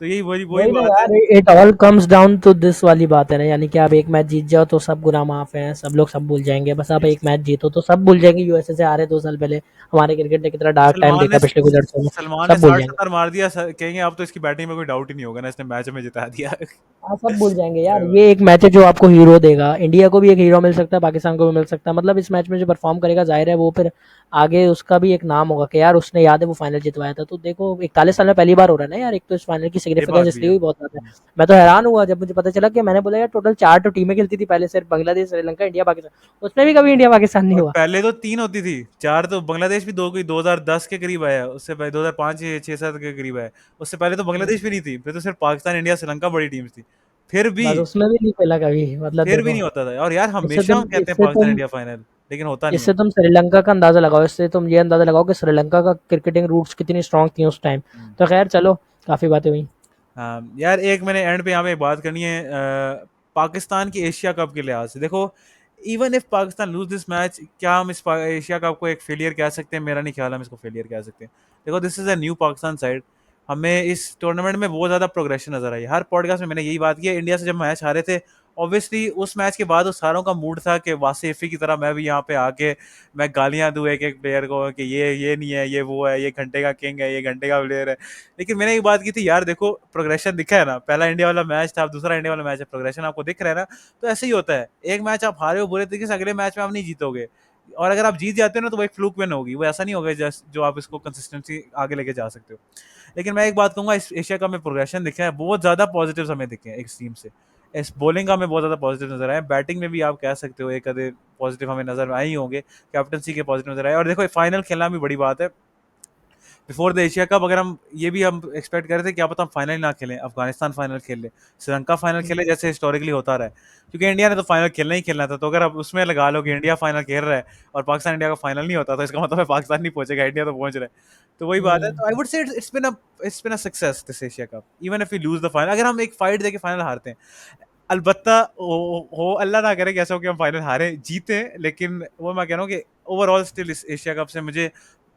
तो यही वही वही वही ना बात है। यार, it all comes down to this वाली बात है ना, यानी कि आप एक मैच जीत जाओ तो सब गुनाह माफ है, सब लोग सब भूल जाएंगे, बस आप एक मैच जीतो तो सब भूल जाएंगे, यूएसए से हारे 2 साल पहले, हमारे क्रिकेट ने कितना डार्क टाइम सलमान देखा ने पिछले कुछ अर्सों में, सलमान ने सब भूल साठ जाएंगे। सत्तर मार दिया, कहेंगे अब तो इसकी बैटिंग में कोई डाउट ही नहीं होगा ना, इसने मैच में जिता दिया। हाँ, सब भूल जाएंगे यार, सही बात। ये एक मैच है जो आपको हीरो देगा, इंडिया को भी एक हीरो मिल सकता है, पाकिस्तान को भी मिल सकता है, मतलब इस मैच में जो परफॉर्म करेगा जाहिर है वो फिर आगे उसका भी एक नाम होगा कि यार उसने, याद है वो फाइनल जितवाया था, तो देखो 41 साल में पहली बार हो रहा है ना यार, एक तो इस फाइनल की ये सिग्निफिकेंस बात भी इसलिए है। हुई बहुत ज्यादा है। मैं तो हैरान हुआ जब मुझे पता चला कि, मैंने बोला यार टोटल 4 तो टीमें खेलती थी पहले, सिर्फ बांग्लादेश, श्रीलंका, इंडिया, पाकिस्तान, उसमें भी कभी इंडिया पाकिस्तान नहीं और हुआ। पहले तो तीन होती थी, चार तो बांग्लादेश भी दो कोई 2010 के करीब आया, उससे पहले 2005 या 6-7 के करीब आया। उससे पहले तो बांग्लादेश भी नहीं थी, फिर तो सिर्फ पाकिस्तान, इंडिया, श्रीलंका बड़ी टीम्स थी। फिर भी बस उसमें भी नहीं खेला कभी, मतलब फिर भी देखो, नहीं होता था। और यार इससे हमेशा हम तुम कहते हैं इससे पाकिस्तान तुम इंडिया फाइनल, लेकिन होता नहीं इससे है। तुम श्रीलंका का अंदाजा लगाओ, इससे तुम ये अंदाजा लगाओ कि श्रीलंका का क्रिकेटिंग रूट्स कितनी स्ट्रांग थी उस टाइम। हम्म। तो खैर चलो, काफी बातें हुई। हाँ यार, एक मैंने एंड पे यहाँ पे एक बात करनी है, पाकिस्तान की एशिया कप के लिहाज से देखो, even if Pakistan lose this match, क्या हम इस एशिया कप को एक फेलियर कह सकते हैं? मेरा नहीं ख्याल हम इसको फेलियर कह सकते हैं। देखो, this is a new Pakistan side. हमें इस टूर्नामेंट में बहुत ज्यादा प्रोग्रेशन नजर आई। हर पॉडकास्ट में मैंने यही बात की है, इंडिया से जब मैच हारे थे, ऑब्वियसली उस मैच के बाद उस सारों का मूड था कि वासिफी की तरह मैं भी यहाँ पे आके मैं गालियां दूं एक एक प्लेयर को कि ये नहीं है, ये वो है, ये घंटे का किंग है, ये घंटे का प्लेयर है। लेकिन मैंने एक बात की थी यार, देखो प्रोग्रेशन दिखा है ना, पहला इंडिया वाला मैच था, अब दूसरा इंडिया वाला मैच है, प्रोग्रेशन आपको दिख रहा है ना? तो ऐसे ही होता है, एक मैच आप हारे हो बुरे तरीके से, अगले मैच में आप नहीं जीतोगे। और अगर आप जीत जाते हो ना, तो वो एक फ्लूक विन होगी, वो ऐसा नहीं होगा जस्ट जो आप इसको कंसिस्टेंसी आगे लेके जा सकते हो। लेकिन मैं एक बात कहूंगा, इस एशिया कप में प्रोग्रेशन दिखा है, बहुत ज्यादा पॉजिटिव हमें दिखे हैं इस टीम से। इस बॉलिंग का हमें बहुत ज्यादा पॉजिटिव नजर आया, बैटिंग में भी आप कह सकते हो एक आधे पॉजिटिव हमें नजर आए ही होंगे, कैप्टनसी के पॉजिटिव नजर आए। और देखो, फाइनल खेलना भी बड़ी बात है बिफोर द एशिया कप। अगर हम ये भी हम एक्सपेक्ट कर रहे थे, क्या पता हम फाइनल ना खेलें, अफगानिस्तान फाइनल खेल ले, श्रीलंका फाइनल खेले, जैसे हिस्टोरिकली होता रहा है। क्योंकि इंडिया ने तो फाइनल खेलना ही खेलना था, तो अगर आप उसमें लगा लो कि इंडिया फाइनल खेल रहा है और पाकिस्तान इंडिया का फाइनल नहीं होता, तो इसका मतलब है पाकिस्तान नहीं पहुंचेगा, इंडिया तो पहुंच रहा है। तो वही बात है, हम्म। तो I would say it's been a success this Asia cup, even if we lose the final. अगर हम एक फाइट देके फाइनल हारते हैं, अलबत्ता हो अल्लाह ना करे कि ऐसा हो कि हम फाइनल हारे जीते, लेकिन वो मैं कह रहा हूँ कि ओवरऑल स्टिल इस एशिया कप से मुझे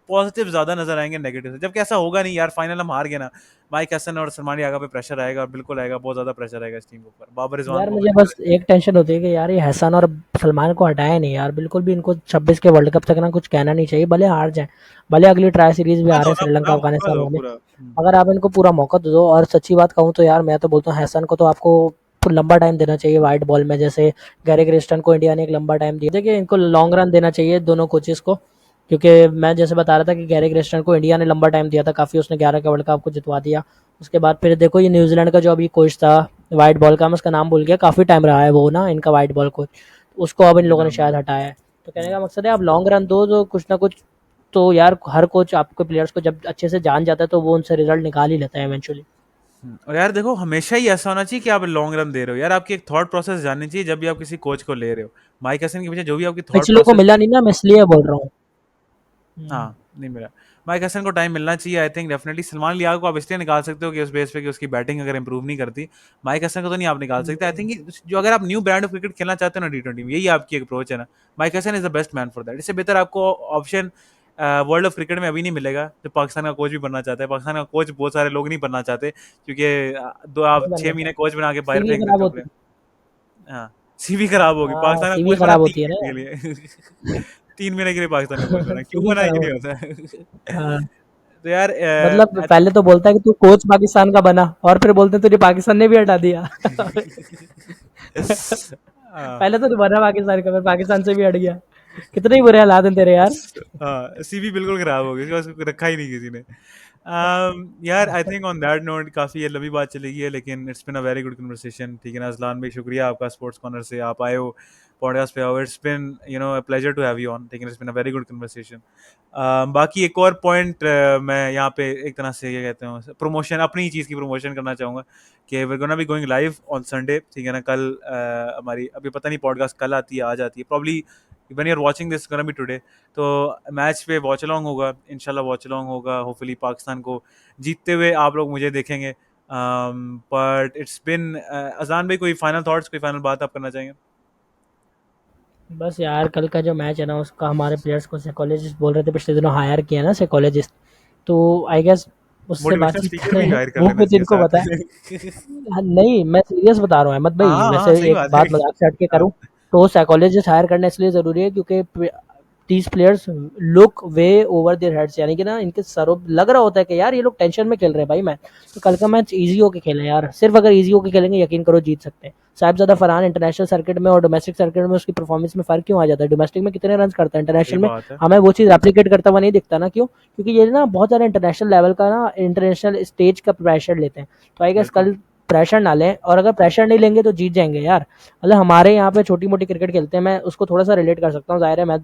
पॉजिटिव ज्यादा नजर आएंगे नेगेटिव से, जबकि ऐसा होगा नहीं यार, फाइनल हम हार गए ना, माइक हसन और सलमान यागा पे प्रेशर आएगा, बिल्कुल आएगा, बहुत ज्यादा प्रेशर आएगा इस टीम के ऊपर, बाबर रिजवान यार को मुझे होगा। बस एक टेंशन होती है कि यार ये हसन और सलमान को हटाया नहीं यार, बिल्कुल भी इनको 26 के वर्ल्ड कप तक ना कुछ कहना नहीं चाहिए, भले हार जाए, भले अगली ट्राई सीरीज भी मौका आ दो रहे हैं ना, श्रीलंका पूरा मौका अफगानिस्तान दो वाले, पूरा। अगर आप इनको पूरा मौका तो दो। और सच्ची बात कहूँ तो यार मैं तो बोलता हूँ हैसन को तो आपको लंबा टाइम देना चाहिए वाइट बॉल में, जैसे गैरी क्रिस्टन को इंडिया ने एक लंबा टाइम दिया, देखिए इनको लॉन्ग रन देना चाहिए दोनों कोचेस को, क्योंकि मैं जैसे बता रहा था कि गैरी क्रिस्टन को इंडिया ने लंबा टाइम दिया था काफ़ी, उसने 11 का वर्ल्ड कप को जितवा दिया। उसके बाद फिर देखो ये न्यूजीलैंड का जो अभी कोच था वाइट बॉल का, मैं उसका नाम भूल गया, काफ़ी टाइम रहा है वो ना इनका वाइट बॉल कोच, उसको अब इन मुझे लोगों ने नाम नहीं शायद याद। हटाया है। तो कहने का मकसद है आप लॉन्ग रन दो तो कुछ ना कुछ, तो यार हर कोच आपके प्लेयर्स को जब अच्छे से जान जाता है तो वो उनसे रिजल्ट निकाल ही लेता है इवेंचुअली। और यार देखो, हमेशा ही ऐसा होना चाहिए कि आप लॉन्ग रन दे रहे हो यार, आपकी एक थॉट प्रोसेस जाननी चाहिए जब भी आप किसी कोच को ले रहे हो। माइक हसन के पीछे जो भी आपकी थॉट पिछलों को प्रोसेस। मिला नहीं ना, मैं इसलिए बोल रहा हूँ। हाँ, नहीं मिला। माइक हसन को टाइम मिलना चाहिए, आई थिंक डेफिनेटली। सलमान लियाग को आप इसलिए निकाल सकते हो कि उस बेस पे कि उसकी बैटिंग अगर इंप्रूव नहीं करती। माइक हसन को तो नहीं आप निकाल सकते। आई थिंक जो, अगर आप न्यू ब्रांड ऑफ क्रिकेट खेलना चाहते हो ना टी20 में, यही आपकी एक अप्रोच है ना, Mike Hesson is the best man for that. इससे बेहतर आपको ऑप्शन वर्ल्ड ऑफ क्रिकेट में अभी नहीं मिलेगा, जो पाकिस्तान का कोच भी बनना चाहता है। पाकिस्तान का कोच बहुत सारे लोग नहीं बनना चाहते, क्योंकि दो आप नहीं बनना 6 महीने चाहते, कोच बना के बाहर सीवी फेंक खराब देते हो होती प्लेयर। है। हाँ, सीवी खराब होगी, हाँ पाकिस्तान का सीवी कोच बना खराब होती है 3 ना महीने के यार। लिए। 3 महीने के लिए पाकिस्तान का कोच बना, क्यों सीवी बना खराब ये नहीं होती होता। है। हाँ, तो यार मतलब पहले तो बोलता है कि तू कोच पाकिस्तान का बना, और फिर बोलते हैं तुझे पाकिस्तान ने भी हटा दिया। हाँ। पहले तो तू बना पाकिस्तान का, फिर पाकिस्तान से भी हट गया। कितने ही बुरे हालात हैं तेरे यार। हाँ, सीवी बिल्कुल खराब हो गई, उसको रखा ही नहीं किसी ने। यार I think on that note काफ़ी ये लंबी बात चली गई है, लेकिन it's been a very good conversation, ठीक है ना? अज़लान भाई, शुक्रिया आपका, स्पोर्ट्स कॉर्नर से आप आए हो, पॉडकास्ट पे आओ, it's been a pleasure to have you on, ठीक है? It's been a very good conversation. बाकी एक और पॉइंट मैं यहाँ पे एक तरह से ये कहते हैं प्रमोशन, अपनी ही चीज़ की प्रमोशन करना चाहूँगा कि we gonna be going live on Sunday, ठीक है ना? कल हमारी, अभी पता नहीं पॉडकास्ट कल आती है आज आती है, probably when you are watching this gonna be today. तो मैच पे वॉच अलॉन्ग होगा, इंशाल्लाह वॉच अलॉन्ग होगा, होपफुली पाकिस्तान को जीतते हुए आप लोग मुझे देखेंगे। बट इट्स बिन, अजान भाई, कोई फाइनल थॉट्स, कोई फाइनल बात आप करना चाहेंगे? बस यार कल का जो मैच है ना, उसका हमारे प्लेयर्स को साइकोलॉजिस्ट बोल रहे थे पिछले दिनों हायर किया ना साइकोलॉजिस्ट, तो आई गेस उससे मोटिवेशनल बातचीत स्पीकर भी करें, हायर कर वो लेना कुछ चाहिए इनको साथ पता है। में। हाँ, नहीं, मैं सीरियस बता रहा हूँ अहमद भाई, हाँ हाँ, वैसे सही एक बात है। बात मजाक से हट के हाँ करूँ, तो साइकोलॉजिस्ट हायर करना इसलिए ज़रूरी है क्योंकि these players look way over their heads, यानी कि ना इनके सरों लग रहा होता है कि यार ये लोग टेंशन में खेल रहे हैं भाई, मैं तो कल का मैच इजी होके खेलें यार, सिर्फ अगर इजी होके खेलेंगे यकीन करो जीत सकते हैं। साहिबजादा फरहान इंटरनेशनल सर्किट में और डोमेस्टिक सर्किट में उसकी परफॉर्मेंस में फ़र्क क्यों आ जाता है? डोमेस्टिक में कितने रन करता है, सही इंटरनेशनल में बात है। हमें वो चीज़ एप्लीकेट करता हुआ नहीं दिखता ना, क्यों? क्योंकि ये ना बहुत ज़्यादा इंटरनेशनल लेवल का ना, इंटरनेशनल स्टेज का प्रेशर लेते हैं। तो आई गेस बिल्कुल। कल प्रेशर ना लें, और अगर प्रेशर नहीं लेंगे तो जीत जाएंगे यार। मतलब हमारे यहाँ पे छोटी मोटी क्रिकेट खेलते हैं, मैं उसको थोड़ा सा रिलेट कर सकता हूँ, जाहिर है मैं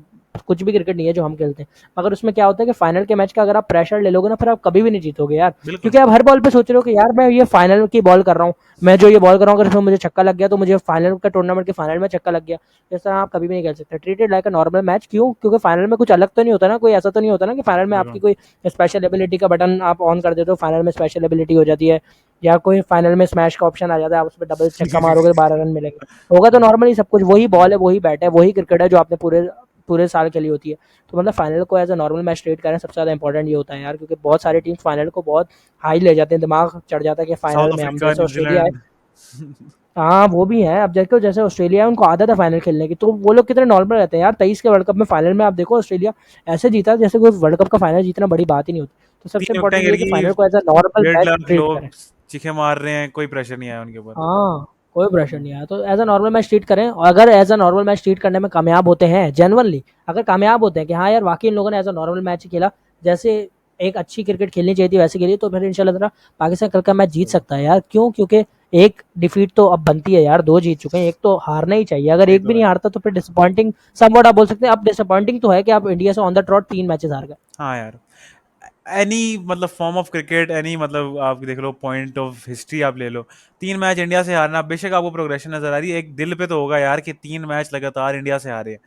कुछ भी क्रिकेट नहीं है जो हम खेलते हैं, मगर उसमें क्या होता है कि फाइनल के मैच का अगर आप प्रेशर ले लोगे ना, फिर आप कभी भी नहीं जीतोगे यार। बिल्कुल। क्योंकि आप हर बॉल पे सोच रहे हो कि यार मैं ये फाइनल की बॉल कर रहा हूँ, मैं जो ये बॉल कर रहा हूँ अगर इसमें मुझे छक्का लग गया तो मुझे फाइनल का टूर्नामेंट के फाइनल में छक्का लग गया। इस तरह आप कभी भी नहीं खेल सकते, ट्रीटेड लाइक अ नॉर्मल मैच। क्यों? क्योंकि फाइनल में कुछ अलग तो नहीं होता ना, कोई ऐसा तो नहीं होता ना कि फाइनल में आपकी बिल्कुल। कोई स्पेशल एबिलिटी का बटन आप ऑन कर देते हो, फाइनल में स्पेशल एबिलिटी हो जाती है, या कोई फाइनल में स्मैश का ऑप्शन आ जाता है, आप उस पर डबल छक्का मारोगे तो 12 रन मिलेंगे। होगा तो बिल्कुल। नॉर्मली सब कुछ वही बॉल है, वही बैट है, वही क्रिकेट है जो आपने पूरे पूरे साल खेली होती है। तो मतलब फाइनल को as a normal match treat करें, सबसे ज़्यादा इंपॉर्टेंट ये होता है यार, क्योंकि बहुत सारे टीम फाइनल को बहुत हाई ले जाते हैं, दिमाग चढ़ जाता है कि फाइनल साउथ में हम, अफ्रीका, जैसे ऑस्ट्रेलिया है। न्यूजीलैंड। हाँ वो भी है, अब देखो जैसे ऑस्ट्रेलिया है, उनको आदत है फाइनल खेलने की, तो वो लोग कितने नॉर्मल रहते हैं यार। 23 के वर्ल्ड कप में फाइनल में आप देखो ऑस्ट्रेलिया ऐसे जीता जैसे कोई वर्ल्ड कप का फाइनल जीतना बड़ी बात ही नहीं होती। तो सबसे तीन विकेटें इंपॉर्टेंट ये गिर है कि गई, फाइनल को एज अ नॉर्मल डेढ़ मैच लाख ट्रीट लोग करें। चीखे मार रहे हैं, कोई प्रेशर नहीं आया उनके ऊपर। हाँ, कोई प्रेशर नहीं आया, तो as a normal match treat करें, और अगर as a normal match treat करने में कामयाब होते हैं जेनुअनली, अगर कामयाब होते हैं कि हाँ यार वाकई इन लोगों ने एज अ नॉर्मल मैच खेला, जैसे एक अच्छी क्रिकेट खेलनी चाहिए थी वैसे खेली, तो फिर इंशाल्लाह ताला पाकिस्तान कल का मैच जीत बिल्कुल। सकता है यार। क्यों? क्योंकि एक डिफीट तो अब बनती है यार, दो जीत चुके हैं, एक तो हारना ही चाहिए, अगर ये एक भी तो नहीं है। हारता तो फिर डिसअपॉइंटिंग समवॉट आप बोल सकते हैं। अब डिसअपॉइंटिंग तो है कि आप इंडिया से ऑन द ट्रॉट 3 मैचेस हार गए। हाँ यार, एनी मतलब फॉर्म ऑफ क्रिकेट, एनी मतलब आप देख लो, पॉइंट ऑफ हिस्ट्री आप ले लो, 3 मैच इंडिया से हारना, बेशक आपको प्रोग्रेशन नजर आ रही है, एक दिल पे तो होगा यार कि 3 मैच लगातार इंडिया से हारे हैं,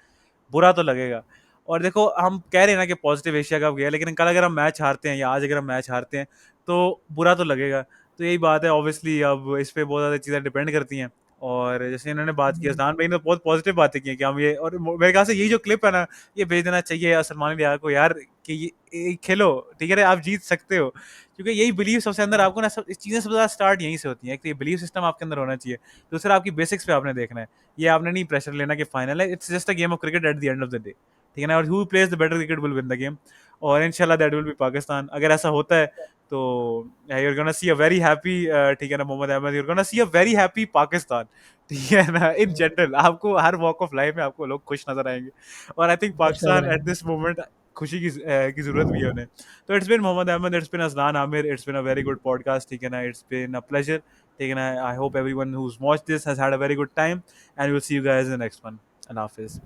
बुरा तो लगेगा। और देखो हम कह रहे हैं ना कि पॉजिटिव एशिया कप गया, लेकिन कल अगर हम मैच हारते हैं या आज अगर हम मैच हारते हैं तो बुरा तो लगेगा। तो यही बात है, ऑब्वियसली अब इस पे बहुत ज़्यादा चीज़ें डिपेंड करती हैं। और जैसे इन्होंने बात की, अजनान भाई ने बहुत पॉजिटिव बातें की हैं कि हम ये, और मेरे ख्याल से यही जो क्लिप है ना, ये भेज देना चाहिए सलमान लिया को यार, कि ये खेलो, ठीक है, आप जीत सकते हो। क्योंकि यही बिलीव सबसे अंदर आपको ना, सब चीज़ें सबसे ज़्यादा स्टार्ट यहीं से होती हैं। एक तो ये बिलीव सिस्टम आपके अंदर होना चाहिए, दूसरा आपकी बेसिक्स पे आपने देखना है। ये आपने नहीं प्रेशर लेना कि फाइनल है, it's just a game of cricket at the end of the day, ठीक है ना, और who plays the better cricket will win the game. और इंशाल्लाह दैट विल बी पाकिस्तान। अगर ऐसा होता है तो you are gonna see a very happy, ठीक है ना Mohammad Ahmed, you are gonna see a very happy Pakistan, ठीक है ना, इन जनरल आपको हर वॉक ऑफ लाइफ में आपको लोग खुश नजर आएंगे। और आई थिंक कुछ नजर पाकिस्तान एट आएगा। दिस मोमेंट खुशी की जरूरत भी है उन्हें। तो it's been Mohammad Ahmed, it's been Azlan Amir, it's been a very good podcast, ठीक है ना, इट्स बिन अ प्लेजर, ठीक है ना। I hope everyone who's watched this has had a very good time, and we'll see you guys in the next one. And Hafiz.